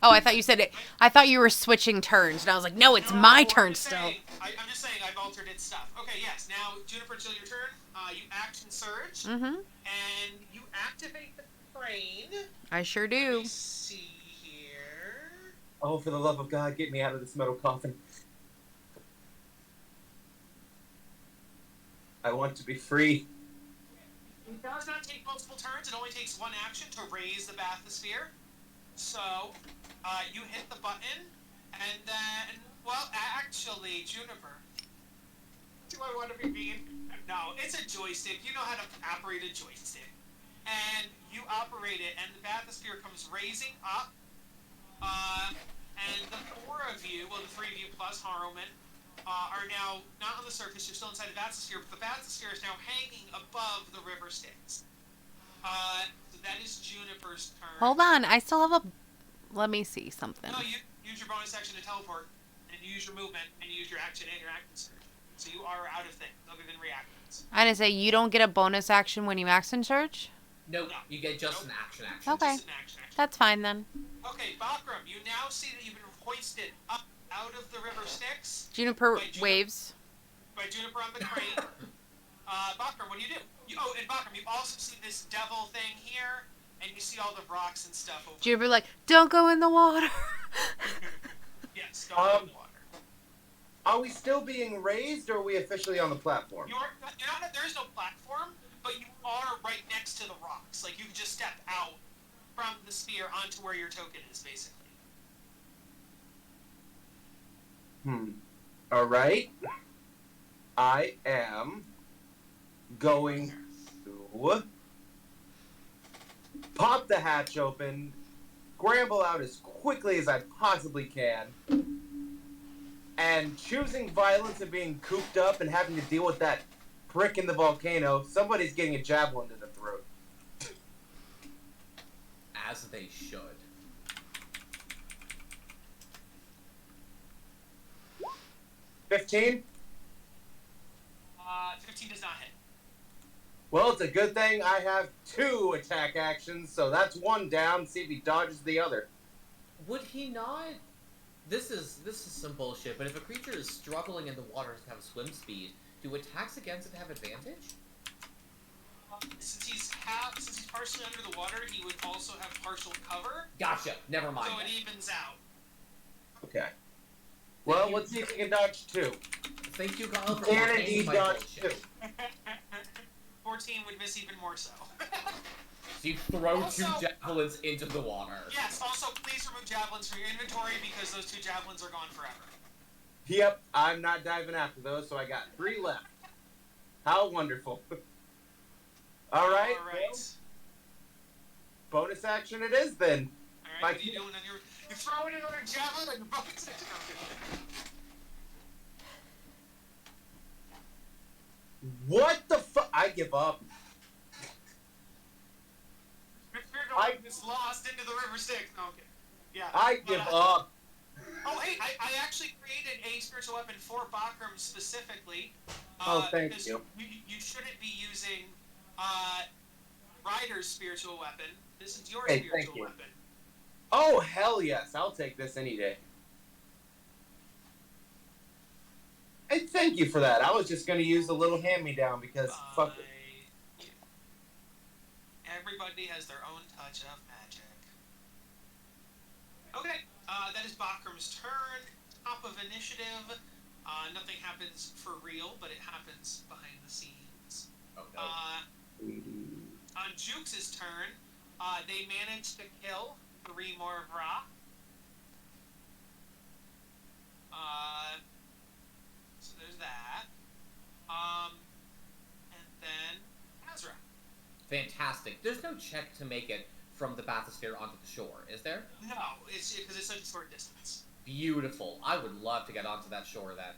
Oh, I thought you said it. I thought you were switching turns, and I was like, no, it's my I'm turn just still. saying- I'm just saying I've altered its stuff. Okay, yes. Now, Juniper, it's your turn. You action surge, Mm-hmm. and you activate the crane. I sure Let do. me see here. Oh, for the love of God, get me out of this metal coffin. I want to be free. It does not take multiple turns. It only takes 1 action to raise the bathysphere. So, you hit the button, and then, well, actually, Juniper. Do I want to be mean? No, it's a joystick. You know how to operate a joystick. And you operate it, and the bathysphere comes raising up. And the 4 of you, well, the 3 of you plus Harrowman, are now not on the surface. You're still inside the bathysphere, but the bathysphere is now hanging above the river Styx. So that is Juniper's turn. Hold on, I still have a. Let me see something. No, you use your bonus action to teleport, and you use your movement, and you use your action and your action surge. So you are out of things other than reactions. I didn't say you don't get a bonus action when you action surge. Nope, you get just an action. Okay. Just an action. That's fine then. Okay, Bakram, you now see that you've been hoisted up out of the river Styx Juniper Wait, waves. by Juniper on the crane. Bakram, what do? And Bakram, you also see this devil thing here, and you see all the rocks and stuff over Juniper like, don't go in the water. Yes, don't go in the water. Are we still being raised, or are we officially on the platform? You're not, there is no platform, but you are right next to the rocks. Like, you can just step out from the sphere onto where your token is, basically. Alright. I am going to pop the hatch open, scramble out as quickly as I possibly can, and choosing violence and being cooped up and having to deal with that prick in the volcano, somebody's getting a javelin to the throat. As they should. 15? 15 does not hit. Well, it's a good thing I have 2 attack actions, so that's 1 down. See if he dodges the other. Would he not? This is some bullshit. But if a creature is struggling in the water to have swim speed, do attacks against it have advantage? Since he's part partially under the water, he would also have partial cover, Gotcha. Never mind. so it then. evens out. Okay. Well, let's see if you can dodge 2. Thank you, Kyle, for Can entertaining indeed my dodge 2. bullshit. 14 would miss even more so. So you throw Also- 2 javelins into the water. Yes, also please remove javelins from your inventory because those 2 javelins are gone forever. Yep, I'm not diving after those, so I got 3 left. How wonderful. All right. Well, bonus action it is then. Alright, what are you doing on your... You throw in another javelin and your bonus action. What the fuck? I give up. I is lost into the river Styx. No, okay. Yeah. I give up. Oh, hey, I actually created a spiritual weapon for Bakram specifically. Oh, thank because you. You shouldn't be using Ryder's spiritual weapon. This is your Hey, thank spiritual you. weapon. Oh, hell yes. I'll take this any day. Hey, thank you for that. I was just going to use a little hand-me-down because fuck it. Everybody has their own touch of magic. Okay, that is Bakram's turn. Top of initiative. Nothing happens for real, but it happens behind the scenes. Oh, no. On Jukes' turn, they managed to kill 3 more Vra. So there's that. And then Azra. Fantastic. There's no check to make it from the bathysphere onto the shore, is there? No, it's because it's such a short distance. Beautiful. I would love to get onto that shore then.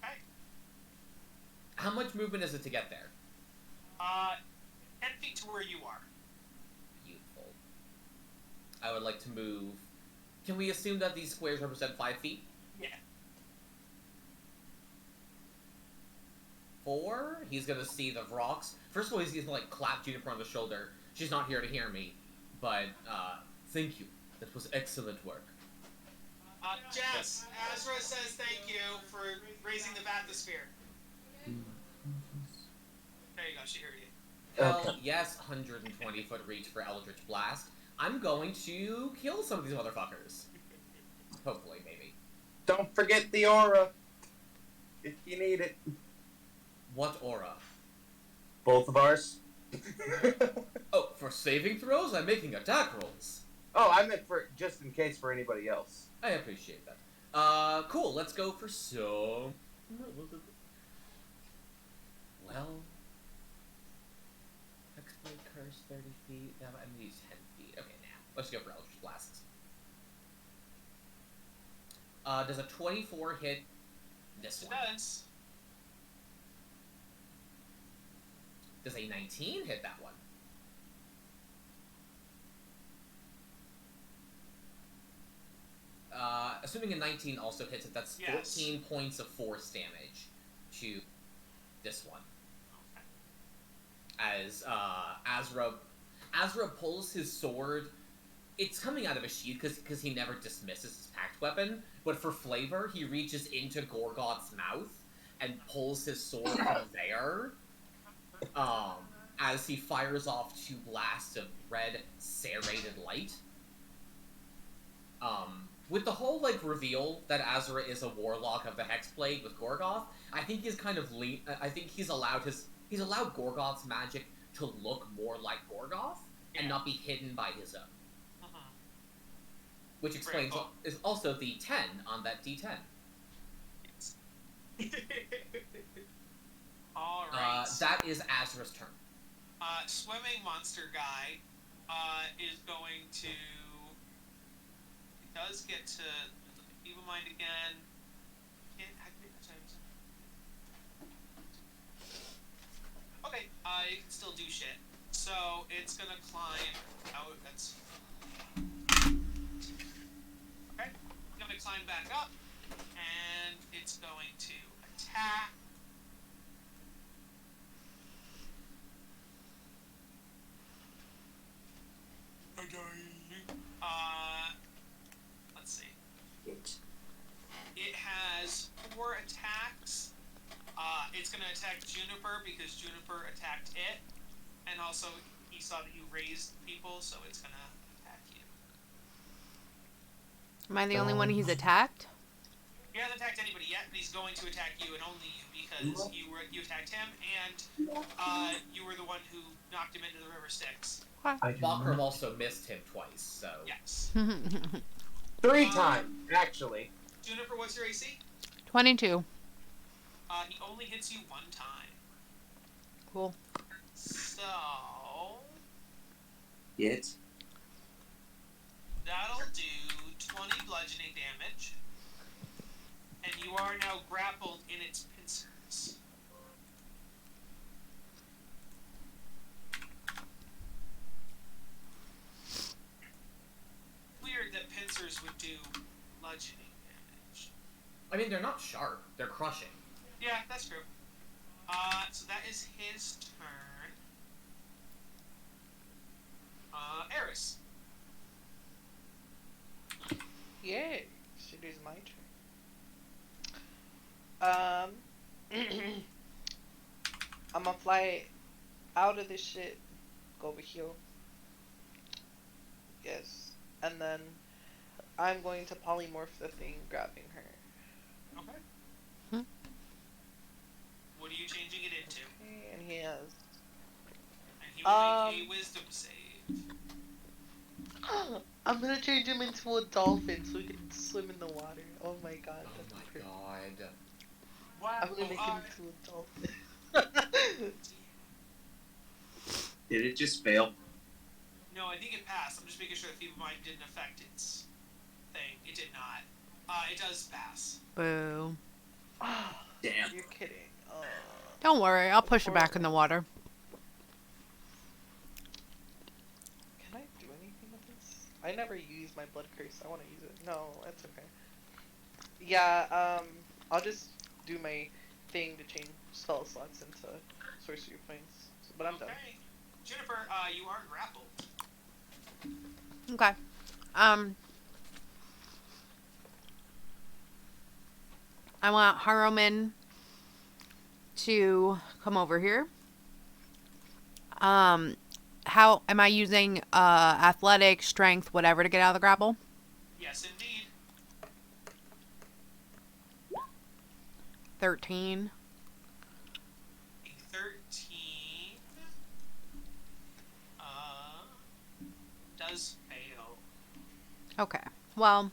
Okay. How much movement is it to get there? 10 feet to where you are. Beautiful. I would like to move... Can we assume that these squares represent 5 feet? Yeah. 4? He's gonna see the rocks. First of all, he's gonna, like, clap Juniper on the shoulder. She's not here to hear me. But, thank you. That was excellent work. Jess, Azra says thank you for raising the bathysphere. There you go, she heard you. Hell yes, 120-foot reach for Eldritch Blast. I'm going to kill some of these motherfuckers. Hopefully, maybe. Don't forget the aura. If you need it. What aura? Both of ours. Oh, for saving throws, I'm making attack rolls. Oh, I meant for just in case for anybody else. I appreciate that. Cool, let's go for some... Well... Exploit curse 30 feet, I'm gonna use 10 feet. Okay, now, let's go for Eldritch Blast. Does a 24 hit this It one? does. Does a 19 hit that one? Assuming a 19 also hits it, that's 14 points of force damage to this one. As Azra pulls his sword, it's coming out of a sheath because he never dismisses his pact weapon, but for flavor, he reaches into Gorgoth's mouth and pulls his sword from there. As he fires off 2 blasts of red serrated light. With the whole, like, reveal that Azra is a warlock of the Hexblade with Gorgoth, I think he's kind of I think he's allowed Gorgoth's magic to look more like Gorgoth and not be hidden by his own. Which explains is also the 10 on that D10. Alright. That is Azra's turn. Swimming monster guy is going to... He does get to Evil Mind again. Okay, you can still do shit. So it's gonna climb out. That's okay. It's gonna climb back up, and it's going to attack. Let's see. It has 4 attacks. It's gonna attack Juniper because Juniper attacked it, and also he saw that you raised people, so it's gonna attack you. Am I the only one he's attacked? He hasn't attacked anybody yet, but he's going to attack you and only you because you attacked him and you were the one who knocked him into the river Styx. Bakram also missed him twice, so... Yes. 3 times, actually. Juniper, what's your AC? 22. He only hits you 1 time. Cool. So... It. That'll do 20 bludgeoning damage. And you are now grappled in its pincers. Weird that pincers would do bludgeoning damage. I mean, they're not sharp. They're crushing. Yeah, that's true. So that is his turn. Eris. Yay! So it is my turn. I'm gonna fly out of this shit, go over here. Yes. And then I'm going to polymorph the thing grabbing her. Okay. Hmm. What are you changing it into? Okay, and he has. And he will make a wisdom save. I'm gonna change him into a dolphin so he can swim in the water. Oh my god. Oh That's my perfect. god. Wow. I'm gonna make him into a dolphin. Did it just fail? No, I think it passed. I'm just making sure that Feeble Mind didn't affect its thing. It did not. It does pass. Boo. Damn. You're kidding. Oh. Don't worry, I'll push it back in the water. Can I do anything with this? I never use my blood curse. I want to use it. No, that's okay. Yeah, I'll just do my thing to change spell slots into sorcery points. But I'm done. Okay. Jennifer, you are grappled. Okay. I want Haruman to come over here. How am I using athletic, strength, whatever to get out of the grapple? Yes, indeed. 13. A 13 does fail. Okay. Well,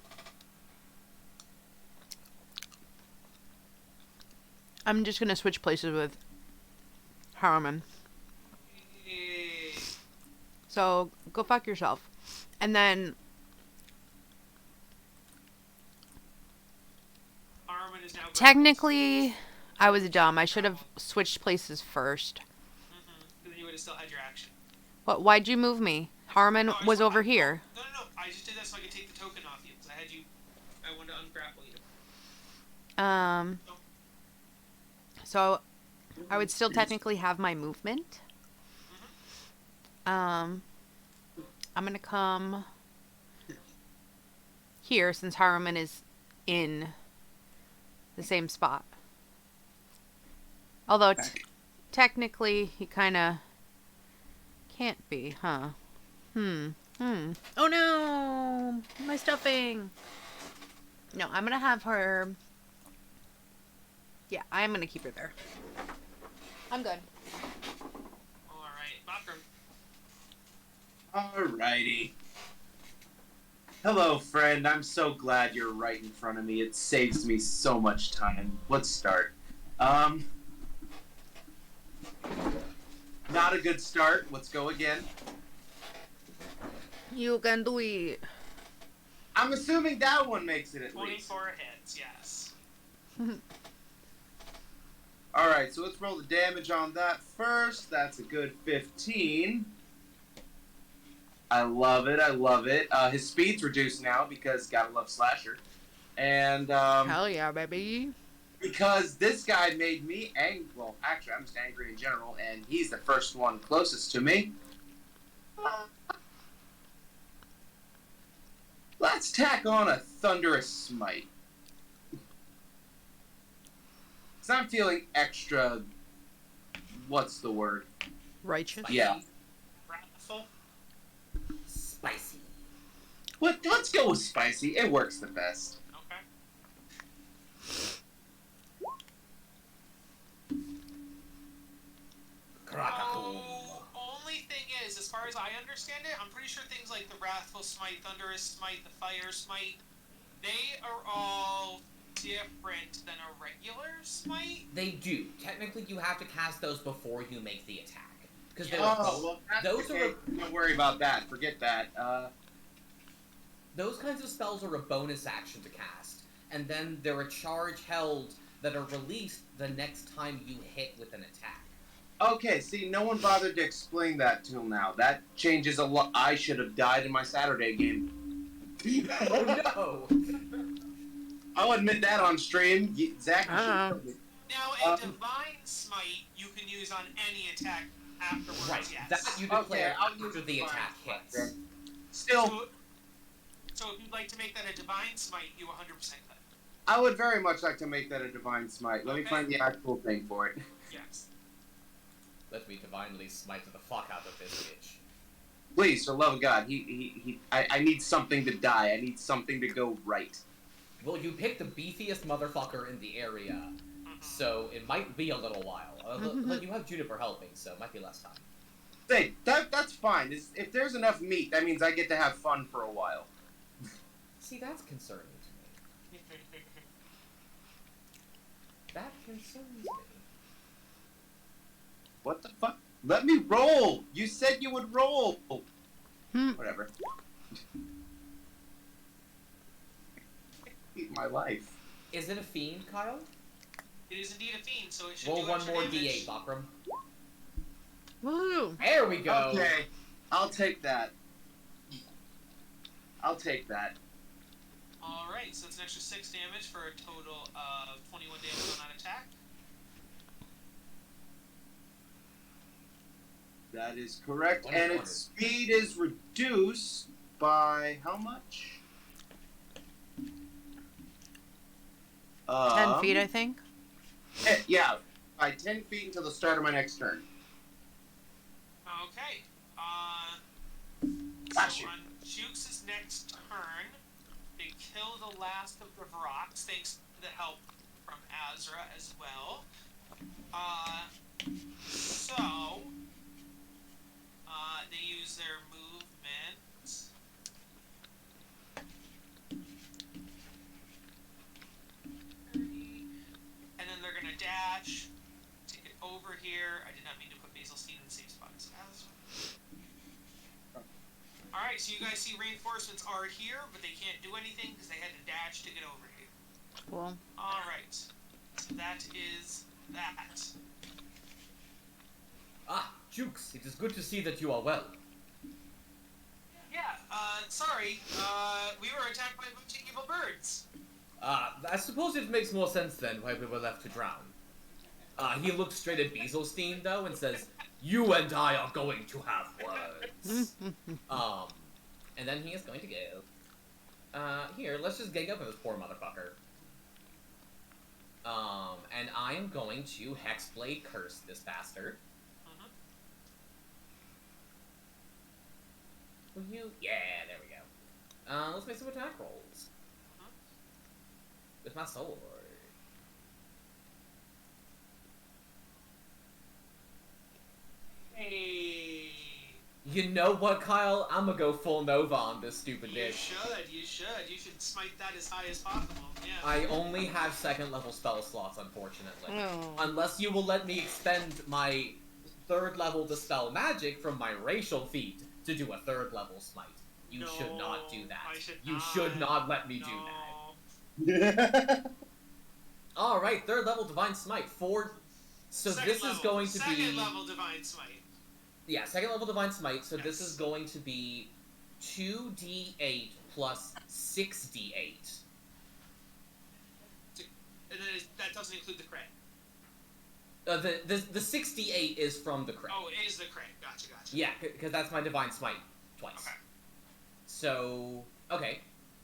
I'm just gonna switch places with Haruman. So go fuck yourself. And then Armin is now grappled. technically, I was dumb. I should have switched places first. Then you would have still had your action. But why'd you move me? Haruman No, I was saw- over here. No. I just did that so I could take the token off you. Because I had you. I wanted to ungrapple you. So I would still technically have my movement. I'm gonna come here since Haruman is in the same spot. Although technically he kind of can't be, huh? Oh no! My stuffing! No, I'm gonna have her... Yeah, I'm gonna keep her there. I'm good. Alright, Bakram. Alrighty. Hello, friend. I'm so glad you're right in front of me. It saves me so much time. Let's start. Not a good start. Let's go again. You can do it. I'm assuming that one makes it at least. 24 hits, yes. Alright, so let's roll the damage on that first. That's a good 15. I love it, I love it. His speed's reduced now because gotta love Slasher. And, Hell yeah, baby. because this guy made me angry. Well, actually, I'm just angry in general, and he's the first one closest to me. Let's tack on a Thunderous Smite. Because I'm feeling extra... What's the word? Righteous. Yeah. Just go with spicy. It works the best. Okay. Oh, only thing is, as far as I understand it, I'm pretty sure things like the Wrathful Smite, Thunderous Smite, the Fire Smite, they are all different than a regular Smite. They do. Technically, you have to cast those before you make the attack. Because those are. Don't worry about that. Forget that. Those kinds of spells are a bonus action to cast, and then they're a charge held that are released the next time you hit with an attack. Okay, see, no one bothered to explain that till now. That changes a lot. I should have died in my Saturday game. Oh no! I'll admit that on stream. Zach, you should. Now, a Divine Smite you can use on any attack afterwards, Right, yes. that you declare I'll after use the Divine attack Smite hits. then. Still, So if you'd like to make that a Divine Smite, you 100% could. I would very much like to make that a Divine Smite. Let me Okay. find the actual thing for it. Yes. Let me divinely smite the fuck out of this bitch. Please, for the love of God, I need something to die. I need something to go right. Well, you picked the beefiest motherfucker in the area, so it might be a little while. But you have Juniper helping, so it might be less time. Say, that's fine. If there's enough meat, that means I get to have fun for a while. See, that's concerning to me. That concerns me. What the fuck? Let me roll! You said you would roll! Whatever. Eat my life. Is it a fiend, Kyle? It is indeed a fiend, so it should Roll do one extra more damage. d8, Bakram. Woo! There we go! Okay, I'll take that. I'll take that. Alright, so it's an extra 6 damage for a total of 21 damage on that attack. That is correct, What is and its speed is reduced by how much? 10 feet, I think. Yeah, by 10 feet until the start of my next turn. Okay. Gosh, So on Jukes' next turn, they kill the last of the Vrox, thanks to the help from Azra as well. They use their movement. And then they're gonna dash to get over here. I did not mean to put Basil Stein in the same spot as Azra. Alright, so you guys see reinforcements are here, but they can't do anything because they had to dash to get over here. Cool. Alright, so that is that. Ah, Jukes, it is good to see that you are well. Yeah, sorry, we were attacked by mutant evil birds. I suppose it makes more sense then why we were left to drown. He looks straight at Beaselstein, though, and says, "You and I are going to have words." And then he is going to go. Here, let's just gang up on this poor motherfucker. And I am going to Hexblade Curse this bastard. Will you? Yeah, there we go. Let's make some attack rolls. With my sword. Hey. You know what, Kyle? I'm gonna go full Nova on this stupid You bitch. should smite that as high as possible, yeah. I only have 2nd level spell slots, unfortunately. Oh. Unless you will let me expend my 3rd level Dispel Magic from my racial feat to do a 3rd level Smite. You should not do that. I should You not. should not let me do that. that. Alright, 3rd level Divine Smite. So this is going to be... Second level Divine Smite. Yeah, 2nd level Divine Smite, so this is going to be 2d8 plus 6d8. And then that doesn't include the crit. The 68 is from the crit. Oh, it is the crit. Gotcha. Yeah, because that's my Divine Smite twice. Okay. So, okay.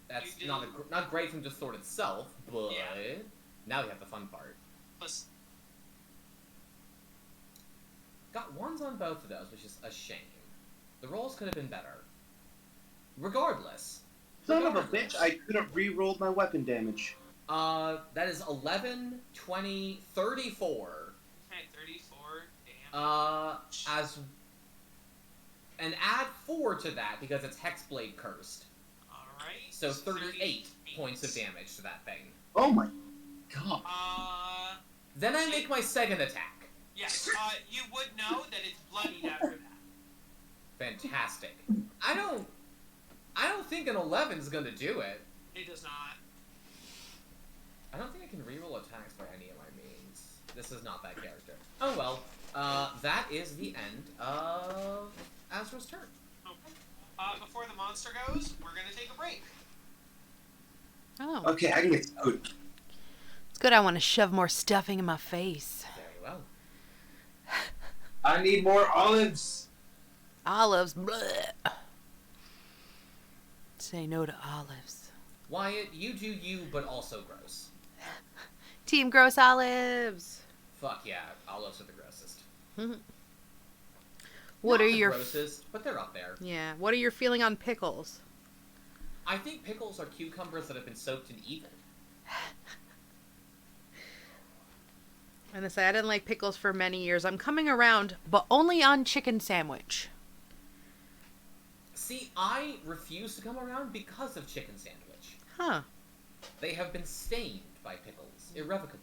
That's not great from just sword itself, but now we have the fun part. Plus, Got ones on both of those, which is a shame. The rolls could have been better. Regardless, Son of a bitch, I could have re-rolled my weapon damage. That is 11, 20, 34. Okay, 34 damage. And add 4 to that because it's Hexblade cursed. Alright. So 38 points of damage to that thing. Oh my god. Then I make my second attack. Yes, you would know that it's bloodied after that. Fantastic. I don't think an 11 is gonna do it. It does not. I don't think I can reroll attacks by any of my means. This is not that character. Oh well. That is the end of Azra's turn. Okay. Before the monster goes, we're gonna take a break. Oh. Okay, I can get food. It's good I want to shove more stuffing in my face. Very well. I need more olives. Olives. Bleh. Say no to olives. Wyatt, you do you, but also gross. Team Gross Olives. Fuck yeah, olives are the grossest. What Not are the your grossest, but they're up there. Yeah, what are your feeling on pickles? I think pickles are cucumbers that have been soaked in evil. And I say I didn't like pickles for many years. I'm coming around, but only on chicken sandwich. See, I refuse to come around because of chicken sandwich. Huh. They have been stained by pickles, irrevocably.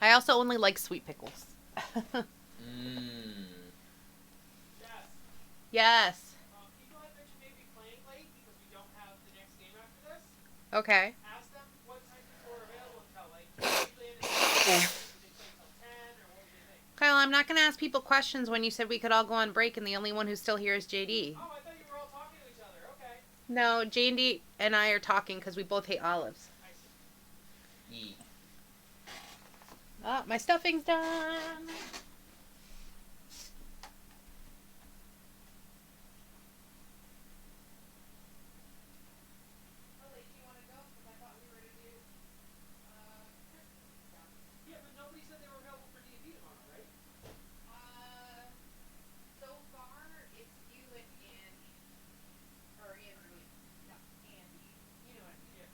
I also only like sweet pickles. Mmm. Yes. People had mentioned maybe playing late because we don't have the next game after this. Okay. Ask them what time people are available until, like, usually in the did they play till 10 or what would they think? Kyle, I'm not going to ask people questions when you said we could all go on break and the only one who's still here is JD. Oh, I thought you were all talking to each other. Okay. No, JD and I are talking because we both hate olives. I see. Yee. Oh, my stuffing's done. Yeah, but nobody said they were available for D&D tomorrow, right? So far, it's you and Andy. Or Andrew. No, Andy. You know what I mean.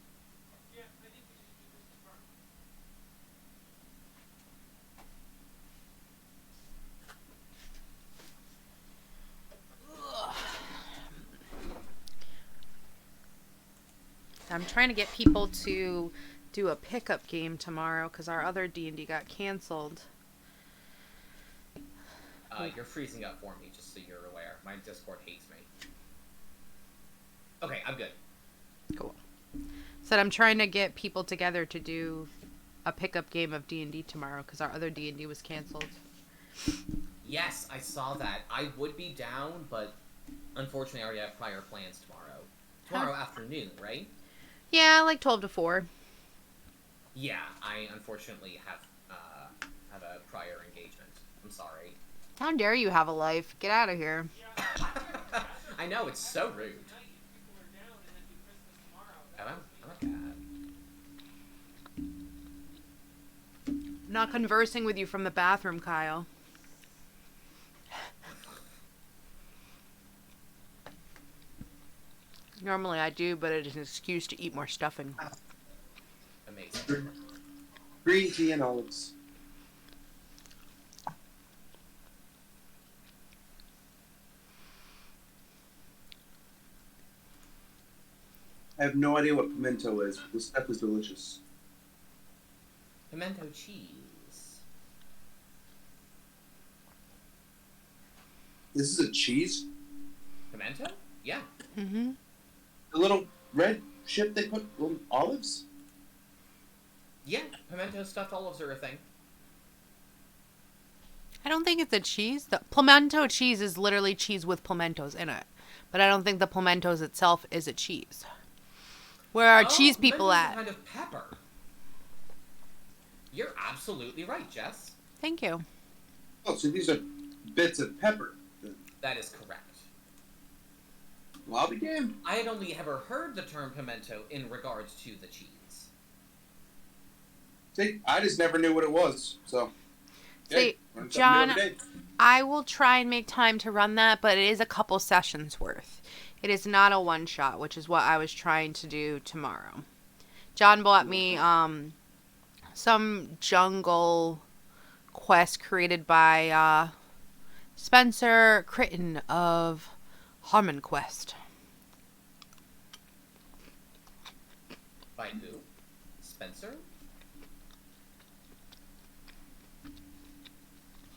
Yeah, I think we should do this tomorrow. I'm trying to get people to do a pickup game tomorrow because our other D&D got canceled. You're freezing up for me, just so you're aware. My Discord hates me. Okay, I'm good. Cool. Said I'm trying to get people together to do a pickup game of D&D tomorrow because our other D&D was canceled. Yes, I saw that. I would be down, but unfortunately I already have prior plans tomorrow. Tomorrow afternoon, right? Yeah, like 12 to 4. Yeah, I unfortunately have a prior engagement. I'm sorry. How dare you have a life? Get out of here. I know, it's so rude. People are down and then do Christmas tomorrow. I'm a cat. Not conversing with you from the bathroom, Kyle. Normally I do, but it is an excuse to eat more stuffing. Amazing. Green tea and olives. I have no idea what pimento is. This stuff is delicious. Pimento cheese. This is a cheese? Pimento? Yeah. Mm-hmm. The little red shit they put on olives? Yeah, pimento stuffed olives are a thing. I don't think it's a cheese. The pimento cheese is literally cheese with pimentos in it. But I don't think the pimentos itself is a cheese. Where are cheese people pimento's at? a kind of pepper. You're absolutely right, Jess. Thank you. Oh, so these are bits of pepper. That is correct. Well, I'll be damned. I had only ever heard the term pimento in regards to the cheese. See, I just never knew what it was, so. See, learn something John, new every day. I will try and make time to run that, but it is a couple sessions worth. It is not a one-shot, which is what I was trying to do tomorrow. John bought me some jungle quest created by Spencer Critton of Harmon Quest. By who? Spencer?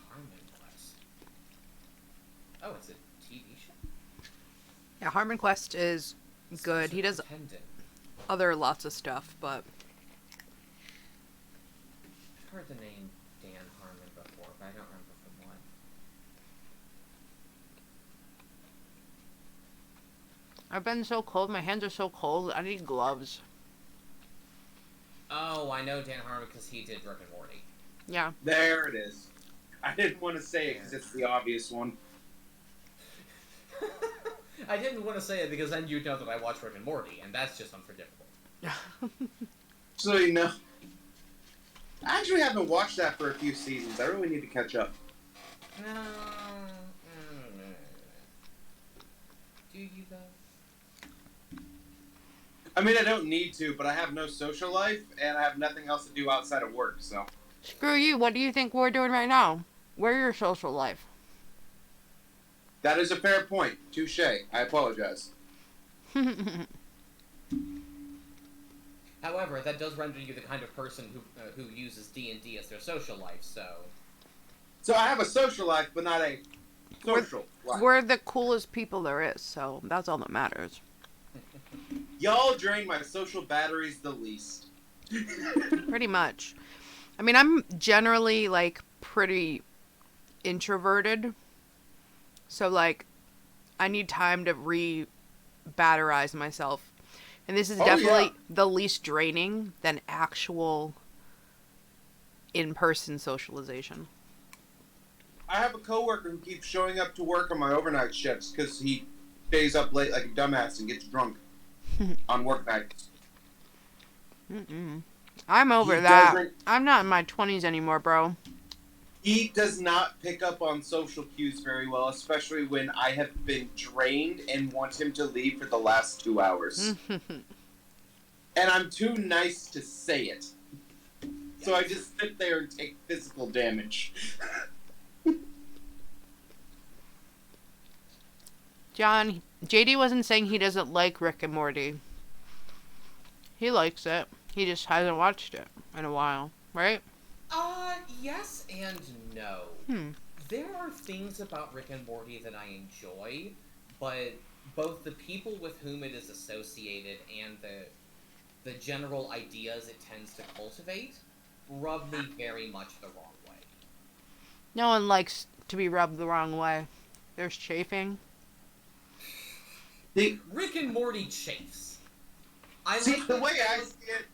Harmon Quest. Oh, it's a TV show? Yeah, Harmon Quest is good. He does Pendant. other lots of stuff, but I've heard the name Dan Harmon before, but I don't remember from what. I've been so cold. My hands are so cold. I need gloves. Oh, I know Dan Harmon because he did Rick and Morty. Yeah. There it is. I didn't want to say it because it's the obvious one. I didn't want to say it because then you'd know that I watch Rick and Morty, and that's just unforgivable. So you know, I actually haven't watched that for a few seasons. I really need to catch up. Do you though? I mean, I don't need to, but I have no social life, and I have nothing else to do outside of work, so. Screw you. What do you think we're doing right now? We're your social life. That is a fair point. Touche. I apologize. However, that does render you the kind of person who uses D&D as their social life, so... So I have a social life, but not a social life. We're the coolest people there is, so that's all that matters. Y'all drain my social batteries the least. Pretty much. I mean, I'm generally, like, pretty introverted. So, like, I need time to re-batterize myself. And this is definitely the least draining than actual in-person socialization. I have a coworker who keeps showing up to work on my overnight shifts because he stays up late like a dumbass and gets drunk on work nights. I'm over that. I'm not in my 20s anymore, bro. He does not pick up on social cues very well, especially when I have been drained and want him to leave for the last 2 hours. And I'm too nice to say it. So I just sit there and take physical damage. John, JD wasn't saying he doesn't like Rick and Morty. He likes it. He just hasn't watched it in a while, right? Yes and no. There are things about Rick and Morty that I enjoy, but both the people with whom it is associated and the general ideas it tends to cultivate rub me very much the wrong way. No one likes to be rubbed the wrong way. There's chafing. Rick and Morty chafes. The way I see it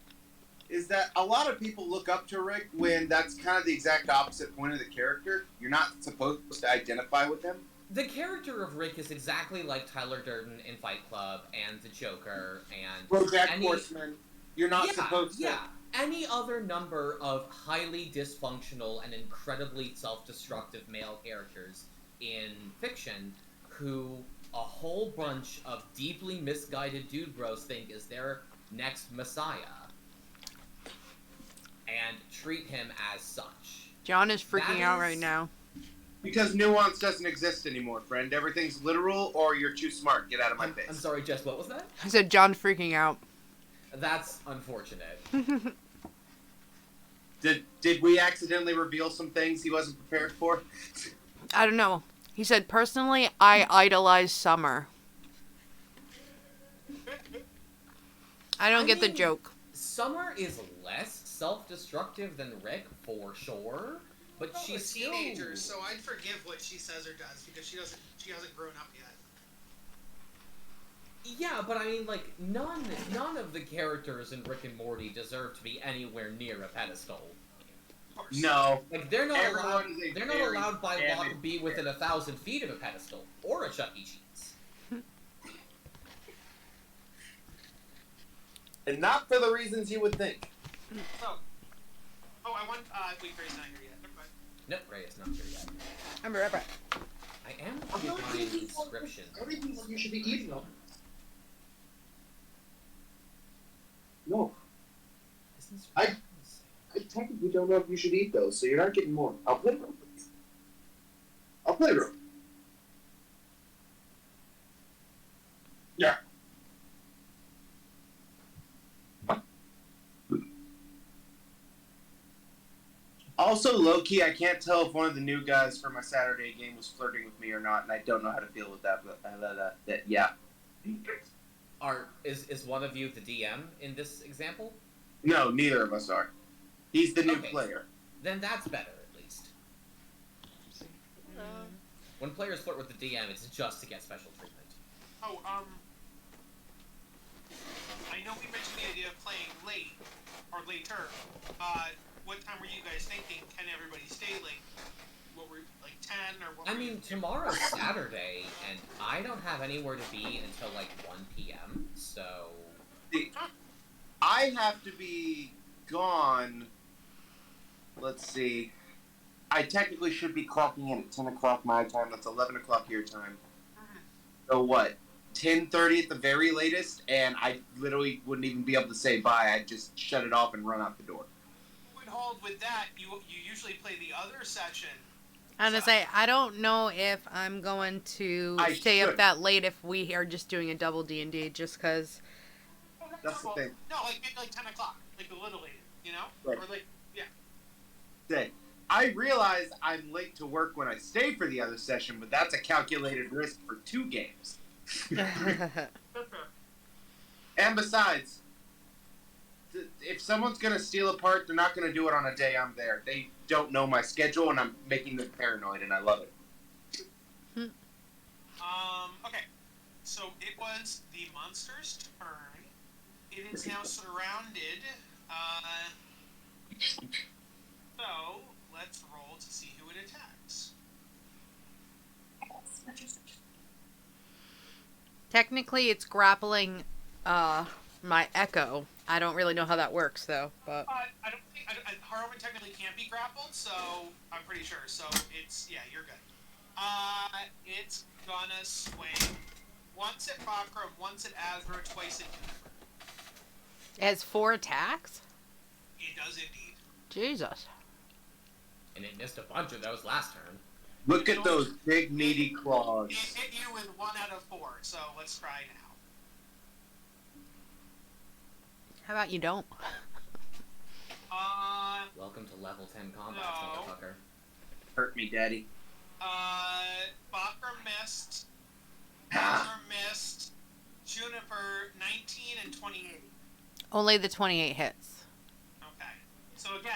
is that a lot of people look up to Rick when that's kind of the exact opposite point of the character. You're not supposed to identify with him. The character of Rick is exactly like Tyler Durden in Fight Club and the Joker and... BoJack Horseman. You're not supposed to... Yeah, any other number of highly dysfunctional and incredibly self-destructive male characters in fiction who a whole bunch of deeply misguided dude bros think is their next messiah and treat him as such. John is freaking out right now. Because nuance doesn't exist anymore, friend. Everything's literal or you're too smart. Get out of my face. I'm sorry, Jess, what was that? I said John freaking out. That's unfortunate. Did we accidentally reveal some things he wasn't prepared for? I don't know. He said, personally, I idolize Summer. I don't get the joke. Summer is less self-destructive than Rick, for sure, but she's still... teenagers, so I'd forgive what she says or does, because she hasn't grown up yet. Yeah, but I mean, like, none of the characters in Rick and Morty deserve to be anywhere near a pedestal. No. Like, they're not allowed by law to be within 1,000 feet of a pedestal, or a Chuck E. Cheese. And not for the reasons you would think. Oh, I want... wait, Gray's not here yet. Never mind. Nope, Ray is not here yet. I'm right back. I am behind inscription. Everything you should be eating them. No, I technically don't know if you should eat those, so you're not getting more. I'll play them. I'll play them. Yeah. Also, low-key, I can't tell if one of the new guys for my Saturday game was flirting with me or not, and I don't know how to deal with that, but yeah. Is one of you the DM in this example? No, neither of us are. He's the new player. Then that's better, at least. When players flirt with the DM, it's just to get special treatment. Oh, I know we mentioned the idea of playing late, or later. What time were you guys thinking? Can everybody stay late? What were, like, 10 or what? I mean, tomorrow's Saturday, and I don't have anywhere to be until, like, 1 p.m., so... I have to be gone... Let's see. I technically should be clocking in at 10 o'clock my time. That's 11 o'clock your time. So what? 10:30 at the very latest, and I literally wouldn't even be able to say bye. I'd just shut it off and run out the door. Hold with that, you usually play the other session. I'm gonna say, I don't know if I'm going to stay up that late if we are just doing a double D&D, just because... That's the thing. No, like 10 o'clock, like a little later, you know? Right. Or like, yeah. Say, I realize I'm late to work when I stay for the other session, but that's a calculated risk for 2 games. And besides, if someone's going to steal a part, they're not going to do it on a day I'm there. They don't know my schedule, and I'm making them paranoid, and I love it. Okay. So it was the monster's turn. It is now surrounded. So let's roll to see who it attacks. Technically, it's grappling my echo. I don't really know how that works, though. But I don't think Harwin technically can't be grappled, so I'm pretty sure. So it's you're good. It's gonna swing once at Bakram, once at Azra, twice at Juniper. it has 4 attacks? It does indeed. Jesus. And it missed a bunch of those last turn. Look at those big, meaty claws. It hit you with 1 out of 4, so let's try now. How about you don't? Welcome to level 10 combat, No. motherfucker. Hurt me, Daddy. Bakram missed. Azra missed. Juniper, 19 and 28. Only the 28 hits. Okay. So again,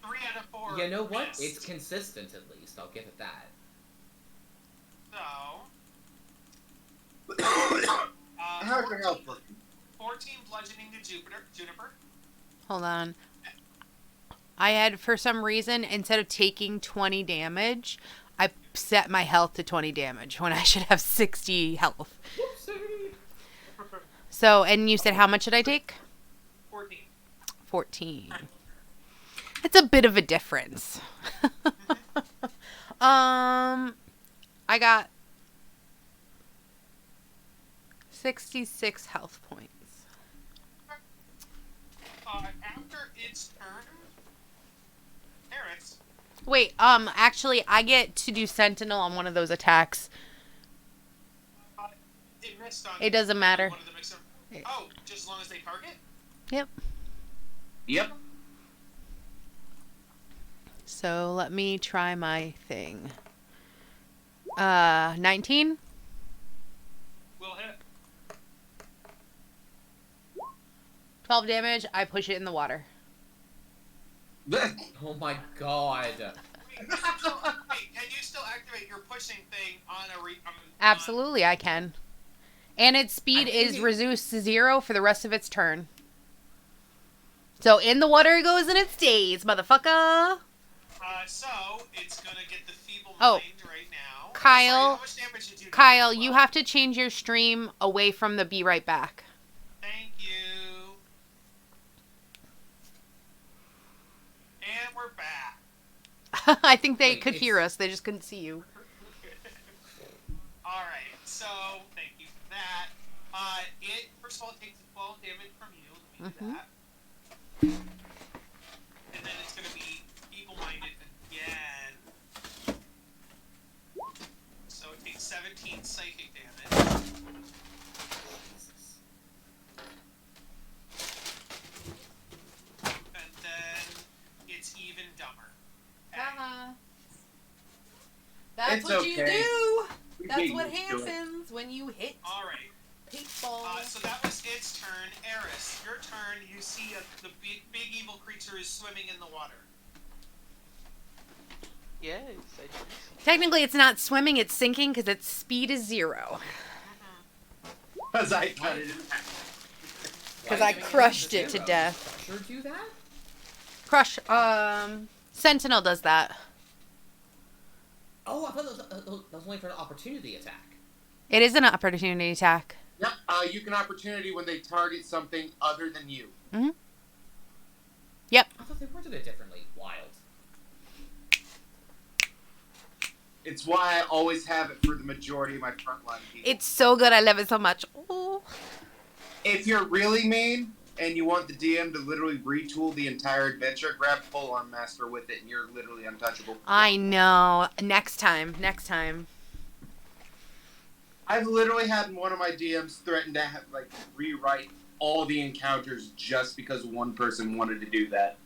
3 out of 4 You know what? missed. It's consistent, at least. I'll give it that. So... How's your health looking? 14 bludgeoning to Juniper. Hold on. I had, for some reason, instead of taking 20 damage, I set my health to 20 damage when I should have 60 health. Whoopsie. So, and you said how much did I take? 14. 14. It's a bit of a difference. I got 66 health points. After its turn, Terrence. Wait, actually, I get to do Sentinel on one of those attacks. It missed on. It doesn't matter. One of them oh, just as long as they target? Yep. Yep. So let me try my thing. 19? Will hit. 12 damage, I push it in the water. Oh my god. Wait, can you still activate your pushing thing on a Absolutely, I can. And its speed is reduced to 0 for the rest of its turn. So in the water it goes and it stays, motherfucker. So it's gonna get the feeble Oh. mind right now. Kyle, Sorry, how much damage did you do Kyle, as well? you have to change your stream away from the be right back. Thank you. And we're back. I think they Wait, could it's- hear us. They just couldn't see you. Alright, so thank you for that. It first of all takes 12 damage from you. Let me do that. And then it's gonna be feeble-minded again. So it takes 17 psychic damage. And then it's even dumber. Okay. That's It's what you okay. do. We That's get what used to it. happens when you hit Alright. people. So that was its turn. Eris, your turn. You see the big evil creature is swimming in the water. Yes, I do. Technically, it's not swimming; it's sinking because its speed is 0. Because I cut it in half. Because Why I do you crushed make it the to zero? death. Sure do that? Crush. Sentinel does that. Oh, I thought that was only for an opportunity attack. It is an opportunity attack. Yep, you can opportunity when they target something other than you. Yep. I thought they worded it differently. Wild. It's why I always have it for the majority of my frontline people. It's so good. I love it so much. Ooh. If you're really mean and you want the DM to literally retool the entire adventure, grab Full On Master with it and you're literally untouchable. I know. Next time. Next time. I've literally had one of my DMs threaten to rewrite all the encounters just because one person wanted to do that.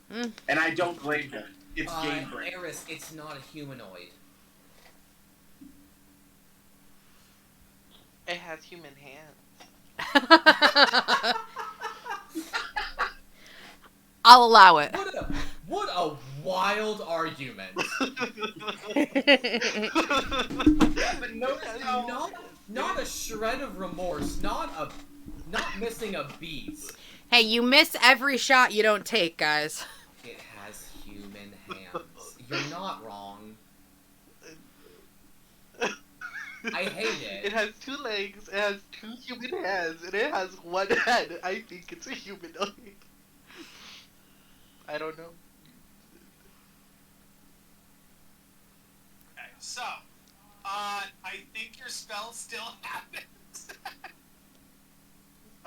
And I don't blame them. It's game breaking. Eris, it's not a humanoid. It has human hands. I'll allow it. What a wild argument. But notice how... Not a shred of remorse. Not missing a beat. Hey, you miss every shot you don't take, guys. It has human hands. You're not wrong. I hate it. It has 2 legs, it has 2 human hands, and it has 1 head. I think it's a humanoid. I don't know. Okay, so, I think your spell still happens.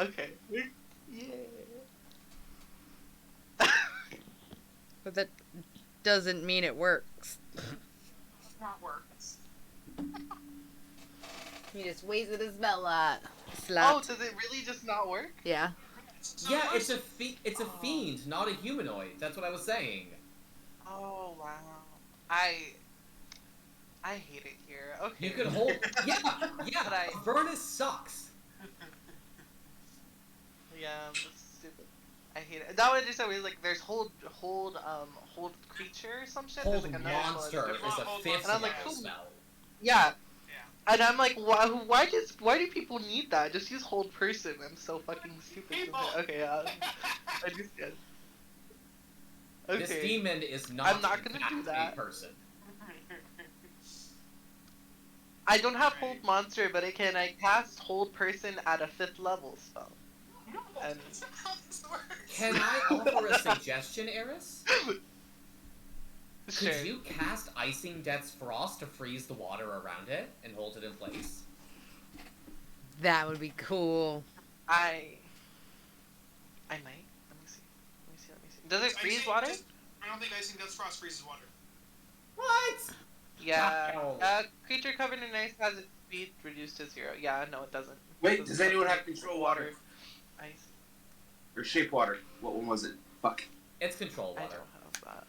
Okay. Yeah. But that doesn't mean it works. Not works. He just wasted his spell lot. Oh, does it really just not work? Yeah. Yeah, it's a fiend, not a humanoid. That's what I was saying. Oh wow. I hate it here. Okay. You could hold. Yeah. But I- Avernus sucks. Yeah, that's stupid. I hate it. That would just always like there's hold creature or some shit. Hold There's like another one. monster is a Hold 5th And I'm like, level cool. spell. Yeah. Yeah. And I'm like, why do people need that? Just use hold person. I'm so fucking stupid. People. Okay, I understand. Okay. This demon is not. I'm not in gonna fact do that. A person. I don't have hold monster, but I cast hold person at a 5th level spell. No, And- that's not how this works. Can I offer a suggestion, Eris? Sure. Could you cast Icing Death's Frost to freeze the water around it and hold it in place? That would be cool. I might. Let me see. Does it freeze water? I don't think Icing Death's Frost freezes water. What? Yeah. Wow. Creature covered in ice has its speed reduced to 0. Yeah, no, it doesn't. Wait, does anyone have control water? Ice. Or shape water? What one was it? Fuck. It's control I water. don't have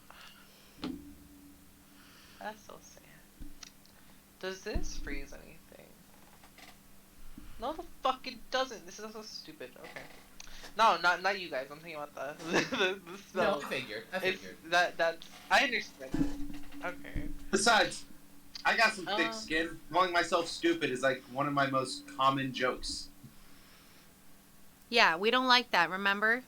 that. That's so sad. Does this freeze anything? No, the fuck it doesn't. This is so stupid. Okay. No, not you guys. I'm thinking about the spell. No, I figured. It's that I understand. Okay. Besides, I got some thick Uh. skin. Calling myself stupid is like one of my most common jokes. Yeah, we don't like that, remember?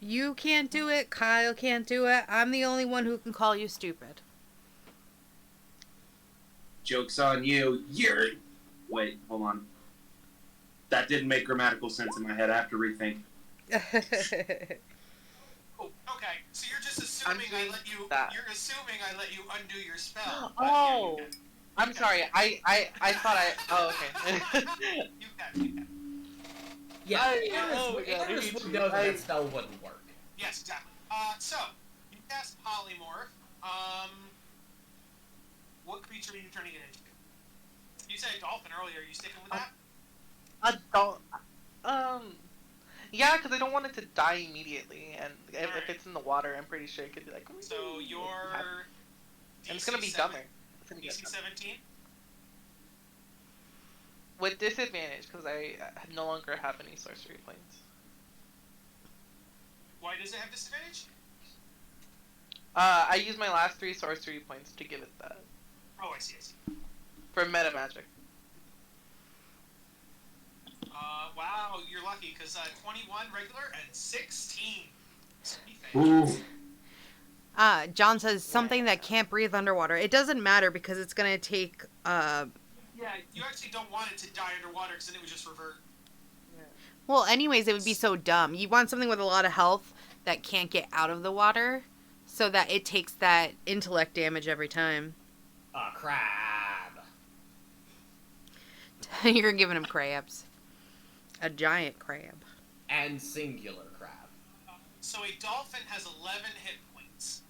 You can't do it, Kyle can't do it. I'm the only one who can call you stupid. Joke's on you. You're... Wait, hold on. That didn't make grammatical sense in my head. I have to rethink. Oh, okay. So you're just assuming assuming I doing let you. that. You're assuming I let you undo your spell. but Oh, yeah, you I'm sorry. I thought I. Oh, okay. can. You can. Yeah, Oh my God, I Eris hate would you. know that spell wouldn't work. Yes, exactly. So you cast polymorph. What creature are you turning it into? You said dolphin earlier. Are you sticking with that? Yeah, because I don't want it to die immediately, and if it's in the water, I'm pretty sure it could be like. So your And it's gonna be dumber. It's gonna be DC 17. with disadvantage because I no longer have any sorcery points. Why does it have disadvantage? I used my last 3 sorcery points to give it that Oh, I see. for meta magic. Wow, you're lucky because 21 regular and 16. Ooh. John says something that can't breathe underwater. It doesn't matter because it's gonna take. Yeah, you actually don't want it to die underwater because then it would just revert. Well, anyways, it would be so dumb. You want something with a lot of health that can't get out of the water, so that it takes that intellect damage every time. Crab. You're giving him crabs. A giant crab. And singular crab. So a dolphin has 11 hit points.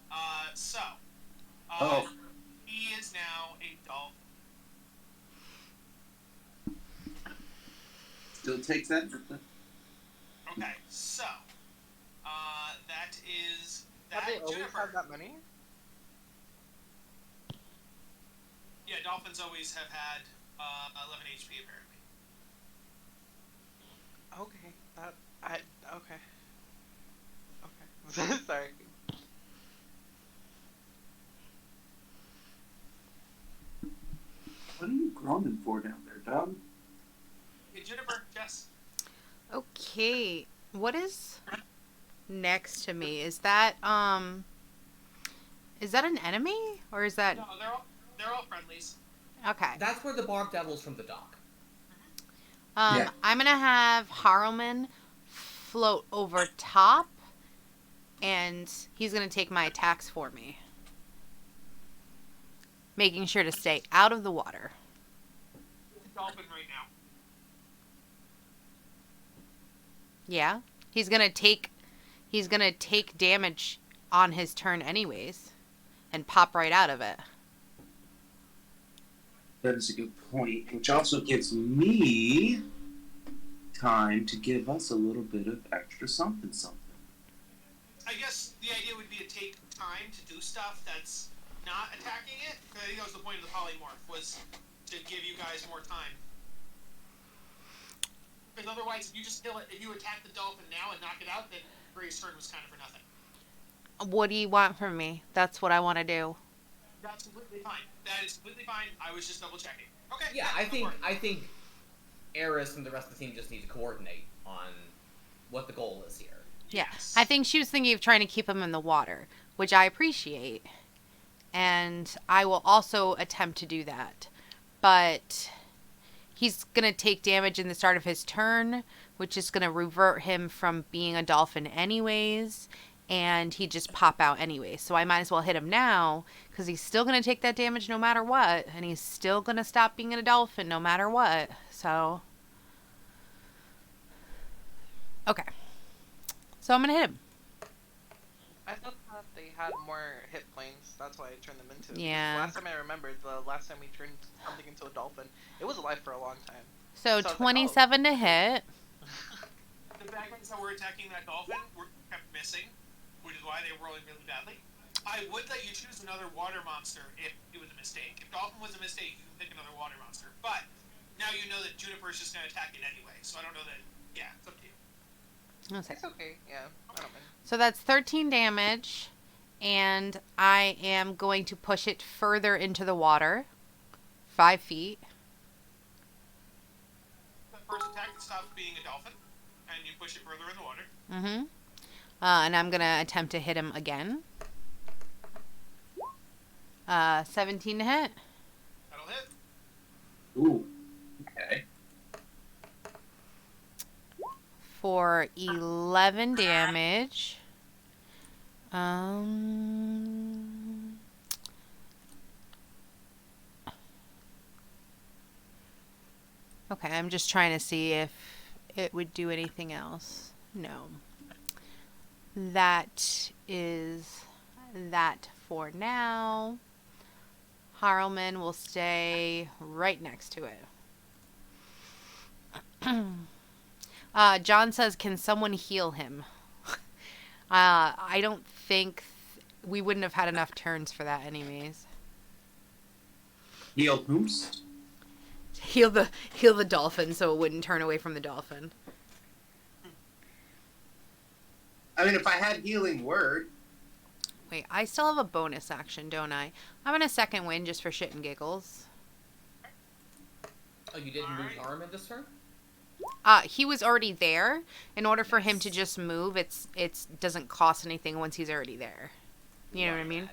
Oh. He is now a dolphin. Still takes that. Okay, so that is Have that. they always Juniper. had that many? Yeah, dolphins always have had 11 HP apparently. Okay. Okay. Sorry. What are you groaning for down there, dog? Hey, Juniper, Jess. Okay, what is next to me? Is that an enemy or is that No, they're all friendlies. okay? That's where the Barb Devil's from the dock. Yeah. I'm gonna have Harleman float over top, and he's gonna take my attacks for me, making sure to stay out of the water. Dolphin right now. Yeah, he's gonna take damage on his turn anyways, and pop right out of it. That is a good point, which also gives me time to give us a little bit of extra something. I guess the idea would be to take time to do stuff that's not attacking it. I think that was the point of the polymorph, was to give you guys more time. Because otherwise, if you just kill it, if you attack the dolphin now and knock it out, then Gray's turn was kind of for nothing. What do you want from me? That's what I want to do. That's completely fine. That is completely fine. I was just double checking. Okay. Yeah, I think Eris and the rest of the team just need to coordinate on what the goal is here. Yeah, Yes. I think she was thinking of trying to keep him in the water, which I appreciate. And I will also attempt to do that. But he's going to take damage in the start of his turn, which is going to revert him from being a dolphin anyways. And he just pop out anyways. So I might as well hit him now, because he's still going to take that damage no matter what. And he's still going to stop being a dolphin no matter what. So, okay. So I'm going to hit him. I thought that they had more hit points. That's why I turned them into. Yeah. Last time I remembered, the last time we turned something into a dolphin, it was alive for a long time. So So I was like, 27 to hit. The bad guys that were attacking that dolphin were kept missing, which is why they were rolling really badly. I would let you choose another water monster if it was a mistake. If dolphin was a mistake, you can pick another water monster. But now you know that Juniper is just going to attack it anyway, so I don't know that. Yeah, it's up to you. Okay. It's okay. Yeah, I don't mind. So that's 13 damage, and I am going to push it further into the water, 5 feet. The first attack stops being a dolphin, and you push it further in the water. Mm-hmm. And I'm going to attempt to hit him again. 17 to hit. That'll hit. Ooh. Okay. For 11 damage. Okay, I'm just trying to see if it would do anything else. No. That is that for now. Harlman will stay right next to it. John says, can someone heal him? I don't think we wouldn't have had enough turns for that anyways. Heal whomst? Heal the dolphin so it wouldn't turn away from the dolphin. I mean, if I had healing word. Wait, I still have a bonus action, don't I? I'm gonna second wind just for shit and giggles. Oh, you didn't move Harmon this turn? He was already there. In order for him to just move, it's doesn't cost anything once he's already there. You know what I mean?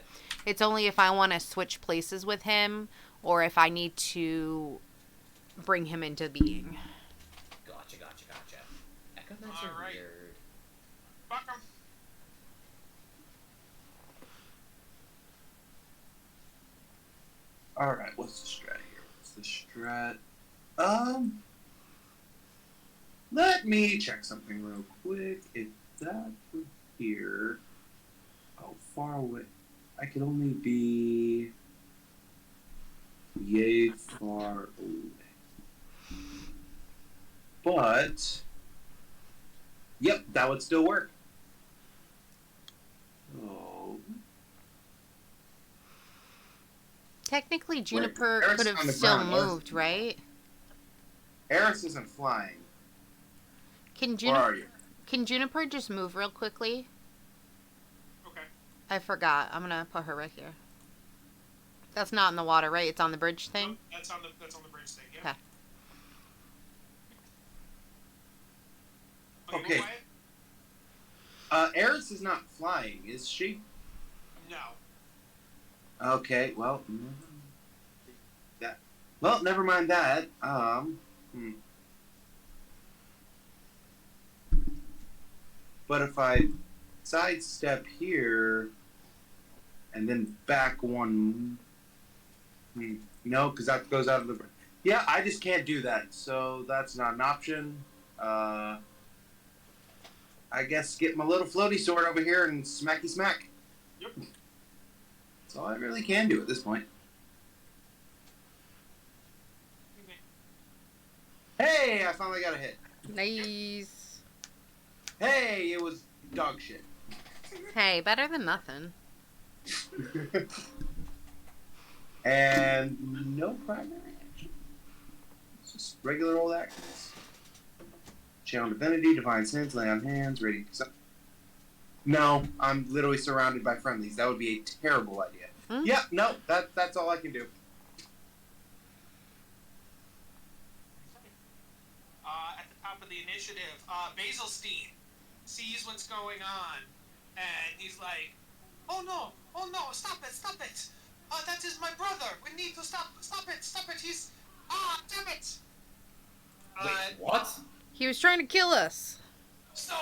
It's only if I want to switch places with him or if I need to bring him into being. Gotcha. Echomancer are Alright. weird. Fuck 'em. Alright, what's the strat here? Let me check something real quick. If that were here, how far away? I could only be yay far away. But, yep, that would still work. Oh. Technically, Juniper Eric's could have on the still ground. moved, right? Eris isn't flying. Can Where are you? Juniper just move real quickly? Okay. I forgot. I'm gonna put her right here. That's not in the water, right? It's on the bridge thing? That's on the bridge thing, yeah. Okay. Wyatt? Eris is not flying, is she? No. Okay, well, never mind that. But if I sidestep here and then back one, no, because that goes out of the. Yeah, I just can't do that, so that's not an option. I guess get my little floaty sword over here and smacky smack. Yep. That's all I really can do at this point. Hey, I finally got a hit. Nice. Hey, it was dog shit. Hey, better than nothing. And no primary action. It's just regular old actions. Channel Divinity, Divine Sense, Lay on Hands, Ready to... No, I'm literally surrounded by friendlies. That would be a terrible idea. Yeah, no, that's all I can do. At the top of the initiative, Basilstein sees what's going on, and he's like, oh no, stop it, that is my brother, we need to stop it, he's, damn it! Wait, what? He was trying to kill us. So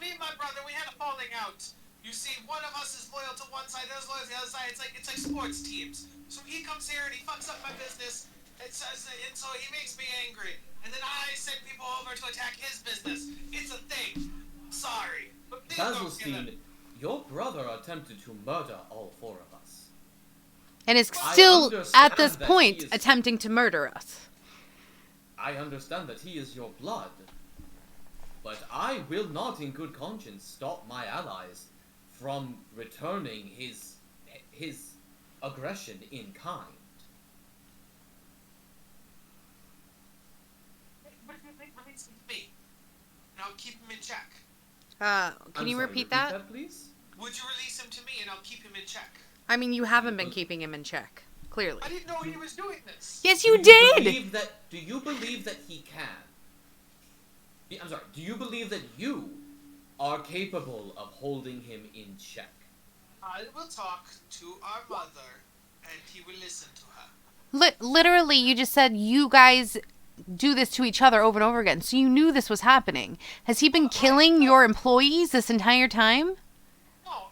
me and my brother, we had a falling out. You see, one of us is loyal to one side, the other's loyal to the other side. It's like sports teams. So he comes here and he fucks up my business, and so he makes me angry. And then I send people over to attack his business. It's a thing. Sorry. But please don't get Basilstein, it. your brother attempted to murder all four of us. And is I still, understand at this that point, he is- attempting to murder us. I understand that he is your blood, but I will not in good conscience stop my allies from returning his aggression in kind. But if you release him to me, and I'll keep him in check. Can you repeat that? please? Would you release him to me, and I'll keep him in check? I mean, you haven't been keeping him in check, clearly. I didn't know he was doing this. Yes, you did! Do you believe that he can? I'm sorry, do you believe that you are capable of holding him in check? I will talk to our mother, and he will listen to her. Literally, you just said you guys do this to each other over and over again, so you knew this was happening. Has he been killing your employees this entire time? No,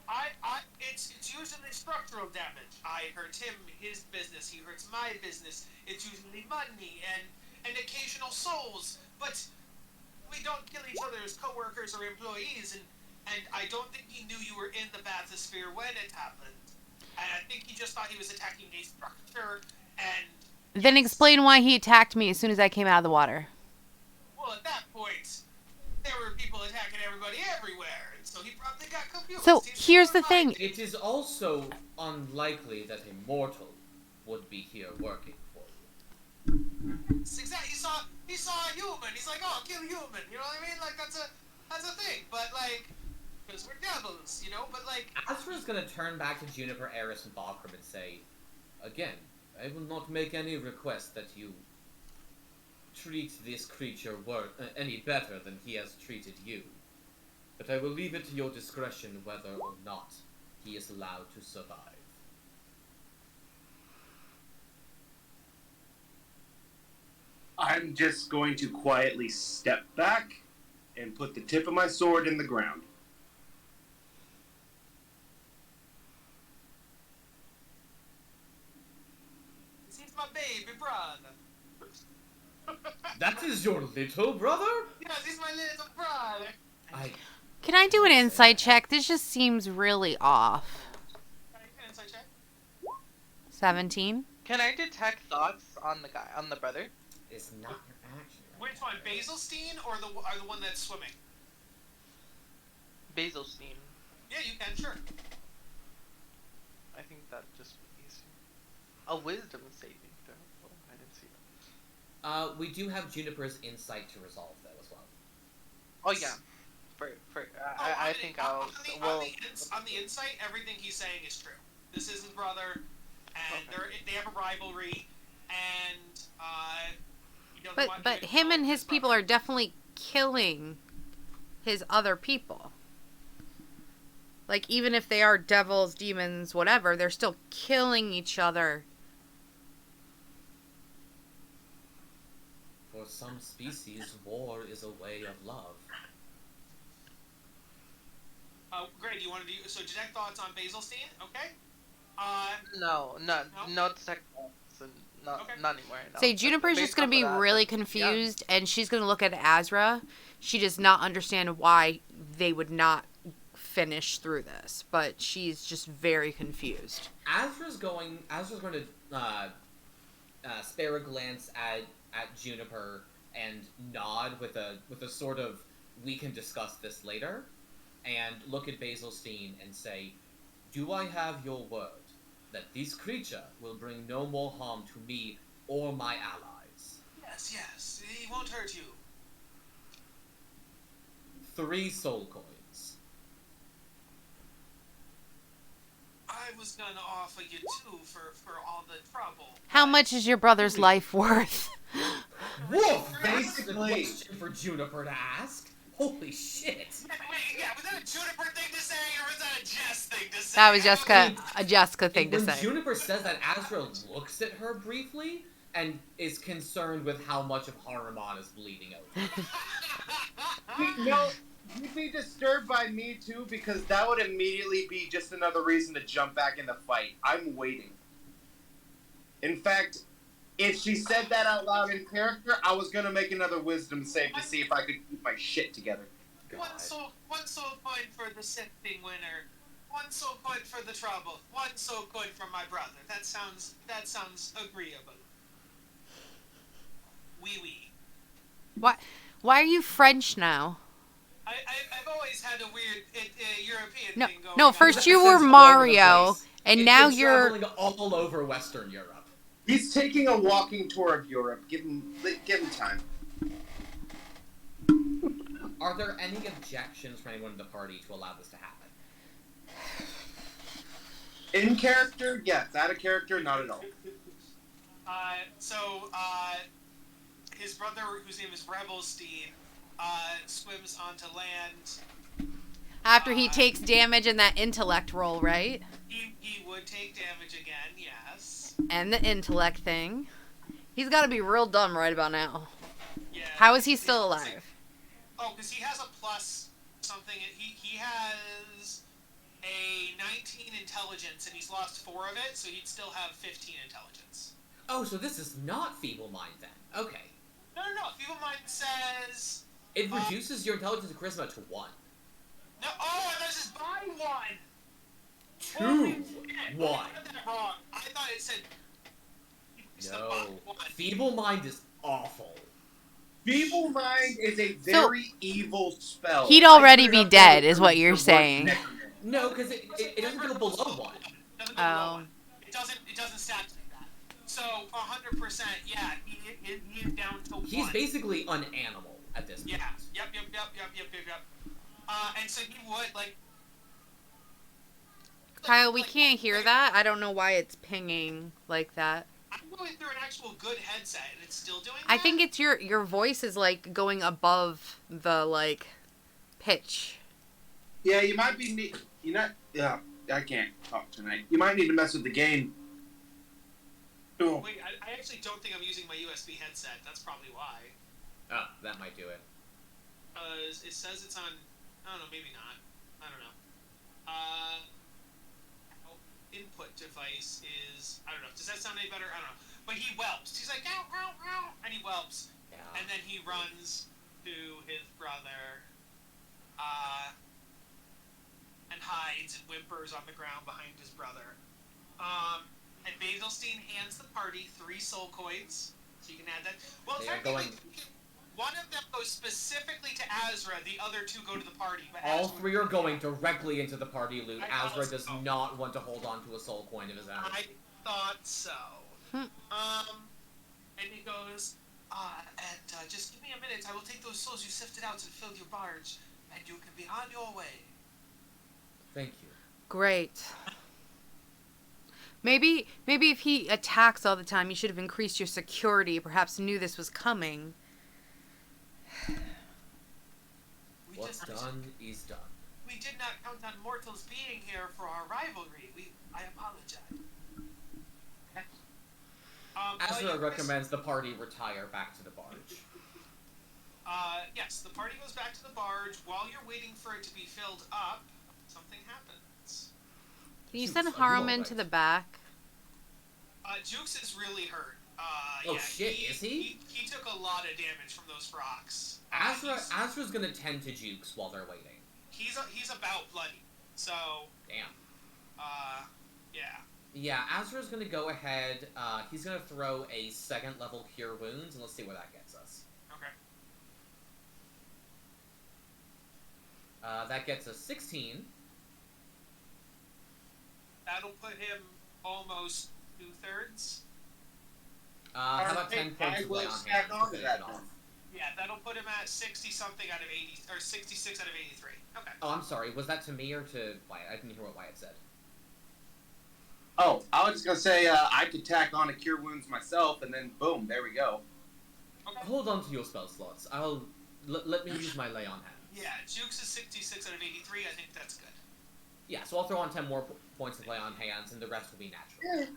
structural damage. I hurt him, his business. He hurts my business. It's usually money and occasional souls. But we don't kill each other as co-workers or employees. And I don't think he knew you were in the bathysphere when it happened. And I think he just thought he was attacking a structure. And Then explain why he attacked me as soon as I came out of the water. well, at that point, there were people attacking everybody everywhere, and so he probably got confused. So He's here's the super thing. minded. It is also unlikely that a mortal would be here working for you. It's exactly. He saw a human. He's like, oh, kill human. You know what I mean? Like that's a thing. But like, because we're devils, you know. But like, Azra's gonna turn back to Juniper, Eris, and Balkram and say, again, I will not make any request that you treat this creature any better than he has treated you. But I will leave it to your discretion whether or not he is allowed to survive. I'm just going to quietly step back and put the tip of my sword in the ground. he's my baby brother. That is your little brother? Yes, he's my little brother. Can I do an insight check? This just seems really off. Inside check. 17. Can I detect thoughts on the guy, on the brother? It's not your action. Which one, Basilstein or the one that's swimming? Basilstein. Yeah, you can, sure. I think that just be easier. A wisdom saving throw. Oh, I didn't see that. We do have Juniper's insight to resolve, though, as well. Oh yeah. I think I'll. On the insight, everything he's saying is true. This is his brother, and they have a rivalry, and he doesn't want But to him and insult his people brother. are definitely killing his other people. Like, even if they are devils, demons, whatever, they're still killing each other. For some species, war is a way of love. Great. You want to do so? Detect thoughts on Basilstein, okay? No, detect thoughts. Not Okay. not anymore. No. Say, Juniper's just going to be really confused, and she's going to look at Azra. She does not understand why they would not finish through this, but she's just very confused. Azra's going to spare a glance at Juniper and nod with a sort of we can discuss this later, and look at Basilstein and say, do I have your word that this creature will bring no more harm to me or my allies? Yes. He won't hurt you. 3 soul coins. I was gonna offer you 2 for all the trouble. How much is your brother's life worth? Woof! Basically. Question for Juniper to ask. Holy shit! Yeah, was that a Juniper thing to say, or was that a Jess thing to say? That was a Jessica thing to When say. Juniper says that, Azra looks at her briefly and is concerned with how much of Haruman is bleeding over. No, you'd be disturbed by me too, because that would immediately be just another reason to jump back in the fight. I'm waiting. In fact, if she said that out loud in character, I was gonna make another wisdom save to see if I could keep my shit together. One soul point for the sifting winner. 1 soul point for the trouble. 1 soul point for my brother. That sounds agreeable. Oui. Why are you French now? I've always had a weird European No, thing going no. on. First you Since were all over the Mario, place. and now It's you're. traveling all over Western Europe. He's taking a walking tour of Europe. Give him time. Are there any objections from anyone in the party to allow this to happen? In character, yes. Out of character, not at all. His brother, whose name is Rebelstein, swims onto land. After he takes damage in that intellect roll, right? He would take damage again, yes. And the intellect thing. He's got to be real dumb right about now. Yeah. How is he still alive? Oh, because he has a plus something. He has a 19 intelligence, and he's lost 4 of it, so he'd still have 15 intelligence. Oh, so this is not Feeble Mind then. Okay. No. Feeble Mind says... It reduces your intelligence and charisma to 1. No, and this is by 1! 2! 1. I got that wrong. I thought it said... No. Feeble Mind is awful. Feeble Mind is a very evil spell. He'd already be dead, is what you're saying. No, because it doesn't go below 1. It doesn't stat like that. So 100%, yeah, he's down to 1. He's basically an animal at this point. Yeah. Yep. And so he would like. Kyle, we can't hear that. I don't know why it's pinging like that. I'm going through an actual good headset, and it's still doing that? I think it's your voice is like going above the like pitch. Yeah, you might be. Yeah, I can't talk tonight. You might need to mess with the game. Oh. Wait, I actually don't think I'm using my USB headset. That's probably why. Oh, that might do it. It says it's on. I don't know, maybe not. I don't know. Input device is. I don't know. Does that sound any better? I don't know. But he whelps. He's like, ow, ow, ow, and he whelps. Yeah. And then he runs to his brother. And hides and whimpers on the ground behind his brother. And Basilstein hands the party 3 soul coins, so you can add that. Well, technically, one of them goes specifically to Azra, the other 2 go to the party. But all 3 are going directly into the party loot. Azra does not want to hold on to a soul coin of his own. I thought so. And he goes, just give me a minute. I will take those souls you sifted out and fill your barge, and you can be on your way. Thank you. Great. Maybe if he attacks all the time, you should have increased your security. Perhaps knew this was coming. What's done is done. We did not count on mortals being here for our rivalry. I apologize. Azra recommends the party retire back to the barge. Yes, the party goes back to the barge. While you're waiting for it to be filled up, something happens. Can you send Harriman to the back? Jukes is really hurt. Shit, is he? He took a lot of damage from those rocks. Azra's gonna tend to Jukes while they're waiting. He's about bloody. So. Damn. Yeah. Yeah, Azra's gonna go ahead. He's gonna throw a 2nd level Cure Wounds, and let's see where that gets us. Okay. That gets us 16. That'll put him almost 2/3. How about 10 points of lay on hand to finish it off? Yeah, that'll put him at 60-something out of 80, or 66 out of 83. Okay. Oh, I'm sorry. Was that to me or to Wyatt? I didn't hear what Wyatt said. Oh, I was just gonna say I could tack on a Cure Wounds myself, and then boom, there we go. Okay. Hold on to your spell slots. Let me use my lay on hand. Yeah, Jukes is 66 out of 83. I think that's good. Yeah, so I'll throw on 10 more points of lay on hands, and the rest will be natural.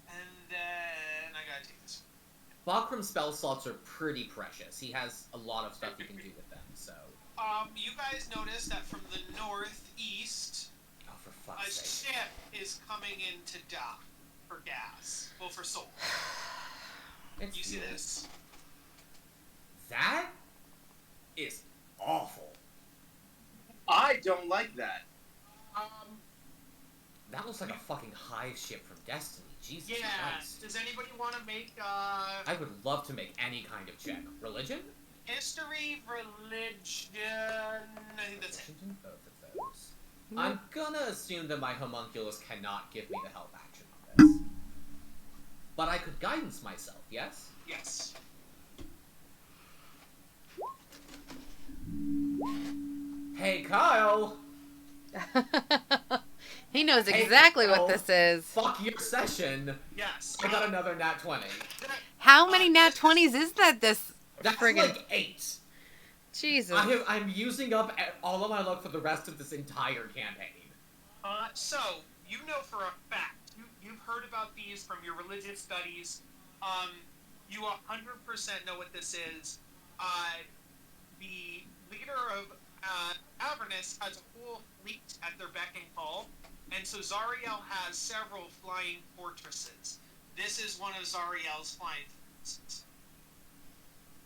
And then I gotta take this. Bakram's spell slots are pretty precious. He has a lot of stuff he can do with them, so... You guys notice that from the northeast, Oh, for fuck's a sake. ship is coming in to dock for gas. Well, for soul. It's You see fuel. this? That is awful. I don't like that. That looks like a fucking hive ship from Destiny. Jesus Yeah. Christ. Does anybody want to make I would love to make any kind of check. Religion? history, religion? I think that's it. Religion? Both of those. I'm gonna assume that my homunculus cannot give me the help action on this. But I could guidance myself, yes? Yes. Hey, Kyle! He knows Hey, exactly Kyle. what this is. Fuck your session! Yes. I got another nat 20. How many nat 20s is that this That's friggin' like 8. Jesus. I'm using up all of my luck for the rest of this entire campaign. So, you know for a fact, you've heard about these from your religious studies. You 100% know what this is. The leader of Avernus has a whole fleet at their beck and call, and so Zariel has several flying fortresses. This is one of Zariel's flying fortresses.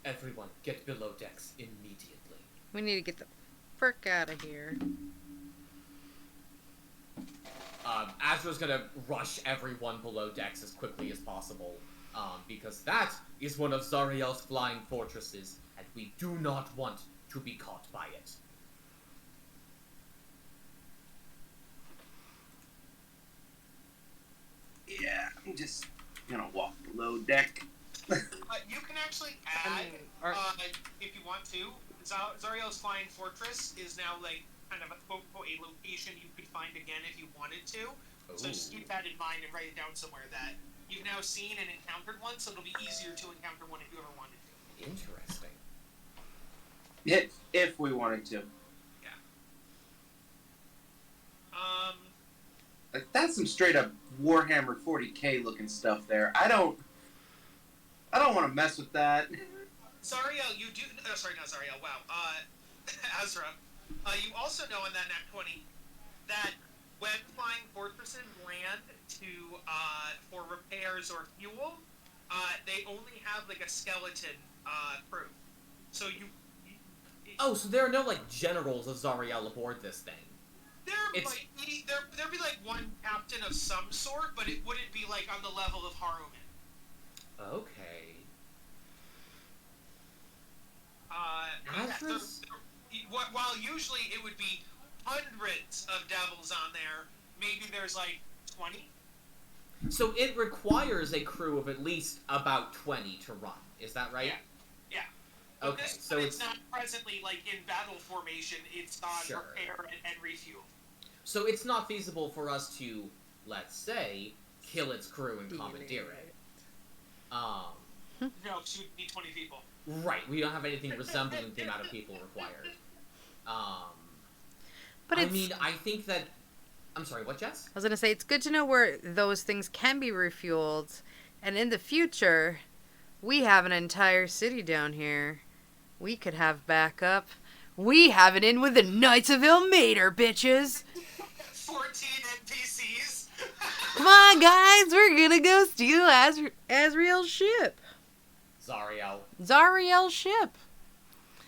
Everyone, get below decks immediately. We need to get the frick out of here. Azra's gonna rush everyone below decks as quickly as possible, because that is one of Zariel's flying fortresses, and we do not want to be caught by it. Yeah, I'm just gonna walk below deck. You can actually add, if you want to, Zariel's flying fortress is now like kind of a location you could find again if you wanted to. Ooh. So just keep that in mind and write it down somewhere that you've now seen and encountered one, so it'll be easier to encounter one if you ever wanted to. Interesting. If we wanted to. Yeah. Like, that's some straight up Warhammer 40k looking stuff there. I don't want to mess with that. Zariel, you do. Sorry, not Zariel. Wow. Azra. You also know in that Nat 20 that when flying fortresses land for repairs or fuel, they only have like a skeleton crew. So Oh, so there are no, like, generals of Zariel aboard this thing. There'd be like one captain of some sort, but it wouldn't be like on the level of Haruman. Okay. While usually it would be hundreds of devils on there, maybe there's like 20. So it requires a crew of at least about 20 to run. Is that right? Yeah. Okay, so it's not presently like in battle formation. It's on repair and refuel. So it's not feasible for us to, let's say, kill its crew and commandeer it. No, because you would need 20 people. Right, we don't have anything resembling the amount of people required. But I think that... I'm sorry, what, Jess? I was going to say, it's good to know where those things can be refueled. And in the future, we have an entire city down here. We could have backup. We have it in with the Knights of Ilmater, bitches! 14 NPCs! Come on, guys! We're gonna go steal Azrael's ship! Zariel's ship!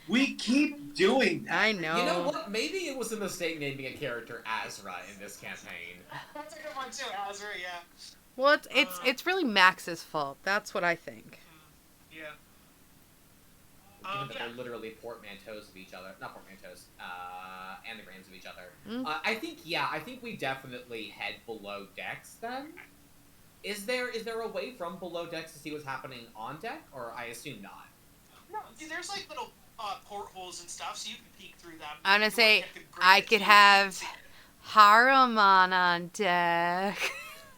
We keep doing that. I know. You know what? Maybe it was a mistake naming a character Azra in this campaign. That's a good one too, Azra, yeah. Well, it's really Max's fault. That's what I think. Yeah. Even though they're literally portmanteaus of each other. Not portmanteaus, anagrams of each other. Mm. I think we definitely head below decks then. Is there a way from below decks to see what's happening on deck? Or I assume not. No, there's like little portholes and stuff, so you can peek through them. I'm gonna say, I could have Haruman on deck.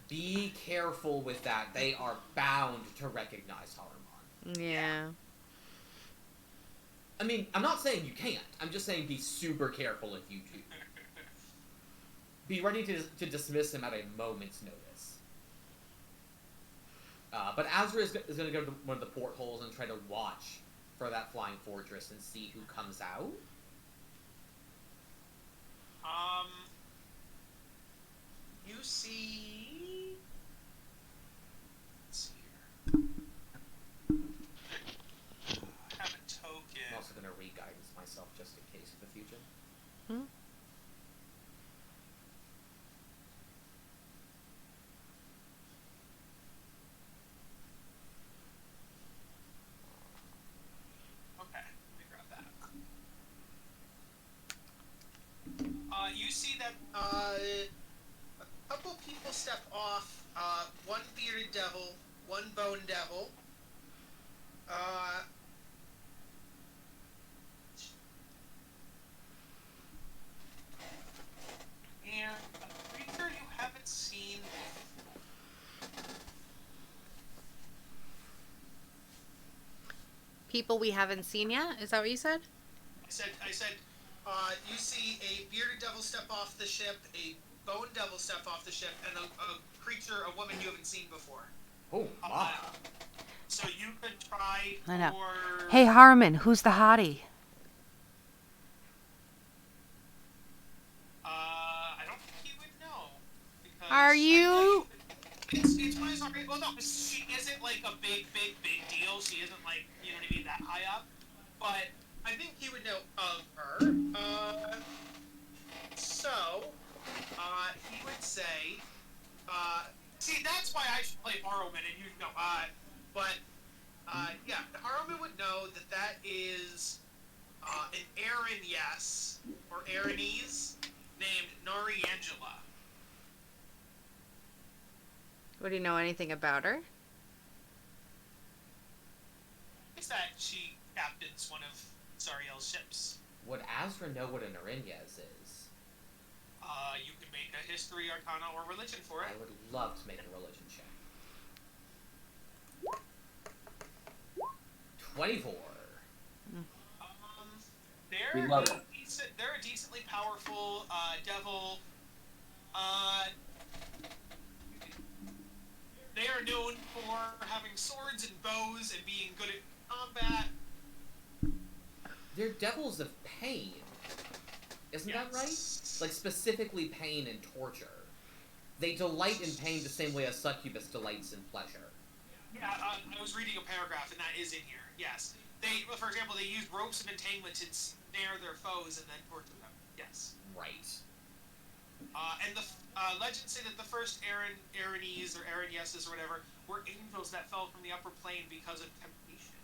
Be careful with that. They are bound to recognize Haruman. Yeah. I mean, I'm not saying you can't. I'm just saying be super careful if you do. Be ready to dismiss him at a moment's notice. But Azra is going to go to one of the portholes and try to watch for that flying fortress and see who comes out. You see... Let's see here. I have a token. I'm also going to re-guidance myself just in case for the future. Hmm? Okay, let me grab that. You see that a couple people step off. One bearded devil, one bone devil. And a creature you haven't seen People we haven't seen yet? Is that what you said? I said, you see a bearded devil step off the ship, a bone devil step off the ship, and a creature, a woman you haven't seen before. Oh, wow. So you could try I know. for... Hey, Harmon, who's the hottie? but I think he would know of her. He would say, see, that's why I should play Harrowman and you know, yeah, Harrowman would know that that is, an Aaron, yes, or Aaronese, named Nori Angela. Would you know anything about her? Is that she captains one of Zariel's ships. Would Azra know what an Arinyes is? You can make a history, arcana, or religion for it. I would love to make a religion check. 24. They're We love it. they're a decently powerful devil. They are known for having swords and bows and being good at combat. They're devils of pain. Isn't that right? Like, specifically pain and torture. They delight in pain the same way a succubus delights in pleasure. Yeah, I was reading a paragraph, and that is in here. Yes. For example, they use ropes and entangled to snare their foes and then torture them. Yes. Right. And the legends say that the first Aaronese or Aaronyeses or whatever were angels that fell from the upper plane because of temptation.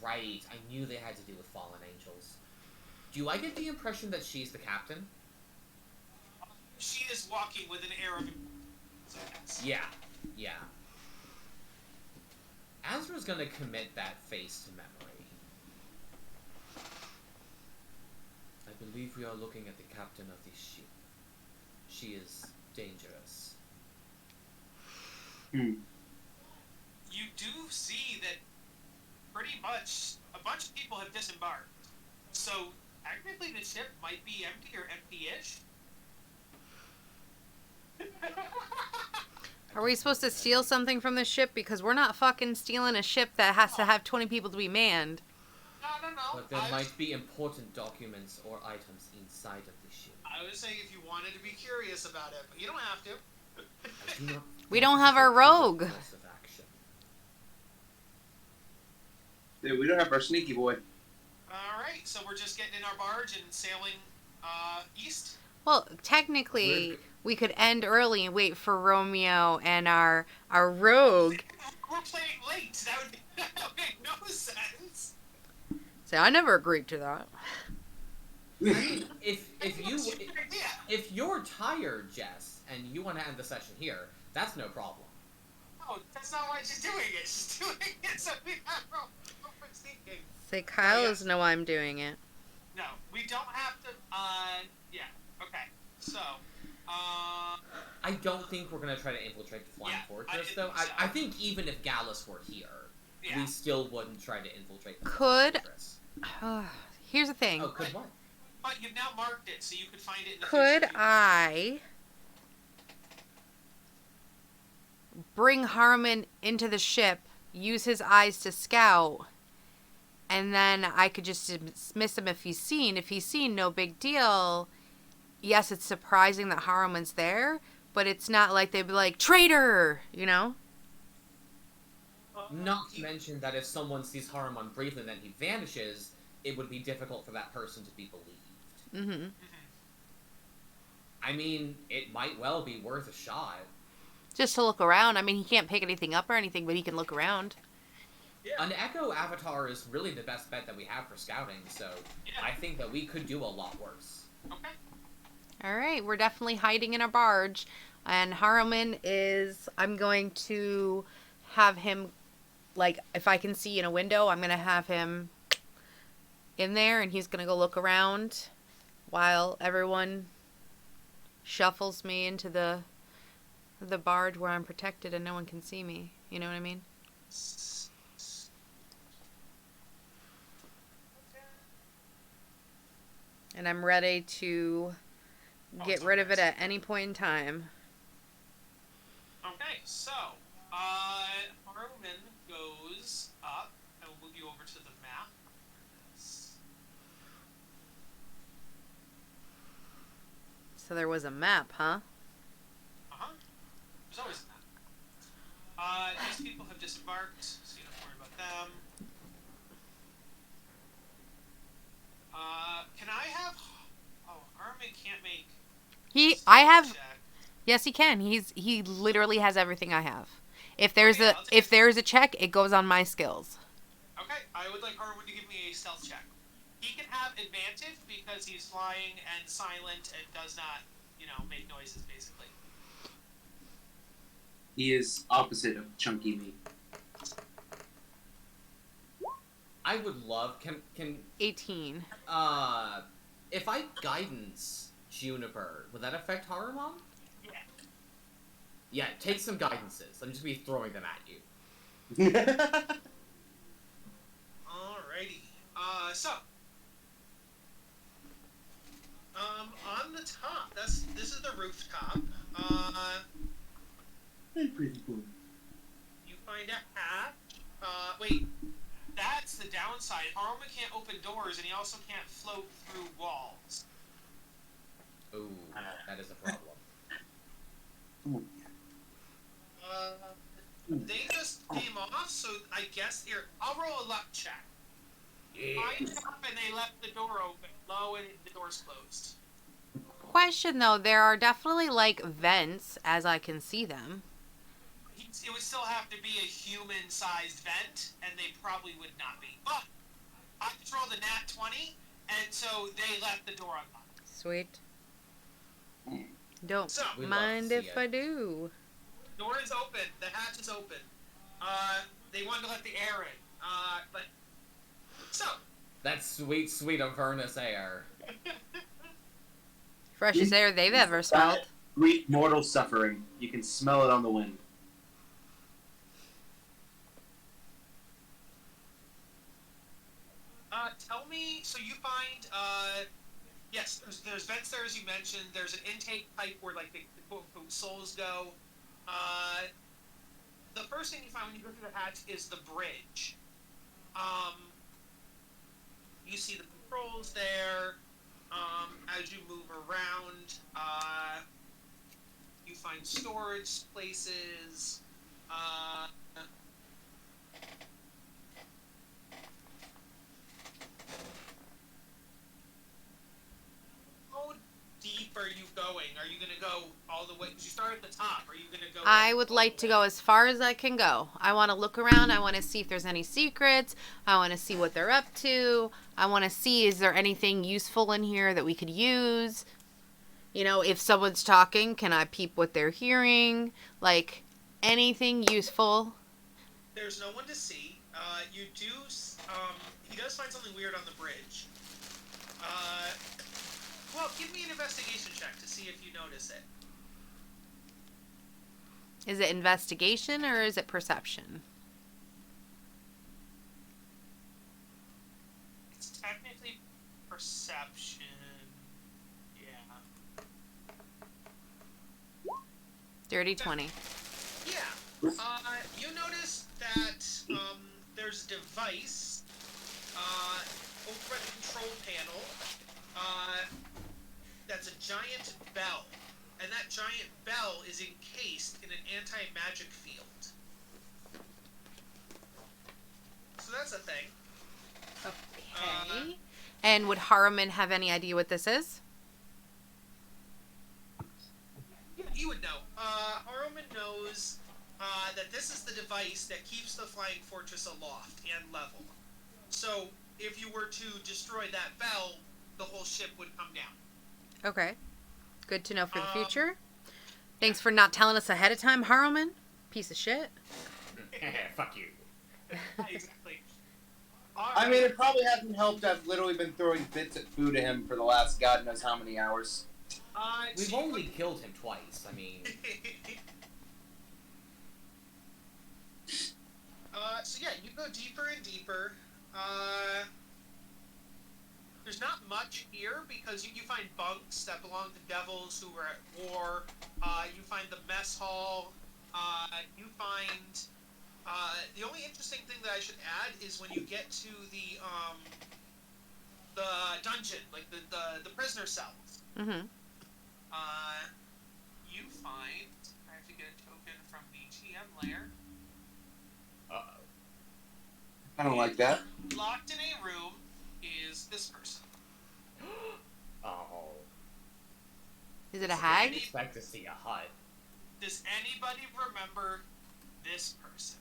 Right. I knew they had to do with fallen angels. Do I get the impression that she's the captain? She is walking with an air of... So yes. Yeah. Yeah. Azra's gonna commit that face to memory. I believe we are looking at the captain of the ship. She is dangerous. You do see that pretty much a bunch of people have disembarked. So technically the ship might be empty or empty-ish. Are we supposed to steal something from the ship? Because we're not fucking stealing a ship that has to have 20 people to be manned. No. But there might be important documents or items inside of the ship. I was saying if you wanted to be curious about it, but you don't have to. I do not We don't have our rogue. course of action. Dude, we don't have our sneaky boy. Alright, so we're just getting in our barge and sailing east? Well, technically, we could end early and wait for Romeo and our rogue. We're playing late. That would make no sense. See, I never agreed to that. I mean, if you're tired, Jess, and you want to end the session here, that's no problem. No, that's not why she's doing it. She's doing it so we have no thinking. Say, Kyle doesn't know why I'm doing it. No, we don't have to, yeah, okay. So, I don't think we're going to try to infiltrate the Flying Fortress, though. I think even if Gallus were here, we still wouldn't try to infiltrate the Flying Fortress. Here's the thing. Oh, could what? But you've now marked it, so you could find it in the Could history. I bring Harmon into the ship, use his eyes to scout, and then I could just dismiss him if he's seen? If he's seen, no big deal. Yes, it's surprising that Harmon's there, but it's not like they'd be like, traitor, you know? Not to mention that if someone sees Haruman briefly and then he vanishes, it would be difficult for that person to be believed. Mm-hmm. I mean, it might well be worth a shot. Just to look around. I mean, he can't pick anything up or anything, but he can look around. Yeah. An Echo Avatar is really the best bet that we have for scouting, so I think that we could do a lot worse. Okay. All right, we're definitely hiding in a barge. And Haruman is, I'm going to have him, like, if I can see in a window, I'm going to have him in there, and he's going to go look around while everyone shuffles me into the barge where I'm protected and no one can see me. You know what I mean? And I'm ready to get rid of it at any point in time. Okay, so, Harman goes up, and we'll move you over to the map. So there was a map, huh? Uh-huh. There's always a map. These people have disembarked, so you don't have to worry about them. can't make. I have. Check. Yes, he can. He literally has everything I have. If there's Okay, a check, it goes on my skills. Okay, I would like Harwood to give me a stealth check. He can have advantage because he's flying and silent and does not, make noises, basically. He is opposite of chunky meat. I would love can 18. if I guidance Juniper, would that affect Harumon? Yeah. Yeah, take some guidances. I'm just gonna be throwing them at you. Alrighty. So. On the top, this is the rooftop. Pretty cool. You find a hatch. Wait. That's the downside. Haruma can't open doors, and he also can't float through walls. Ooh, that is a problem. They just came off, so I guess here, I'll roll a luck check. Yeah. I up and they left the door open, low, and the door's closed. Question though, there are definitely like vents as I can see them. It would still have to be a human-sized vent, and they probably would not be. But I just rolled a nat 20, and so they left the door unlocked. Sweet. Don't So, We mind love to see if it. I do. Door is open. The hatch is open. They wanted to let the air in. But so. That sweet, sweet Avernus air. Freshest air they've ever smelled. Sweet mortal suffering. You can smell it on the wind. Tell me. So you find. Yes, there's vents there as you mentioned. There's an intake pipe where like the quote unquote souls go. The first thing you find when you go through the hatch is the bridge. You see the controls there. As you move around, you find storage places. How deep are you going? Are you going to go all the way? Because you start at the top. Are you going to go? I would like to go as far as I can go. I want to look around. I want to see if there's any secrets. I want to see what they're up to. I want to see, is there anything useful in here that we could use? If someone's talking, can I peep what they're hearing? Like, anything useful. There's no one to see. You do. He does find something weird on the bridge. Well, give me an investigation check to see if you notice it. Is it investigation or is it perception? It's technically perception. Yeah. Dirty 20. Yeah. You notice that there's a device over at the control panel that's a giant bell. And that giant bell is encased in an anti-magic field. So that's a thing. Okay. And would Haruman have any idea what this is? Yeah, he would know. Haruman knows that this is the device that keeps the Flying Fortress aloft and level. So, if you were to destroy that bell, the whole ship would come down. Okay. Good to know for the future. Thanks for not telling us ahead of time, Haruman. Piece of shit. Fuck you. Exactly. I mean, it probably hasn't helped. I've literally been throwing bits at food at him for the last God knows how many hours. We've only killed him twice. I mean, so yeah, you go deeper and deeper. There's not much here because you find bunks that belong to devils who were at war. You find the mess hall. You find the only interesting thing that I should add is when you get to the dungeon, like the prisoner cells. Mm-hmm. You find I have to get a token from the GM layer. uh-oh. I don't like that. Locked in a room is this person. Oh. Is it a hag? Expect to see a hut. Does anybody remember this person?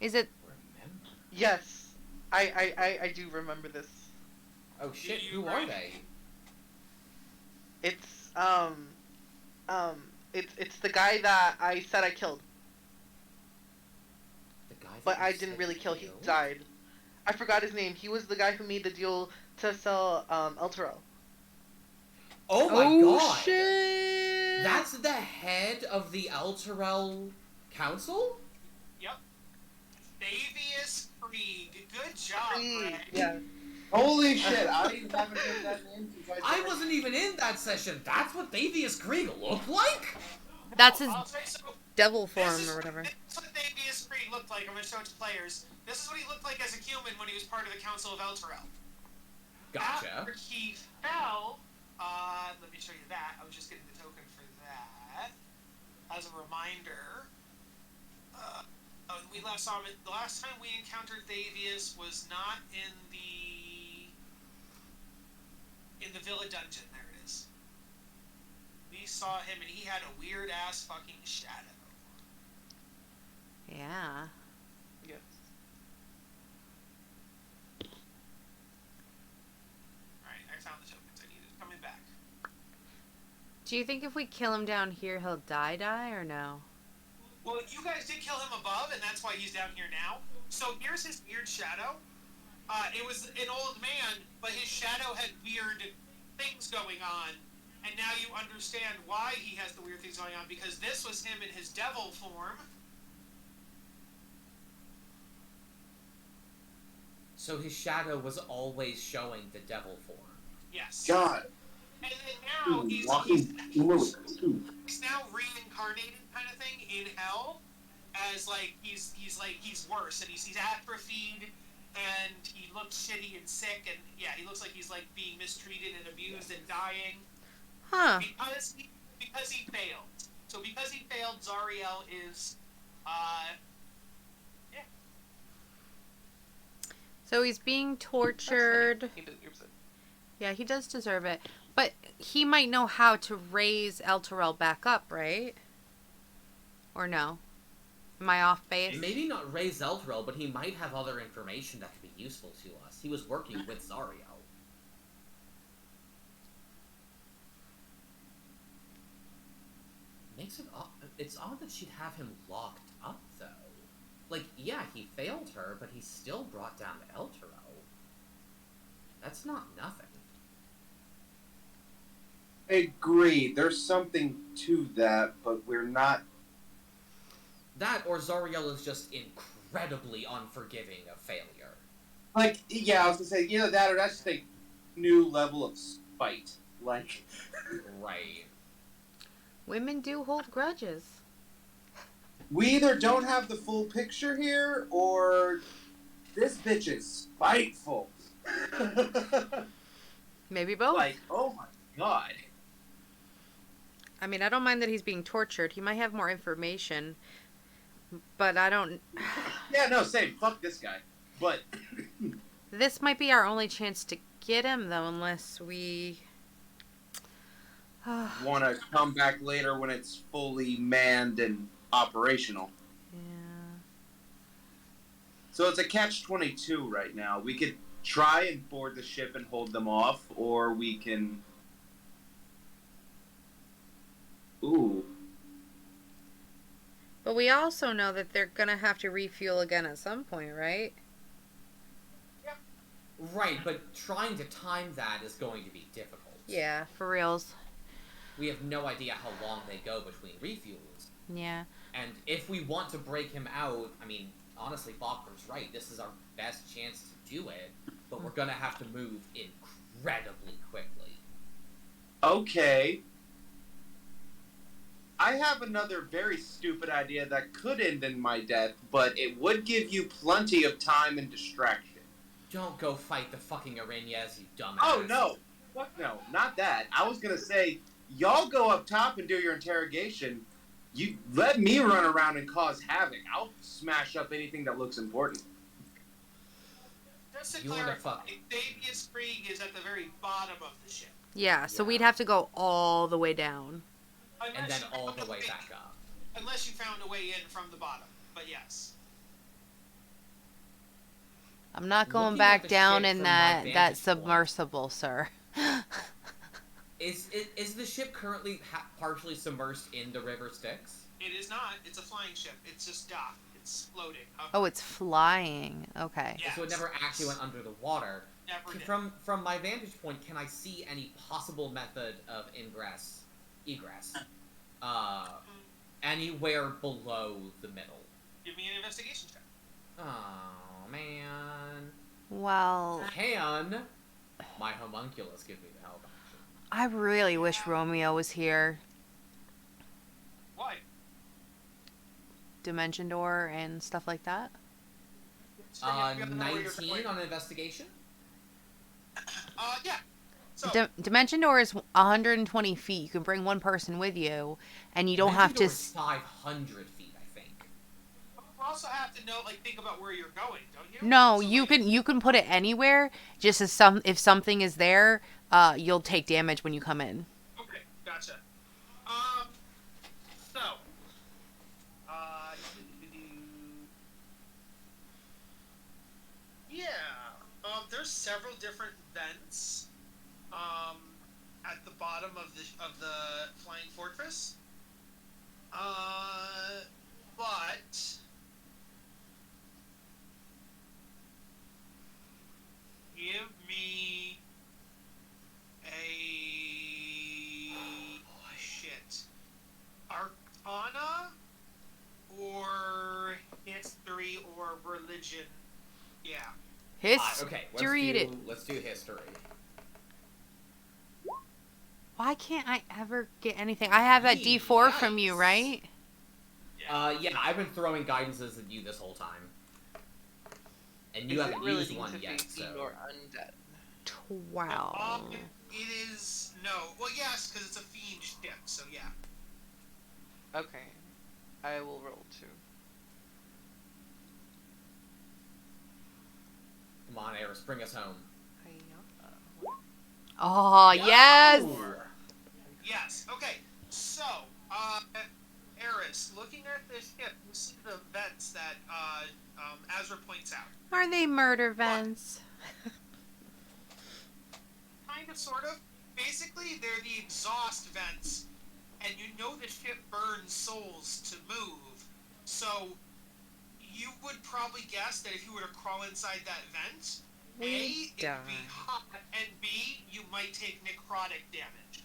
Is it? Remember? Yes, I do remember this. Oh shit! you Who are ready? they? It's it's the guy that I said I killed, The guy. That but you I said didn't really you kill. He killed? died. I forgot his name. He was the guy who made the deal to sell Eltero. Oh my god! Shit! That's the head of the Elturel Council? Yep. Fabius Krieg. Good job, Greg. Yeah. Holy shit! I haven't heard that name since I wasn't even in that session. That's what Thavius Krieg looked like? That's his I'll say so. devil This form is, or whatever. This is what Fabius Krieg looked like. I'm going to show it to players. This is what he looked like as a human when he was part of the Council of Elturel. Gotcha. After he fell, let me show you that. I was just getting the token for that. As a reminder, we last saw him. The last time we encountered Thavius was not in the Villa dungeon. There it is. We saw him, and he had a weird ass fucking shadow. Yeah. Yes. All right, I found the tokens I needed. Coming back. Do you think if we kill him down here, he'll die, or no? Well, you guys did kill him above, and that's why he's down here now. So here's his weird shadow. It was an old man, but his shadow had weird things going on. And now you understand why he has the weird things going on, because this was him in his devil form. So his shadow was always showing the devil form. Yes. God. And then now he's now reincarnated kind of thing in hell, as like he's worse, and he's atrophied, and he looks shitty and sick, and yeah, he looks like he's like being mistreated and abused and dying. Huh. Because he failed. So because he failed, Zariel is yeah. So he's being tortured. He deserves it. Yeah, he does deserve it. But he might know how to raise Elturel back up, right? Or no? Am I off base? Maybe not raise Elturel, but he might have other information that could be useful to us. He was working with Zariel. Makes it odd. It's odd that she'd have him locked up, though. Like, yeah, he failed her, but he still brought down Elturel. That's not nothing. Agreed. There's something to that, but we're not. That, or Zariel is just incredibly unforgiving of failure. Like, yeah, I was gonna say, either that or that's just a new level of spite. Like. Right. Women do hold grudges. We either don't have the full picture here, or this bitch is spiteful. Maybe both. Like, oh my god. I mean, I don't mind that he's being tortured. He might have more information. But I don't... Yeah, no, same. Fuck this guy. But... This might be our only chance to get him, though, unless we... want to come back later when it's fully manned and operational. Yeah. So it's a catch-22 right now. We could try and board the ship and hold them off, or we can... Ooh. But we also know that they're gonna have to refuel again at some point, right? Right, but trying to time that is going to be difficult. Yeah, for reals. We have no idea how long they go between refuels. Yeah. And if we want to break him out, I mean, honestly, Faulkner's right. This is our best chance to do it, but we're gonna have to move incredibly quickly. Okay. I have another very stupid idea that could end in my death, but it would give you plenty of time and distraction. Don't go fight the fucking Arañas, you dumbass. Oh, no. Fuck no. Not that. I was gonna say, y'all go up top and do your interrogation. You let me run around and cause havoc. I'll smash up anything that looks important. just to You wanna clarify, fuck- Thavius Krieg is at the very bottom of the ship. Yeah, so Yeah. we'd have to go all the way down. And Unless then you all found the a way back up. Unless you found a way in from the bottom. But yes. I'm not going Looking at back the down ship in from my that vantage point. submersible, sir. Is the ship currently partially submersed in the River Styx? It is not. It's a flying ship. It's just docked. It's floating. Oh, it's flying. Okay. Yeah. So it never actually went under the water. Never did. From my vantage point, can I see any possible method of egress? Anywhere below the middle. Give me an investigation check. Oh man. Well, Can my homunculus give me the help action? I really wish Romeo was here. Why? Dimension door and stuff like that. So you have to know where you're 19 going. on investigation? Yeah. So, Dimension door is 120 feet. You can bring one person with you, and you don't have to. 500 feet, I think. you also have to know, like, think about where you're going, don't you? No, So, you like, can put it anywhere. Just as if something is there, you'll take damage when you come in. Okay, gotcha. So, yeah, there's several different vents, at the bottom of the flying fortress. But give me Arcana or history or religion. Yeah. Okay, History. let's do history. Why can't I ever get anything? I have that D4 from you, Yikes. right? Yeah, I've been throwing guidances at you this whole time. And you Is haven't it really used one to yet, facing so... or undead? 12. It is no. Well, yes, because it's a fiend ship. So yeah. Okay. I will roll 2. Come on, Eris, bring us home. Oh, yes! Yes. Okay. So, Eris, looking at this ship, you see the vents that Azra points out. Are they murder vents? Kind of, sort of. Basically, they're the exhaust vents, and you know the ship burns souls to move. So, you would probably guess that if you were to crawl inside that vent, A, it would be hot, and B, you might take necrotic damage.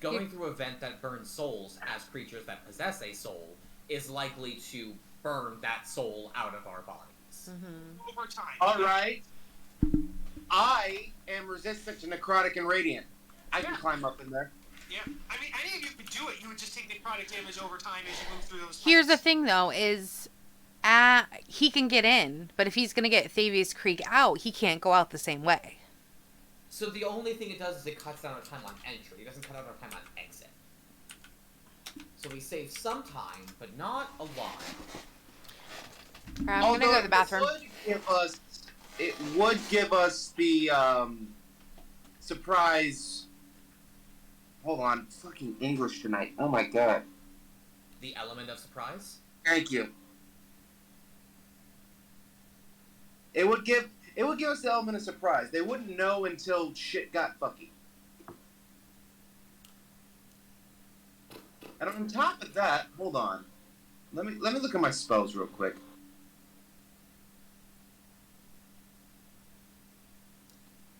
Going through a vent that burns souls as creatures that possess a soul is likely to burn that soul out of our bodies. Mm-hmm. Over time. All right. I am resistant to necrotic and radiant. I can climb up in there. Yeah. I mean, any of you could do it. You would just take necrotic damage over time as you move through those Here's the vents. thing, though, is he can get in, but if he's going to get Thavius Krieg out, he can't go out the same way. So the only thing it does is it cuts down our time on entry. It doesn't cut down our time on exit. So we save some time, but not a lot. I'm going to go to the bathroom. It would give us the surprise. Hold on, fucking English tonight. Oh my god. The element of surprise? Thank you. It would give us the element of surprise. They wouldn't know until shit got fucky. And on top of that, hold on. Let me look at my spells real quick.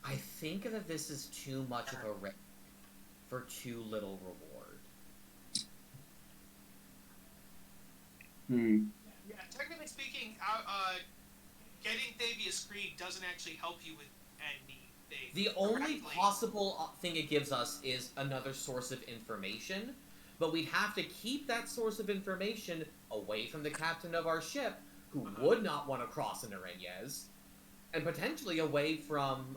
I think that this is too much of a risk for too little reward. Yeah, technically speaking, getting Thavius Krieg doesn't actually help you with anything. The only directly. possible thing it gives us is another source of information, but we'd have to keep that source of information away from the captain of our ship, who would not want to cross into Renyez, and potentially away from,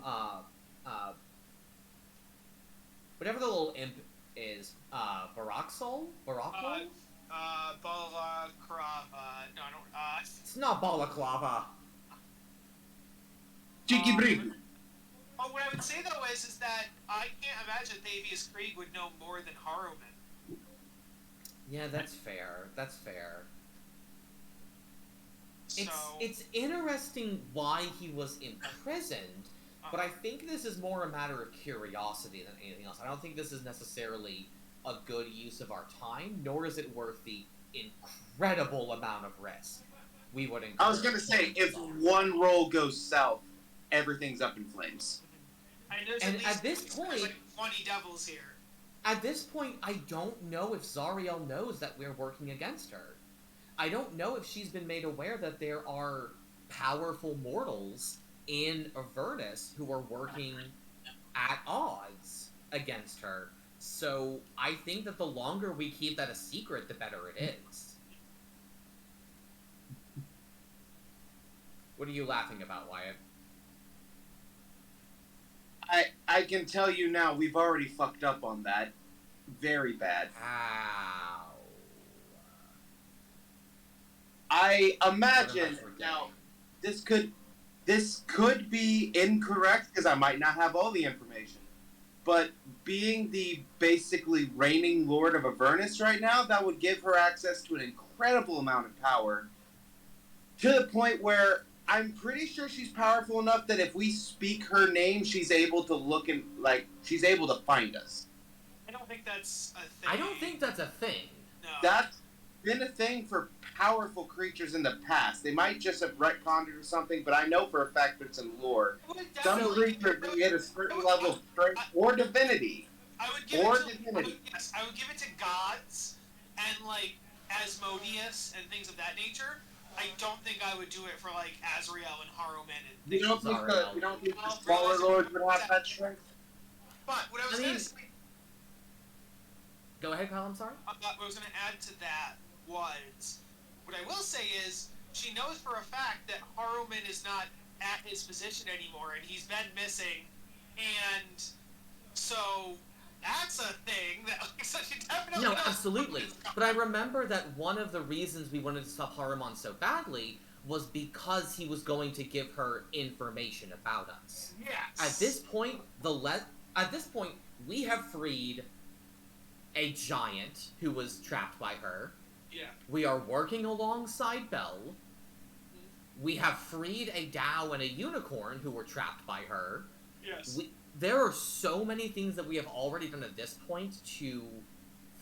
whatever the little imp is, Baraxol? Baraxol? Balaclava. No, I don't. It's not Balaclava. Cheeky breeky. Oh, what I would say though is that I can't imagine Thavius Krieg would know more than Haruman. Yeah, that's fair. That's fair. So, It's interesting why he was imprisoned, but I think this is more a matter of curiosity than anything else. I don't think this is necessarily a good use of our time, nor is it worth the incredible amount of risk we would incur. I was gonna say, if one roll goes south, everything's up in flames. And at this point, there's like 20 devils here. At this point, I don't know if Zariel knows that we're working against her. I don't know if she's been made aware that there are powerful mortals in Avernus who are working at odds against her. So I think that the longer we keep that a secret, the better it is. What are you laughing about, Wyatt? I can tell you now, we've already fucked up on that. Very bad. Ow. I imagine now this could be incorrect because I might not have all the information. But being the basically reigning lord of Avernus right now, that would give her access to an incredible amount of power. To the point where I'm pretty sure she's powerful enough that if we speak her name, she's able to look and she's able to find us. I don't think that's a thing. I don't think that's a thing. No. That's been a thing for powerful creatures in the past. They might just have retconned it or something, but I know for a fact it's in lore. Some creatures that get a certain level of strength or divinity. I would give I would give it to gods and like Asmodeus and things of that nature. I don't think I would do it for like Azrael and Haruman and You don't think the smaller lords would have that strength? But what I was going to say... Go ahead, Kyle, I'm sorry. What I was going to add to that was... What I will say is, she knows for a fact that Haruman is not at his position anymore, and he's been missing, and so... That's a thing that so she definitely No, knows. absolutely. But I remember that one of the reasons we wanted to stop Haruman so badly was because he was going to give her information about us. Yes. At this point, we have freed a giant who was trapped by her. Yeah. We are working alongside Belle. We have freed a Dao and a unicorn who were trapped by her. Yes. There are so many things that we have already done at this point to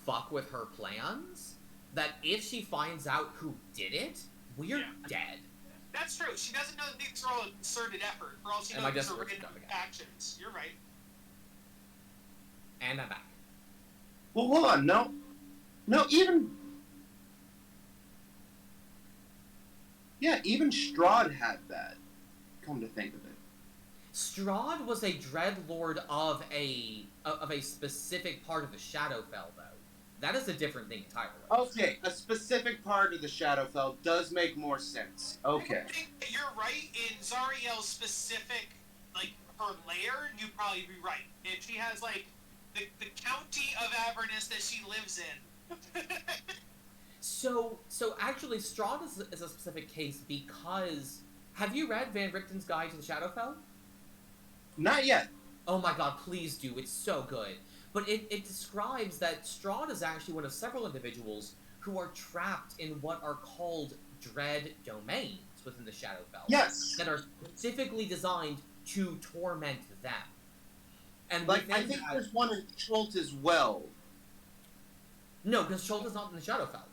fuck with her plans that if she finds out who did it, we're dead. That's true. She doesn't know that these are all a concerted effort. For all she knows, these are random actions. You're right. And I'm back. Well, hold on. No, even Strahd had that. Come to think of it. Strahd was a dreadlord of a specific part of the Shadowfell, though. That is a different thing entirely. Okay, a specific part of the Shadowfell does make more sense. Okay. I think that you're right in Zariel's specific, like, her lair, you'd probably be right. If she has, like, the county of Avernus that she lives in. So actually, Strahd is a specific case because... Have you read Van Richten's Guide to the Shadowfell? Not yet. Oh my god, please do. It's so good. But it describes that Strahd is actually one of several individuals who are trapped in what are called dread domains within the Shadowfell. Yes. That are specifically designed to torment them. And I think there's one in Chult as well. No, because Chult is not in the Shadowfell.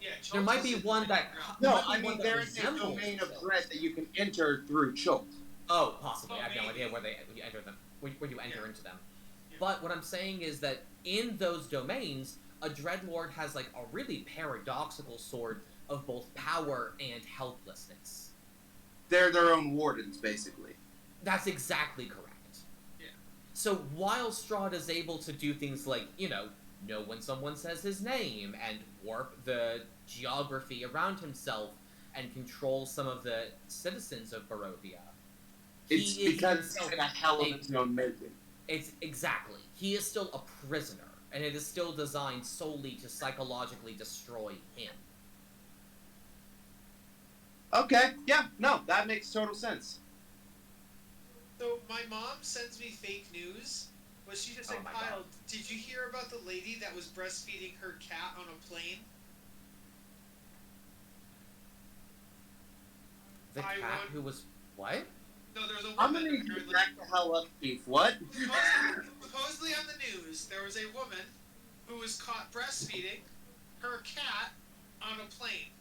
Yeah, there might be one that... No, I mean, there is a domain of dread that you can enter through Chult. Oh, possibly. I have no idea where you enter them, where you enter into them. Yeah. But what I'm saying is that in those domains, a dreadlord has like a really paradoxical sort of both power and helplessness. They're their own wardens, basically. That's exactly correct. Yeah. So while Strahd is able to do things like, know when someone says his name and warp the geography around himself and control some of the citizens of Barovia. It's because he's in a hell of his own making. It's exactly. He is still a prisoner, and it is still designed solely to psychologically destroy him. Okay, yeah, no, that makes total sense. So my mom sends me fake news. Was she just said, Oh my Kyle, God. did you hear about the lady that was breastfeeding her cat on a plane? The I cat want- who was what? No, there was a woman. I'm gonna need you to back the hell up, Chief. What? Supposedly on the news, there was a woman who was caught breastfeeding her cat on a plane.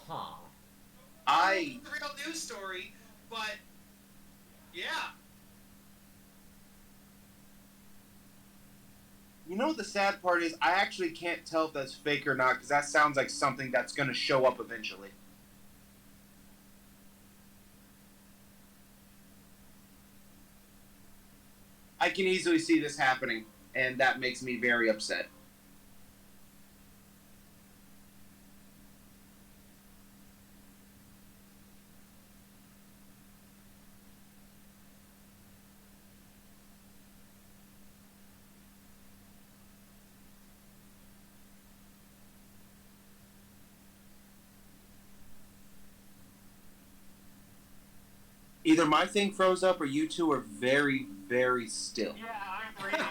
Huh. I It's a real news story, but yeah. You know what the sad part is? I actually can't tell if that's fake or not because that sounds like something that's going to show up eventually. I can easily see this happening, and that makes me very upset. Either my thing froze up or you two are very, very still. Yeah, I'm reading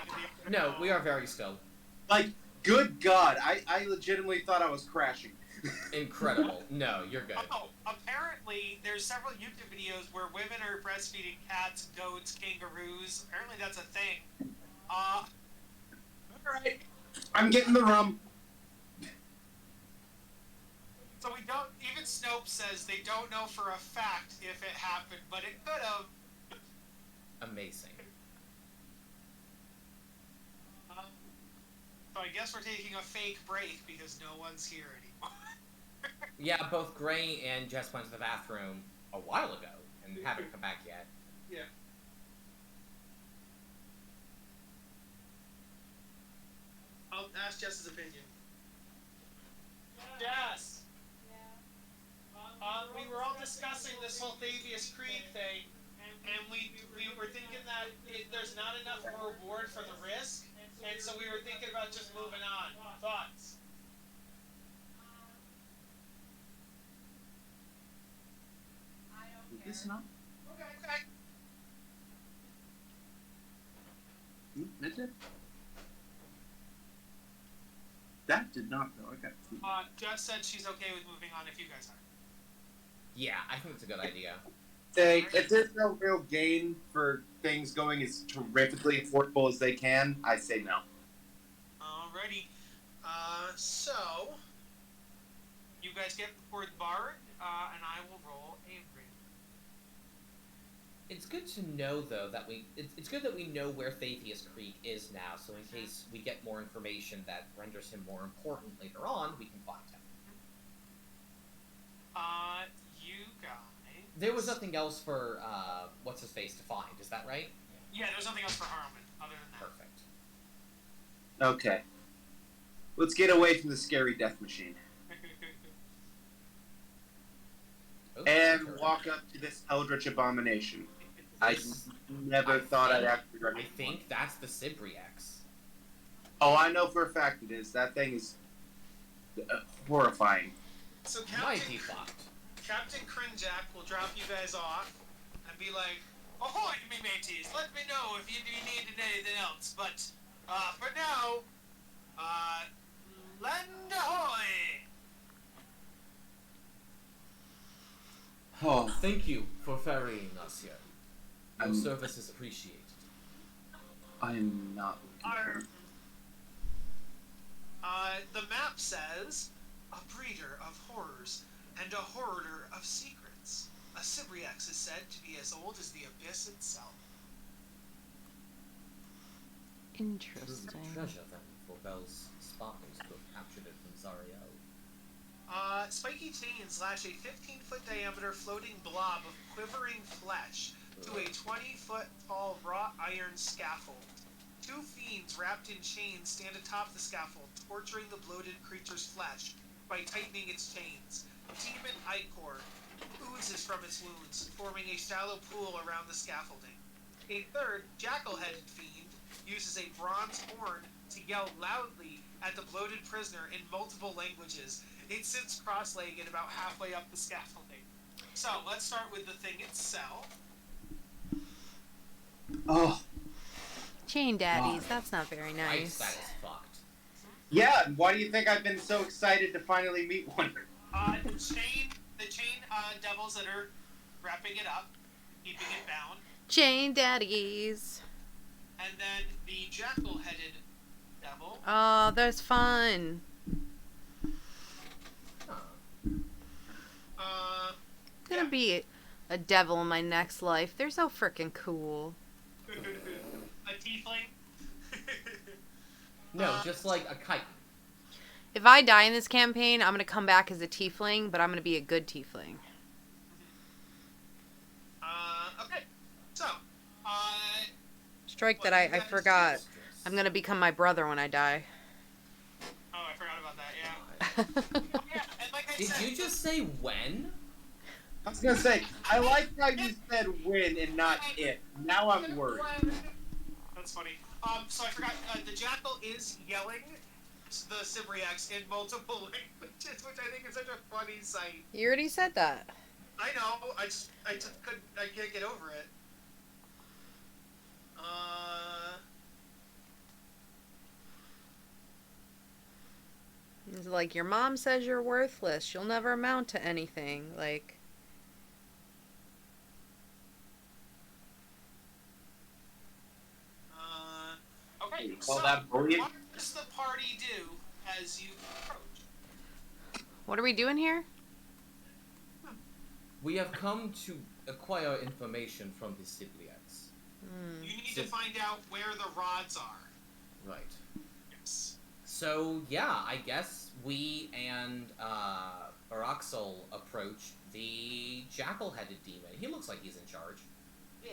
the No, we are very still. Like, good God, I legitimately thought I was crashing. Incredible. No, you're good. Oh, apparently there's several YouTube videos where women are breastfeeding cats, goats, kangaroos. Apparently that's a thing. Alright, I'm getting the rum. So we don't. Even Snopes says they don't know for a fact if it happened, but it could have. Amazing. So I guess we're taking a fake break because no one's here anymore. Yeah, both Gray and Jess went to the bathroom a while ago and haven't come back yet. Yeah. I'll ask Jess's opinion. Jess! We were all discussing this whole Thavius Creek thing, and we were thinking that there's not enough reward for the risk, and so we were thinking about just moving on. Thoughts? Is this not? Okay. Is it? That did not though. I got Jess said she's okay with moving on if you guys are. Yeah, I think it's a good idea. say if there's no real gain for things going as terrifically affordable as they can, I say no. Alrighty. So you guys get before the bard, and I will roll a ring. It's good to know, though, that it's good that we know where Thavius Creek is now, so in case we get more information that renders him more important later on, we can find him. You guys. There was nothing else for, what's-his-face to find, is that right? Yeah, there was nothing else for Harmon other than that. Perfect. Okay. Let's get away from the scary death machine. Oh, And sure. walk up to this Eldritch abomination. I This- never thought I'd actually run I into one. think that's the Sibriex. Oh, I know for a fact it is. That thing is horrifying. So Might Captain be fucked. Captain Crinjack will drop you guys off and be like, "Ahoy, me mateys! Let me know if you need anything else. But for now, land ahoy!" Oh, Thank you for ferrying us here. Your I'm- service is appreciated. I am not. Arr. The map says, "A breeder of horrors and a hoarder of secrets. A Sibriex is said to be as old as the abyss itself." Interesting. Treasure, then, for Bell's spies to have captured it from Zariel. Spiky chains lash a 15-foot diameter floating blob of quivering flesh to a 20-foot tall wrought iron scaffold. Two fiends wrapped in chains stand atop the scaffold, torturing the bloated creature's flesh by tightening its chains. Demon ichor oozes from its wounds, forming a shallow pool around the scaffolding. A third, jackal-headed fiend, uses a bronze horn to yell loudly at the bloated prisoner in multiple languages. It sits cross-legged about halfway up the scaffolding. So let's start with the thing itself. Oh, Chain daddies, that's not very Right, nice. that is fucked. yeah. Why do you think I've been so excited to finally meet one? The chain devils that are wrapping it up, keeping it bound, Chain daddies. and then the jackal-headed devil. Oh, that's fun. I'm gonna be a devil in my next life. They're so freaking cool. A tiefling. No, just like a kite. If I die in this campaign, I'm gonna come back as a tiefling, but I'm gonna be a good tiefling. Okay. So, Strike what that you I guys forgot. do? I'm gonna become my brother when I die. Oh, I forgot about that. Yeah. Yeah, and like I Did said, you just say when? I was gonna say, I like how you said when and not if. Now I'm worried. That's funny. So I forgot. The jackal is yelling the Cybriacs in multiple languages, which I think is such a funny sight. You already said that. I know. I just couldn't. I can't get over it. It's like, your mom says you're worthless. You'll never amount to anything. Like, Okay. You call So, that bullying? what does the party do as you approach? what are we doing here? We have come to acquire information from the Cybriacs. You need to find out where the rods are. Right. Yes. So, yeah, I guess we and Araxel approached the jackal-headed demon. He looks like he's in charge. Yeah.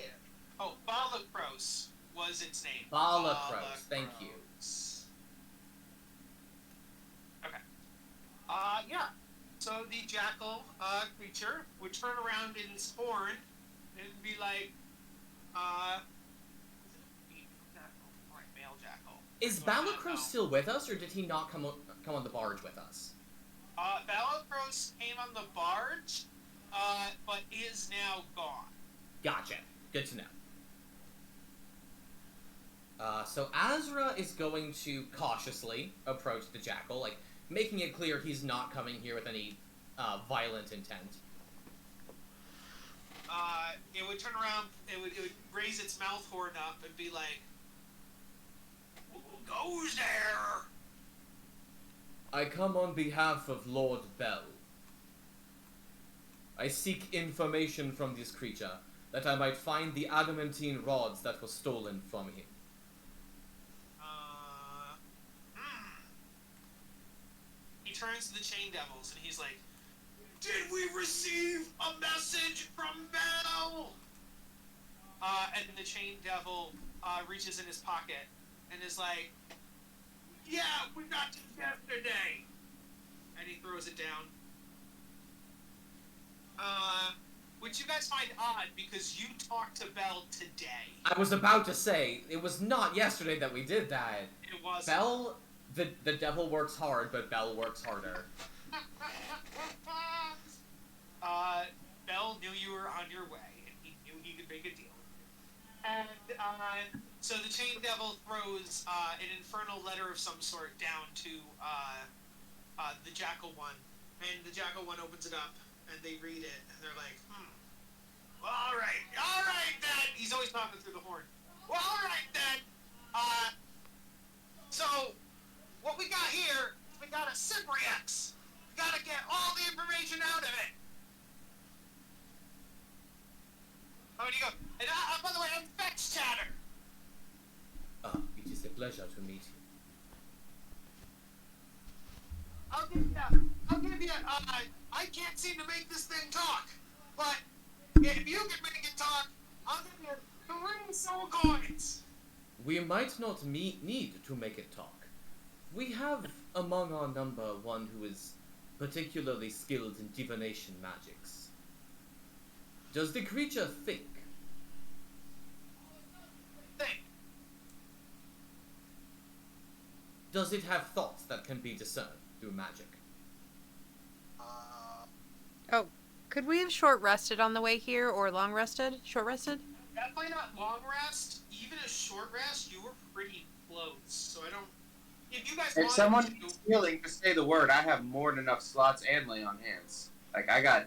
Oh, Balakros was its name. Balakros, thank you. Okay. Yeah. So the jackal creature would turn around in spawn and be like, male jackal. Is Balakros still with us, or did he not come on the barge with us? Balakros came on the barge, but is now gone. Gotcha. Good to know. So Azra is going to cautiously approach the jackal, like, making it clear he's not coming here with any violent intent. It would turn around, it would raise its mouth horn up and be like, "Who goes there?" I come on behalf of Lord Bell. I seek information from this creature, that I might find the adamantine rods that were stolen from him. He turns to the chain devils and he's like, "Did we receive a message from Bell?" And the chain devil reaches in his pocket and is like, "Yeah, we got it yesterday." And he throws it down. Which you guys find odd because you talked to Bell today. I was about to say, it was not yesterday that we did that. It was Bell, the devil works hard, but Bell works harder. Bell knew you were on your way, and he knew he could make a deal. And so the chain devil throws an infernal letter of some sort down to the jackal one, and the jackal one opens it up, and they read it, and they're like, all right then. He's always talking through the horn. Well, all right then. So what we got here, we got a Cybriacs. We gotta get all the information out of it. Oh, and you go, and by the way, I'm Fetch Chatter. It is a pleasure to meet you. I'll give you, I can't seem to make this thing talk, but if you can make it talk, I'll give you 3 soul coins. We might not need to make it talk. We have among our number one who is particularly skilled in divination magics. Does the creature think? Think. Does it have thoughts that can be discerned through magic? Could we have short rested on the way here, or long rested? Short rested? Definitely not long rest. Even a short rest, you were pretty close. So I don't. If you guys If wanted someone to, needs healing, just say the word. I have more than enough slots and lay on hands. Like, I got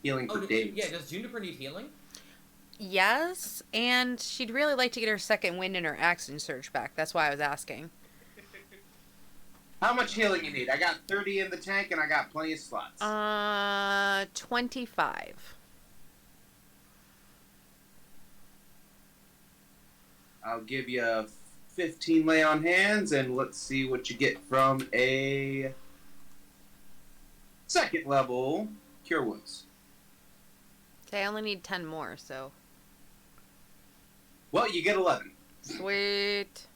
healing for days. Yeah, does Juniper need healing? Yes, and she'd really like to get her second wind and her action surge back. That's why I was asking. How much healing you need? I got 30 in the tank and I got plenty of slots. 25. I'll give you 15 lay on hands, and let's see what you get from a second level Cure Wounds. Okay, I only need 10 more, so. Well, you get 11. Sweet.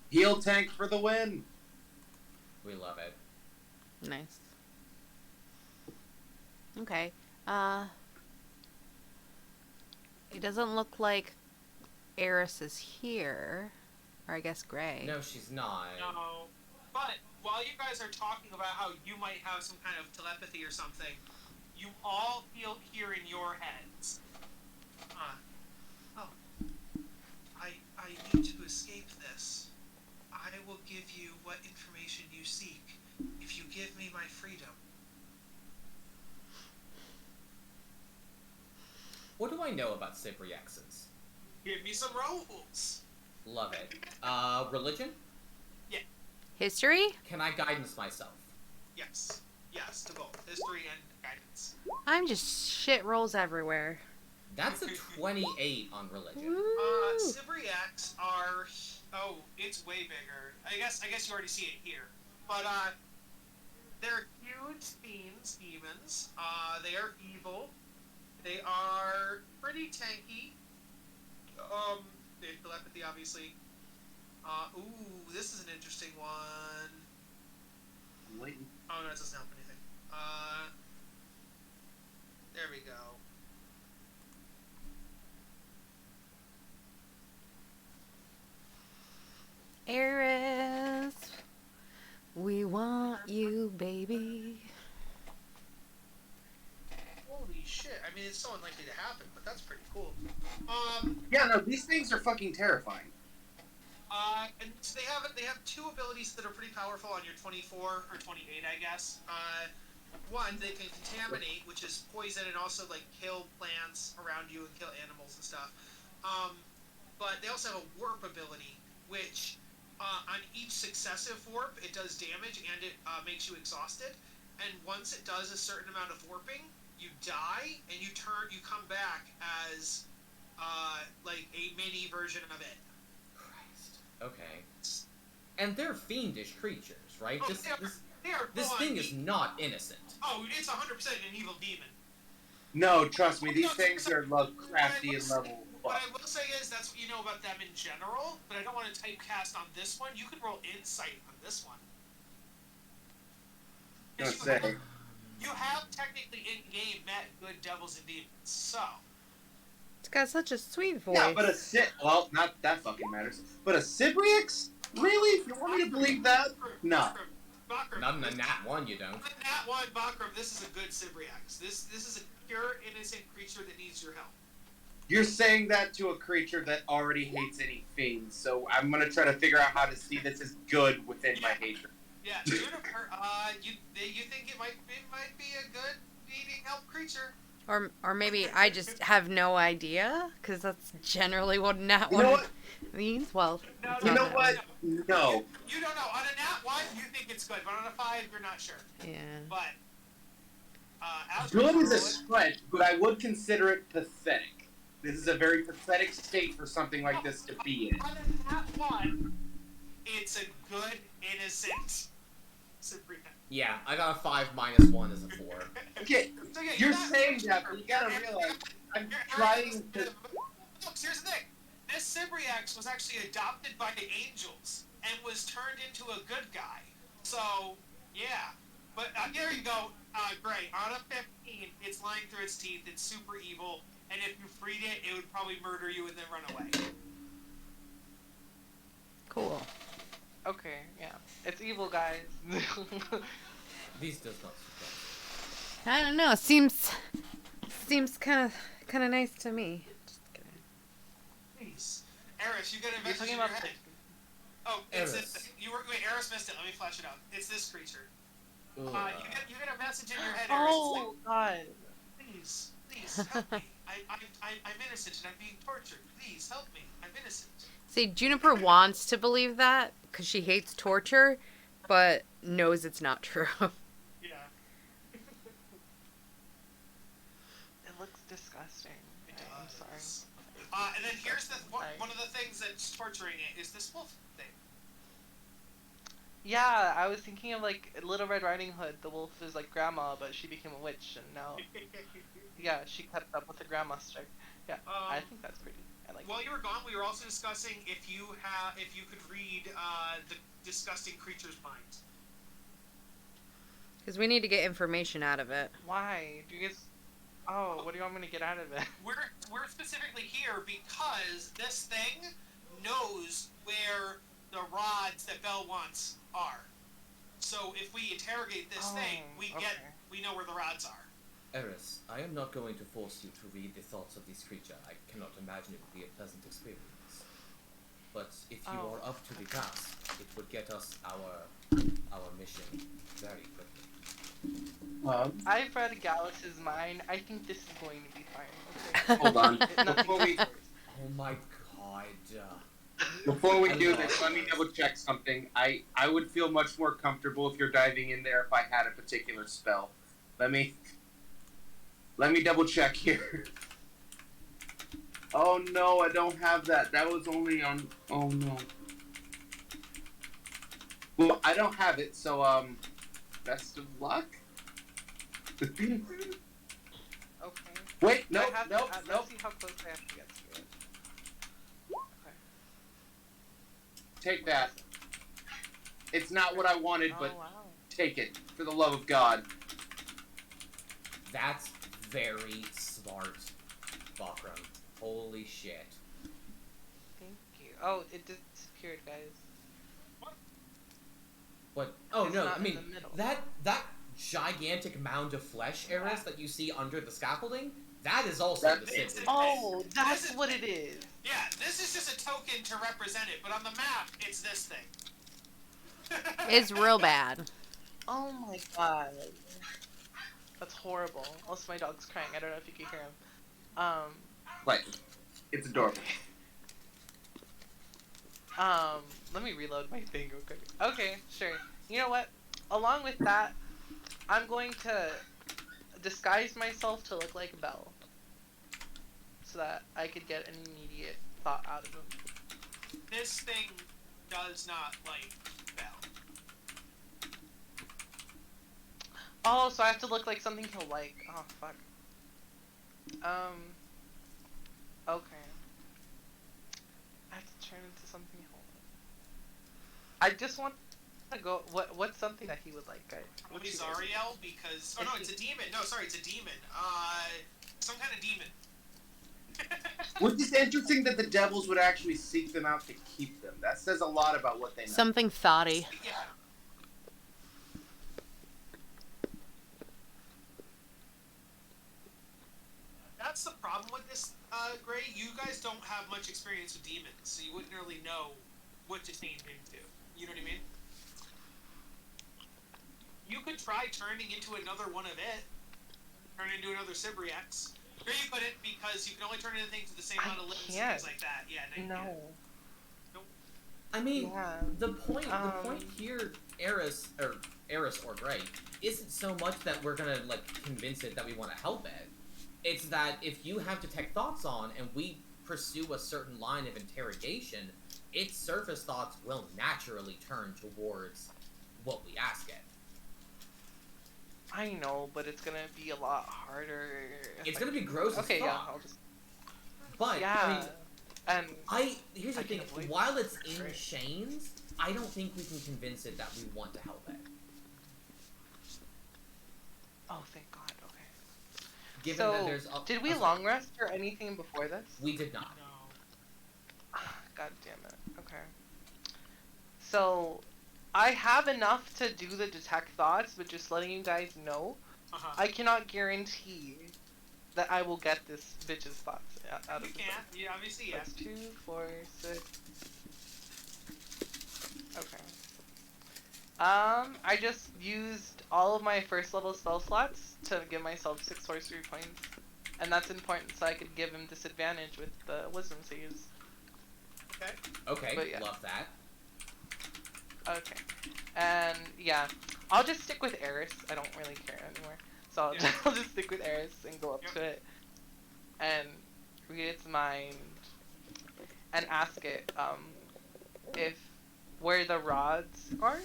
Heal tank for the win. We love it. Nice. Okay. It doesn't look like Eris is here. Or I guess Gray. No, she's not. no. But while you guys are talking about how you might have some kind of telepathy or something, you all feel here in your heads. I need to escape this. I will give you what information you seek if you give me my freedom. What do I know about Cypriexes? Give me some rolls. Love it. Religion? History? Can I guidance myself? Yes. Yes, to both. History and guidance. I'm just shit rolls everywhere. That's a 28 on religion. Woo! Cybriacs are... Oh, it's way bigger. I guess you already see it here. But, they're huge fiends, demons. They are evil. They are pretty tanky. They have telepathy, obviously. Ooh, this is an interesting one. I'm waiting. Oh, no, that doesn't help anything. There we go. Eris, we want you, baby. Holy shit. I mean, it's so unlikely to happen, but that's pretty cool. Yeah, no, these things are fucking terrifying. And so they have two abilities that are pretty powerful on your 24 or 28, I guess. One, they can contaminate, which is poison and also like kill plants around you and kill animals and stuff. But they also have a warp ability, which on each successive warp it does damage and it makes you exhausted. And once it does a certain amount of warping, you die and you come back as like a mini version of it. Okay. And they're fiendish creatures, right? Oh, This thing is not innocent. Oh, it's 100% an evil demon. No, trust me, these things are Lovecrafty and level. What I will say is that's what you know about them in general, but I don't want to typecast on this one. You can roll insight on this one. You have technically in-game met good devils and demons, so... It's got such a sweet voice. Yeah, but well, not that fucking matters. But a Cybrix? Really? You want me to believe that? No. Bakram, Not in the Nat 1, you don't. In the Nat 1, Bakram, this is a good Cybriax. This is a pure, innocent creature that needs your help. You're saying that to a creature that already hates any fiends, so I'm gonna try to figure out how to see this as good within my hatred. Yeah, Juniper, you think it might be a good needing help creature. Or maybe I just have no idea, because that's generally what Nat 1 means. Well, No, You know what? No. You don't know. On a Nat 1, you think it's good, but on a 5, you're not sure. yeah. But, Good is a stretch, but I would consider it pathetic. This is a very pathetic state for something like this to be in. On a Nat 1, it's a good, innocent Cybriax. Yeah, I got a 5 minus 1 is a 4. Okay, So, yeah, you're not- saying that, but you gotta realize, I'm trying to... Look, here's the thing. This Cybriax was actually adopted by the angels and was turned into a good guy. So, yeah. But there you go, Gray. On a 15, it's lying through its teeth. It's super evil. And if you freed it, it would probably murder you and then run away. Cool. Okay, yeah. It's evil, guys. This does not surprise I don't know. Seems kind of nice to me. Just kidding. Please. Eris, you got a You're message talking in your about head. Oh, it's Eris. this. Wait, Eris missed it. Let me flash it out. It's this creature. me. You get a message in your head, Eris. Oh God. Please, help me. I'm innocent and I'm being tortured. Please help me. I'm innocent. See, Juniper wants to believe that because she hates torture, but knows it's not true. Yeah. It looks disgusting. I'm sorry. And then here's one of the things that's torturing it is this wolf thing. Yeah, I was thinking of like Little Red Riding Hood. The wolf is like grandma, but she became a witch, and now, yeah, she kept up with the grandma stick. Yeah, I think that's pretty. I like. While you were gone, we were also discussing if you could read the disgusting creature's mind. Because we need to get information out of it. Why? Do you guys? Oh, what do you want me to get out of it? We're specifically here because this thing knows where the rods that Belle wants are. So if we interrogate this thing, we know where the rods are. Eris, I am not going to force you to read the thoughts of this creature. I cannot imagine it would be a pleasant experience. But if you are up to the task, it would get us our mission very quickly. I've read Gallus's mind. I think this is going to be fine. Okay. Hold on. Nothing. Oh my god. Before we do this, let me double check something. I would feel much more comfortable if you're diving in there if I had a particular spell. Let me double check here. Oh no, I don't have that. That was only on. Oh no. Well, I don't have it, so best of luck. Okay. Wait, no, I have no, to, no. Let's see how close I have to get to it. Okay. Take that. It's not what I wanted, but wow. take it for the love of God. That's very smart, Bakram. Holy shit. Thank you. Oh, it disappeared, guys. But oh It's no, not I in mean the middle. that gigantic mound of flesh, Eris, that you see under the scaffolding, that is also the city. Oh, that's what it is. Yeah, this is just a token to represent it, but on the map, it's this thing. It's real bad. Oh my god. That's horrible. Also, my dog's crying. I don't know if you can hear him. Like, it's adorable. Let me reload my thing real quick. Okay, sure. You know what? Along with that, I'm going to disguise myself to look like Belle. So that I could get an immediate thought out of him. This thing does not like Belle. Oh, so I have to look like something he'll like. Oh, fuck. Okay. I have to turn into something he'll like. I just want to go. What's something that he would like, guys? Probably Zariel, because... Oh, no, it's a demon. No, sorry, it's a demon. Some kind of demon. Which is interesting that the devils would actually seek them out to keep them. That says a lot about what they know. Something thoughty. Yeah. That's the problem with this, Gray. You guys don't have much experience with demons, so you wouldn't really know what to change into. You know what I mean? You could try turning into another one of it. Turn into another Cybriax. Where you couldn't, because you can only turn into things with the same amount of limbs and things like that. Yeah, No. I mean, Yeah. the point here, Eris or Gray, isn't so much that we're gonna like convince it that we want to help it. It's that if you have detect thoughts on and we pursue a certain line of interrogation, its surface thoughts will naturally turn towards what we ask it. I know, but it's gonna be a lot harder. It's gonna be gross as Okay, fuck. yeah, I'll just. But Yeah. And here's the I can thing, avoid while it's that. in Right. chains, I don't think we can convince it that we want to help it. oh, thank God. Okay. Given So, that there's did we long rest or anything before this? We did not. No. God damn it. Okay. So, I have enough to do the detect thoughts, but just letting you guys know, I cannot guarantee that I will get this bitch's thoughts out of You the can't. book. You obviously, yeah. That's 2, 4, 6. Okay. I just used all of my first level spell slots to give myself 6 sorcery points. And that's important so I could give him disadvantage with the wisdom saves. Okay. Okay, But yeah. love that. Okay. And yeah, I'll just stick with Eris. I don't really care anymore. So I'll just stick with Eris and go up to it and read its mind and ask it if where the rods are.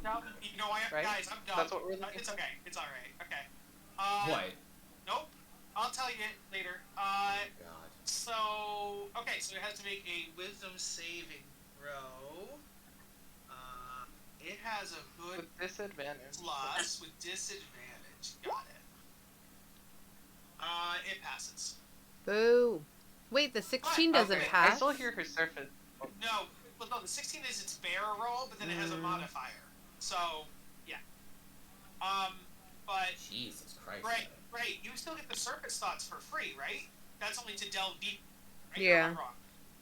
No, you know what, Right? guys, I'm done. That's what we're looking It's for? okay. It's alright. Okay. What? Nope. I'll tell you later. God. So... Okay, so it has to make a wisdom saving throw. It has a good With disadvantage. plus with disadvantage. Got it. It passes. Boo. Wait, the 16 doesn't Okay, I pass. still hear her surface. No, well, no, the 16 is its barrel roll, but then it has a modifier. So, yeah. But... Jesus Christ. Right, you still get the Serpent's Thoughts for free, right? That's only to delve deep, right? Yeah. Or am I wrong?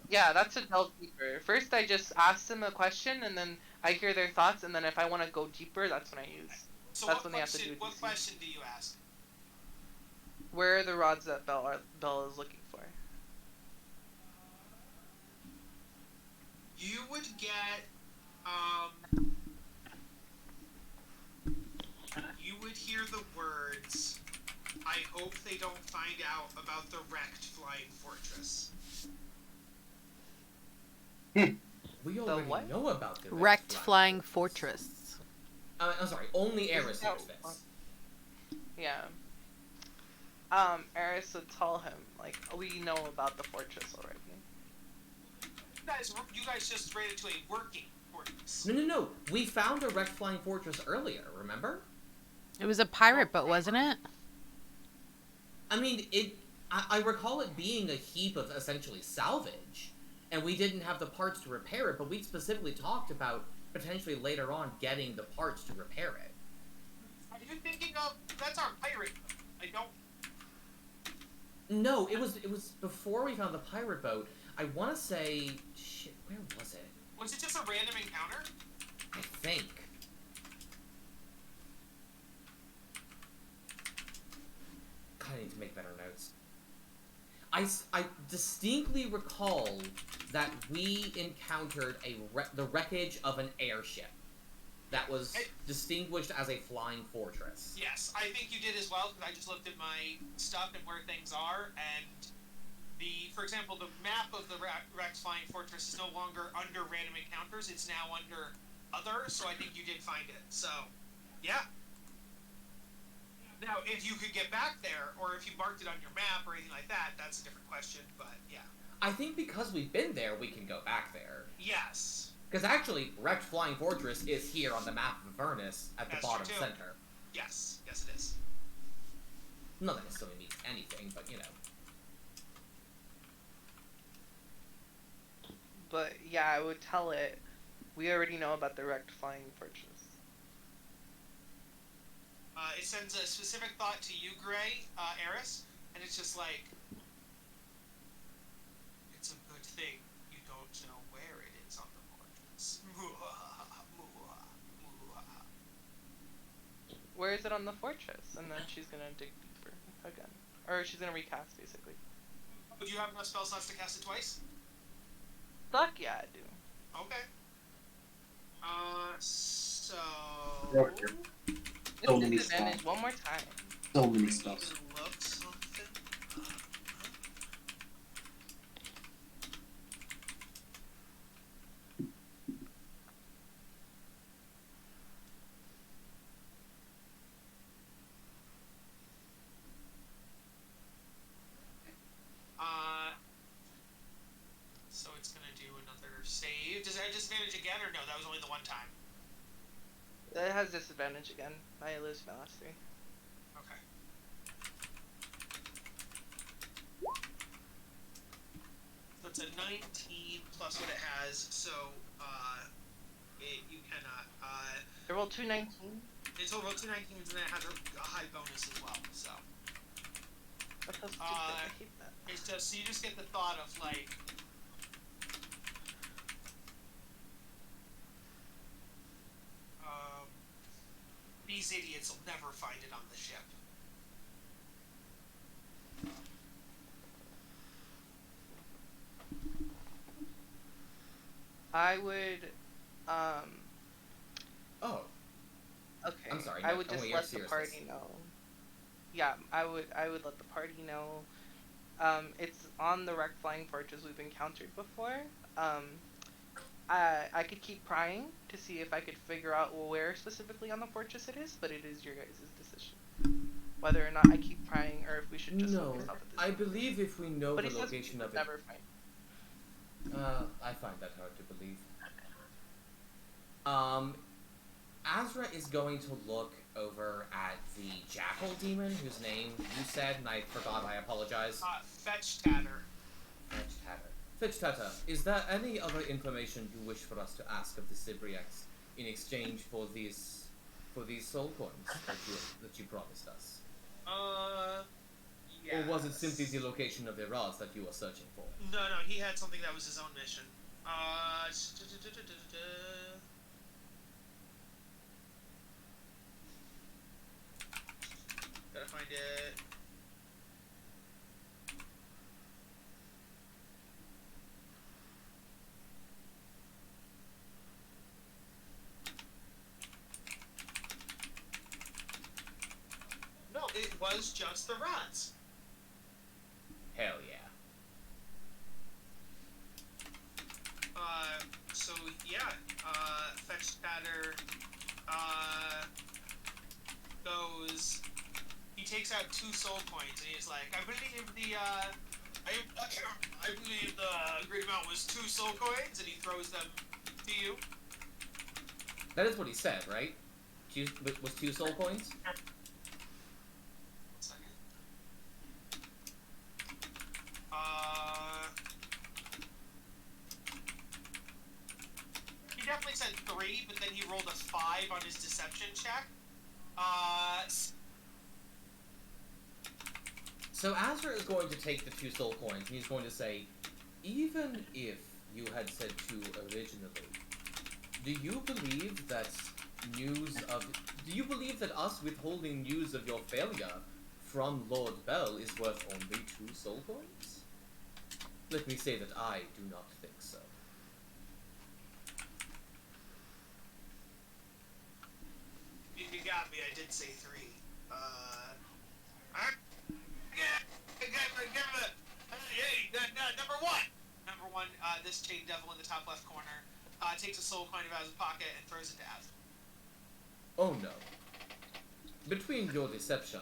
Yeah, that's a delve deeper. First, I just ask them a question, and then I hear their thoughts, and then if I want to go deeper, that's when I use. So That's what when they have to question, do a what DC. question do you ask? Where are the rods that Belle is looking for? You would get, you would hear the words, I hope they don't find out about the wrecked flying fortress. We already what? know about the Wrecked flying fortress. I'm sorry, only Eris that hears this. Yeah. Eris would tell him, like, we know about the fortress already. You guys just ran into a working fortress. No. We found a wrecked flying fortress earlier, remember? It was a pirate boat, wasn't it? I mean, I recall it being a heap of essentially salvage, and we didn't have the parts to repair it, but we specifically talked about potentially later on getting the parts to repair it. Are you thinking of, that's our pirate boat. I don't... No, it was before we found the pirate boat. I want to say, shit, where was it? Was it just a random encounter? I think. God, I need to make better notes. I distinctly recall that we encountered the wreckage of an airship that was distinguished as a flying fortress. Yes, I think you did as well, because I just looked at my stuff and where things are, and for example, the map of the wrecked flying fortress is no longer under random encounters, it's now under other, so I think you did find it, so, yeah. Now, if you could get back there, or if you marked it on your map or anything like that, that's a different question, but yeah. I think because we've been there, we can go back there. Yes. Because actually, wrecked flying fortress is here on the map of Avernus at the That's bottom true, too. center. Yes, yes it is. Not that necessarily means anything, but you know. But yeah, I would tell it, we already know about the wrecked flying fortress. It sends a specific thought to you, Gray, Eris, and it's just like, it's a good thing you don't know where it is on the fortress. Where is it on the fortress? And then she's gonna dig deeper again. Or she's gonna recast, basically. Would you have enough spell slots to cast it twice? Fuck yeah, I do. Okay. So... Roger. So many Disadvantage spells. one more time. So many spells. Look something up. So it's gonna do another save. Does that have disadvantage again, or no? That was only the one time. It has disadvantage again. I lose my last 3. Okay. The it's a 19 plus what it has, so you cannot. They rolled 219. It's over 2 19s and then it has a high bonus as well. So That's so stupid. I hate that. it's just so you just get the thought of like. These idiots will never find it on the ship. I would, Oh, okay. I'm sorry, I no, would just only your let the seriousness. party know. Yeah, I would let the party know. It's on the wrecked flying fortress we've encountered before. I could keep prying to see if I could figure out where specifically on the fortress it is, but it is your guys' decision. Whether or not I keep prying or if we should just No, focus off of this. I believe if we know But the he says location we of would it... never find. I find that hard to believe. Azra is going to look over at the jackal demon, whose name you said, and I forgot, I apologize. Fetch Tatter. Fetch Tatter. Fetch Tatter, is there any other information you wish for us to ask of the Cybriacs in exchange for these soul coins that you promised us? Yeah. Or was it simply the location of Eraz that you were searching for? No, he had something that was his own mission. Gotta find it. No, it was just the rats. Hell yeah. So yeah, Fetch Tatter, goes, he takes out 2 soul coins and he's like, I believe the agreed amount was 2 soul coins, and he throws them to you. That is what he said, right? Was 2 soul coins? He definitely said 3, but then he rolled a 5 on his deception check. So Azra is going to take the 2 soul coins, and he's going to say, even if you had said 2 originally, do you believe that us withholding news of your failure from Lord Bell is worth only 2 soul coins? Let me say that I do not think so. You got me, I did say 3. Number one, this chain devil in the top left corner takes a soul coin out of his pocket and throws it to Az. Oh no. Between your deception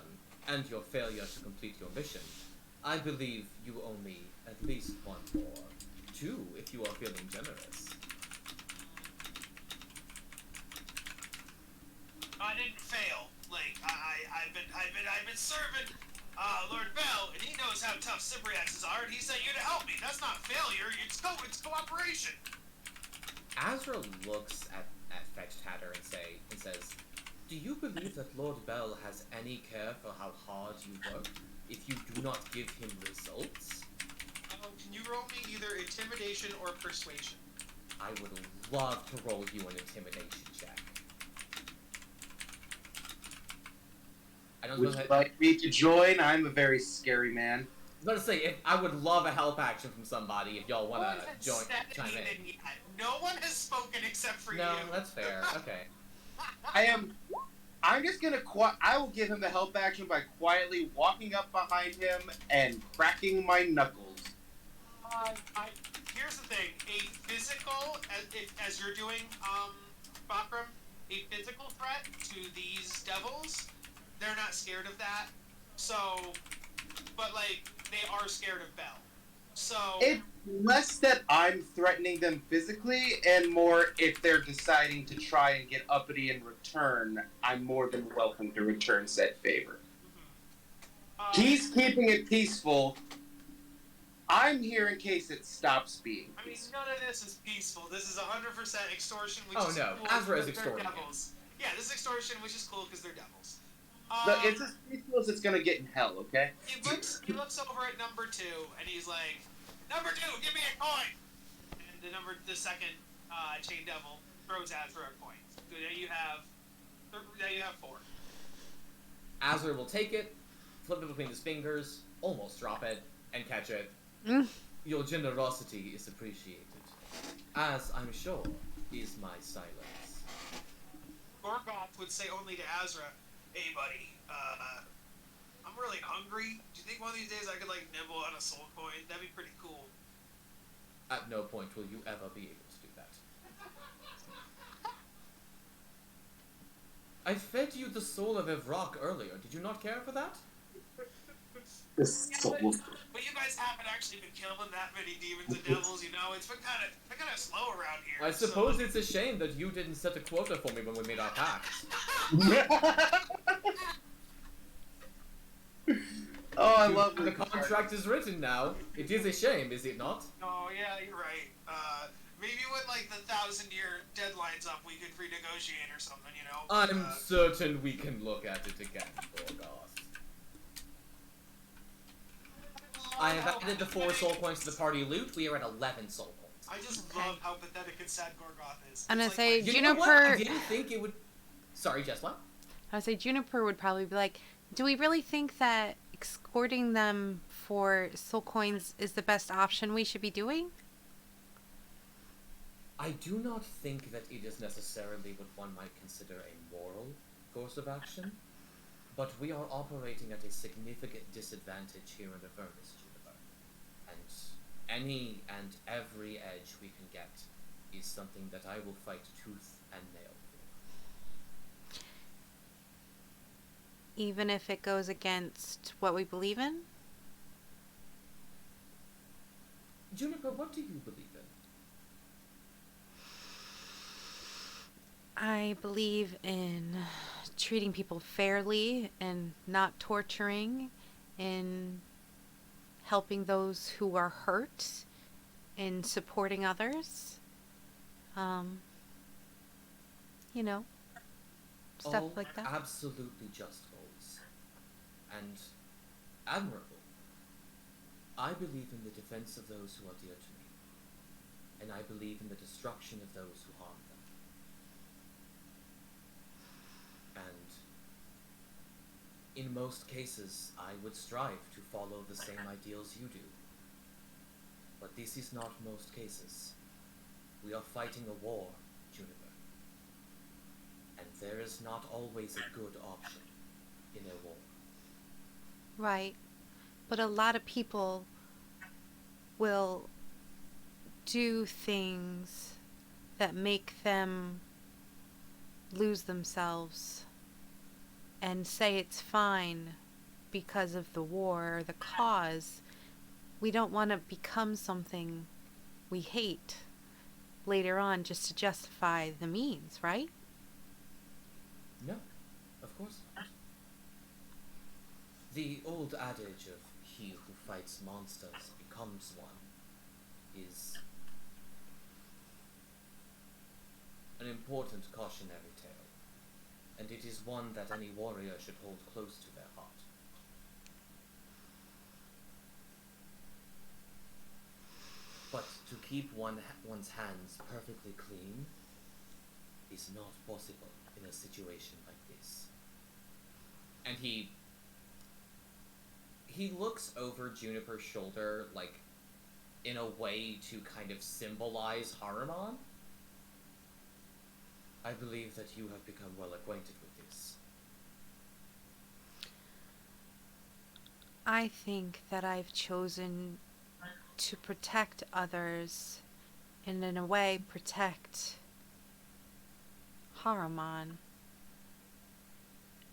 and your failure to complete your mission, I believe you owe me at least 1 more. 2 if you are feeling generous. I didn't fail. Like I've been serving Lord Bell, and he knows how tough Cybriacs are, and he sent you to help me. That's not failure. It's cooperation. Azra looks at Fetch Tatter and says, do you believe that Lord Bell has any care for how hard you work if you do not give him results? Can you roll me either intimidation or persuasion? I would love to roll you an intimidation check. I don't know Would you how... like me to join? I'm a very scary man. I was about to say, if I would love a help action from somebody if y'all want to chime in. No one has spoken except for you. No, that's fair. Okay. I'm just gonna I will give him the help action by quietly walking up behind him and cracking my knuckles. Here's the thing: a physical, as you're doing, Bakram, a physical threat to these devils, they're not scared of that. So, but like they are scared of Bell. So it's less that I'm threatening them physically, and more if they're deciding to try and get uppity in return, I'm more than welcome to return said favor. He's keeping it peaceful. I'm here in case it stops being I mean, peaceful. none of this is peaceful. This is 100% extortion, which Oh, is no. cool. Azra is because they're extorting him. devils. Yeah, this is extortion, which is cool because they're devils. Look, it's as peaceful as it's gonna get in hell, okay? He looks over at number 2, and he's like, "Number 2, give me a coin!" And the second chain devil throws Azra a coin. So now you have 4. Azra will take it, flip it between his fingers, almost drop it, and catch it. Your generosity is appreciated, as I'm sure is my silence. Gorgoth would say only to Azra, "Hey, buddy, I'm really hungry. Do you think one of these days I could, like, nibble on a soul coin? That'd be pretty cool." At no point will you ever be able to do that. I fed you the soul of Evrock earlier. Did you not care for that? The soul. But you guys haven't actually been killing that many demons and devils, you know? It's been kind of slow around here. I suppose it's a shame that you didn't set a quota for me when we made our pact. Oh, I love The contract is written now. It is a shame, is it not? Oh, yeah, you're right. Maybe when, like, the 1,000-year deadline's up, we could renegotiate or something, you know? I'm certain we can look at it again, Gorgoth. I have added the 4 soul points to the party loot. We are at 11 soul points. I just love how pathetic and sad Gorgoth is. I'm gonna It's say like, You know what? Juniper. I didn't think it would... Sorry, Jess, what? I would say Juniper would probably be like, do we really think that escorting them for soul coins is the best option we should be doing? I do not think that it is necessarily what one might consider a moral course of action, but we are operating at a significant disadvantage here in Avernus, Juniper. And any and every edge we can get is something that I will fight tooth and nail for. Even if it goes against what we believe in? Juniper, what do you believe in? I believe in treating people fairly and not torturing, in helping those who are hurt, in supporting others. You know, stuff All like that. absolutely just goals. And admirable. I believe in the defense of those who are dear to me. And I believe in the destruction of those who harm them. And in most cases, I would strive to follow the same ideals you do. But this is not most cases. We are fighting a war, Juniper. And there is not always a good option in a war. Right. But a lot of people will do things that make them lose themselves and say it's fine because of the war or the cause. We don't want to become something we hate later on just to justify the means, right? No, of course not. The old adage of he who fights monsters becomes one is an important cautionary tale, and it is one that any warrior should hold close to their heart. But to keep one's hands perfectly clean is not possible in a situation like this. And he looks over Juniper's shoulder, like, in a way to kind of symbolize Haruman. I believe that you have become well acquainted with this. I think that I've chosen to protect others and in a way protect Haruman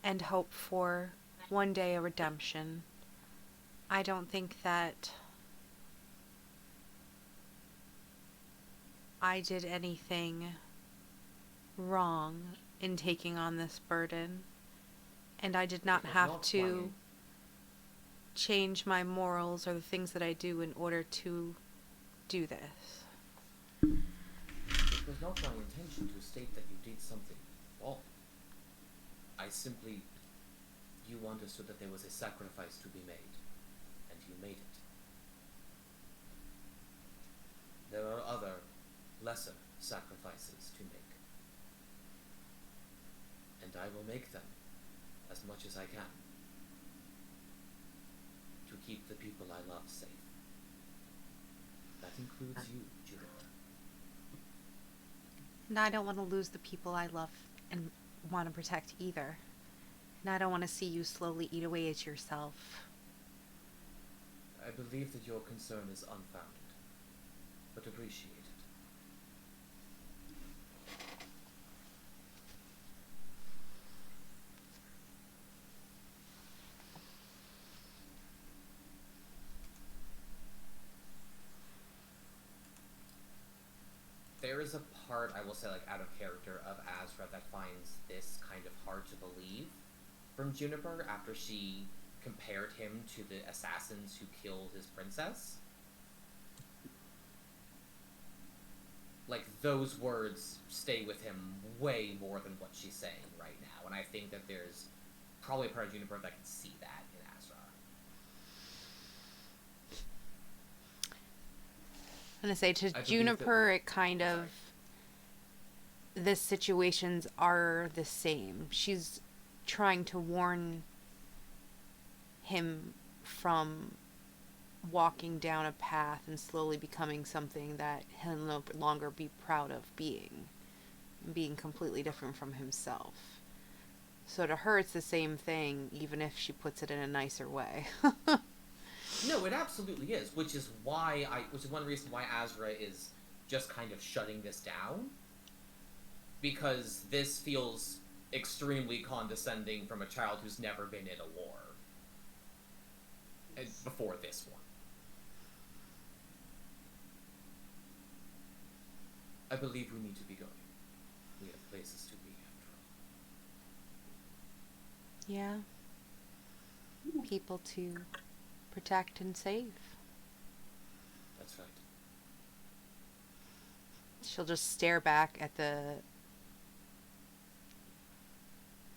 and hope for one day a redemption. I don't think that I did anything wrong in taking on this burden, and I did not It was have not to change my morals or the things that I do in order to do this. It was not my intention to state that you did something wrong. I simply... You understood that there was a sacrifice to be made, and you made it. There are other, lesser sacrifices to make. And I will make them as much as I can to keep the people I love safe. That includes you, Juniper. And I don't want to lose the people I love and want to protect either. And I don't want to see you slowly eat away at yourself. I believe that your concern is unfounded, but appreciate it. There is a part, I will say, like, out of character of Azra that finds this kind of hard to believe from Juniper after she compared him to the assassins who killed his princess. Like, those words stay with him way more than what she's saying right now, and I think that there's probably a part of Juniper that can see that in Azra. I'm going to say to Juniper, it kind of... The situations are the same. She's trying to warn him from walking down a path and slowly becoming something that he'll no longer be proud of being completely different from himself. So to her, it's the same thing, even if she puts it in a nicer way. No, it absolutely is, which is one reason why Azra is just kind of shutting this down, because this feels extremely condescending from a child who's never been in a war before this one. I believe we need to be going. We have places to be, after all. Yeah. People to protect and save. That's right. She'll just stare back at the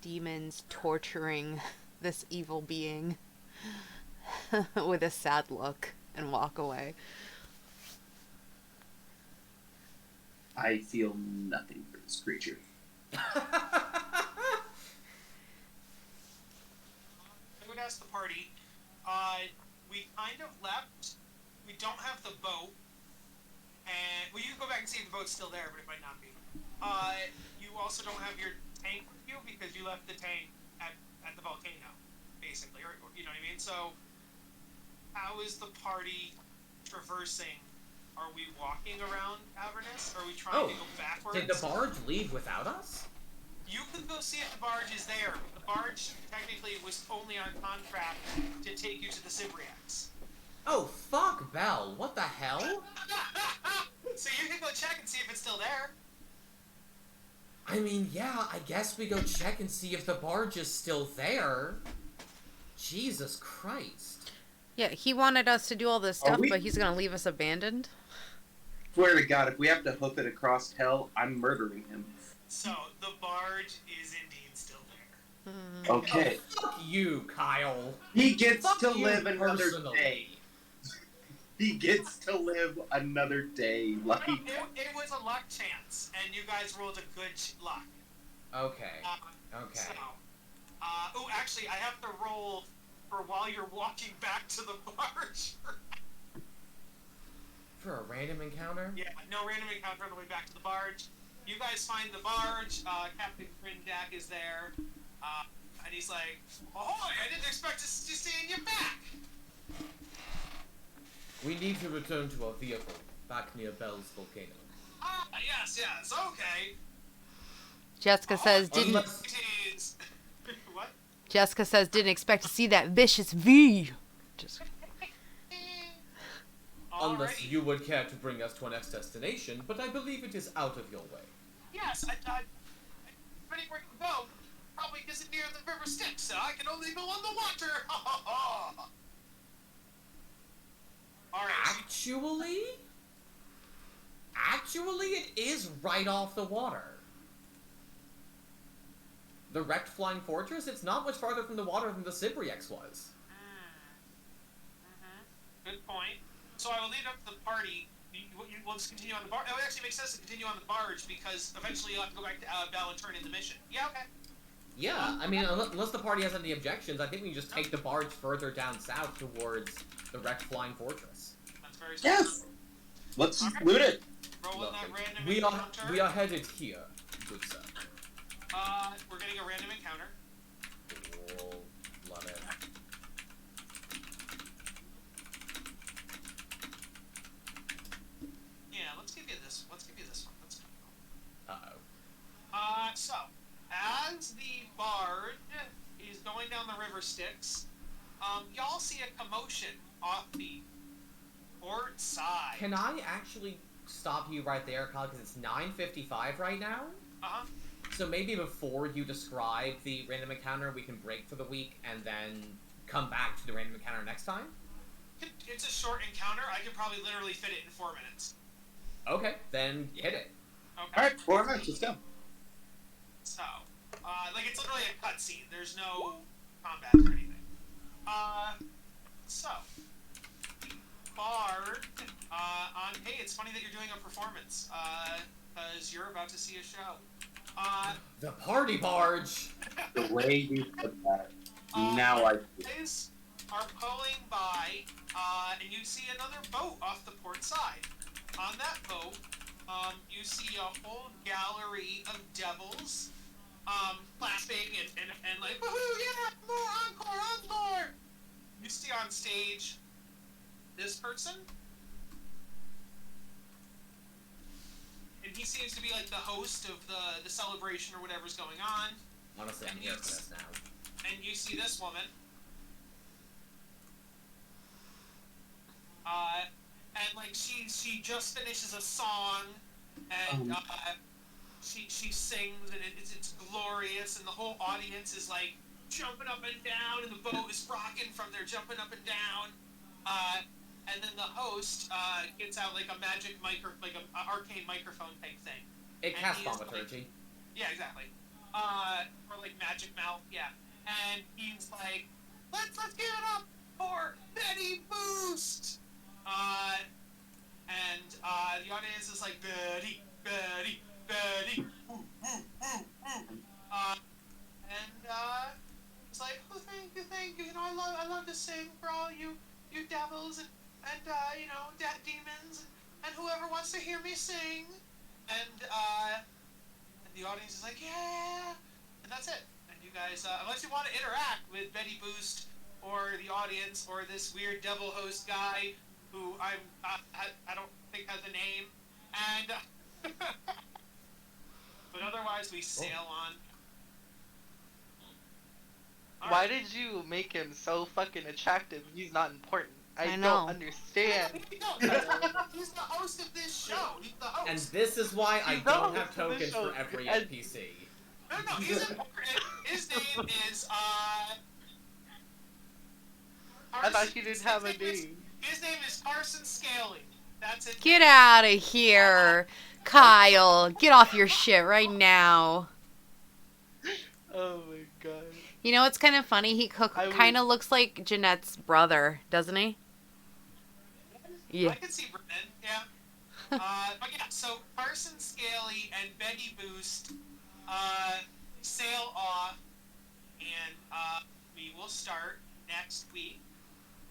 demons torturing this evil being with a sad look and walk away. I feel nothing for this creature. I would ask the party. We kind of left. We don't have the boat. And, well, you can go back and see if the boat's still there, but it might not be. You also don't have your tank with you because you left the tank at the volcano, basically. Or, you know what I mean? So, how is the party traversing? Are we walking around Avernus? Are we trying to go backwards? Did the barge leave without us? You can go see if the barge is there. The barge technically was only on contract to take you to the Cybriacs. Oh, fuck Bell. What the hell? So you can go check and see if it's still there. I mean, yeah, I guess we go check and see if the barge is still there. Jesus Christ. Yeah, he wanted us to do all this stuff, but he's gonna leave us abandoned? Swear to God, if we have to hoof it across hell, I'm murdering him. So the barge is indeed still there. Okay. Oh, fuck you, Kyle. He gets Fuck to you live another personally. day. He gets to live another day. Like, It was a luck chance, and you guys rolled a good luck. Okay. Okay. So, oh, actually, I have to roll for while you're walking back to the barge. For a random encounter? Yeah, no random encounter on the way back to the barge. You guys find the barge. Captain Grindak is there. And he's like, "Ahoy! I didn't expect to see you back!" We need to return to our vehicle, back near Bell's volcano. Ah, yes, okay. Jessica says didn't What? Jessica says didn't expect to see that vicious V. Just Unless Alrighty. you would care to bring us to our next destination, but I believe it is out of your way. Yes, anywhere you can go, probably isn't near the river Styx, so I can only go on the water. Actually, it is right off the water. The wrecked flying fortress, it's not much farther from the water than the Sibriex was. Good point. So I will lead up to the party. We'll just continue on the barge. It would actually make sense to continue on the barge because eventually you'll have to go back to Bell and turn in the mission. Yeah, okay. Yeah, I mean, unless the party has any objections, I think we can just take the barge further down south towards the wrecked flying fortress. That's very smart. Yes. Let's loot it. Roll in that random We encounter. are headed here, good sir. We're getting a random encounter. Cool. Love it. Yeah, let's give you this. Let's give you this one. That's kind of cool. Uh-oh. So, as the barge is going down the river Styx, y'all see a commotion off the port side. Can I actually stop you right there, Kyle, because it's 9:55 right now? Uh-huh. So maybe before you describe the random encounter, we can break for the week and then come back to the random encounter next time? It's a short encounter. I can probably literally fit it in 4 minutes. Okay, then hit it. Okay. Alright, 4 minutes, let's go. So, like, it's literally a cutscene. There's no combat or anything. So, Bard, hey, it's funny that you're doing a performance, because you're about to see a show. The party barge! The way you put that, now I see. Guys are pulling by, and you see another boat off the port side. On that boat, you see a whole gallery of devils, clapping and like, woohoo, yeah, more, encore! You see on stage this person, and he seems to be like the host of the celebration or whatever's going on. Honestly, I'm here for this now. And you see this woman. And like she just finishes a song, and she sings, and it's glorious, and the whole audience is like jumping up and down, and the boat is rocking from there, jumping up and down. And then the host gets out like a magic like an arcane microphone type thing. It And casts he is, thaumaturgy. Yeah, exactly. Or like magic mouth, yeah. And he's like, let's give it up for Betty Boost. And the audience is like, Betty, Betty, Betty, woo, woo, woo, woo. And it's like, oh, thank you. You know, I love to sing for all you devils and you know, demons and whoever wants to hear me sing. And the audience is like, yeah, and that's it. And you guys, unless you want to interact with Betty Boost or the audience or this weird devil host guy who I don't think has a name, and but otherwise we sail on. Why did you make him so fucking attractive? He's not important. I know. don't understand. He's the host of this show. He's the host. And this is why I He's don't the have host of this tokens show, for every and- NPC. No, he's important. His name is I thought he didn't have a name. His name is Carson Scaly. That's it. Get out of here, Kyle. Get off your shit right now. Oh my god. You know what's kind of funny? He I would- kind of looks like Jeanette's brother, doesn't he? Yeah. I can see Brennan, yeah. But yeah, so Carson Scaly and Betty Boost sail off, and we will start next week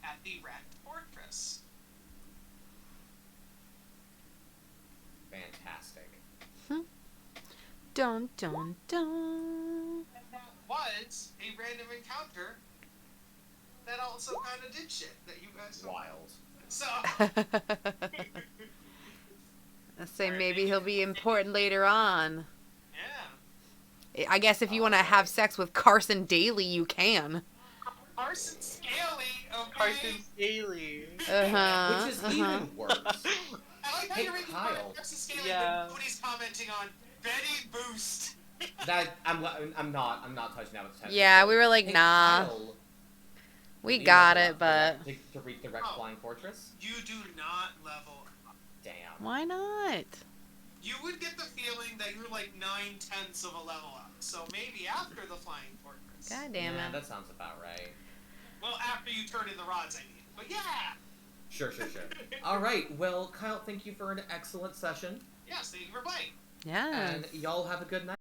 at the wrecked fortress. Fantastic. Dun dun dun. And that was a random encounter that also kind of did shit that you guys don't know. Wild. So, I say maybe he'll be important later on. yeah. I guess if you want to have sex with Carson Daly, you can. Carson Scaly, okay? Carson Scaly. Uh-huh. Which is even worse. I like how Hey, you're reading Kyle. Carson Scaly, Yeah. but nobody's commenting on Betty Boost. That I'm not touching that with 10. Yeah, we were like, Hey, nah. Kyle, We You got level it, up but to reach the Rex Oh. Flying Fortress? You do not level up. Damn. why not? You would get the feeling that you're like 9/10 of a level up. So maybe after the Flying Fortress. God damn Yeah, it. that sounds about right. Well, after you turn in the rods, I mean. But yeah! Sure. Alright, well, Kyle, thank you for an excellent session. Yes, thank you for playing. Yeah. And y'all have a good night.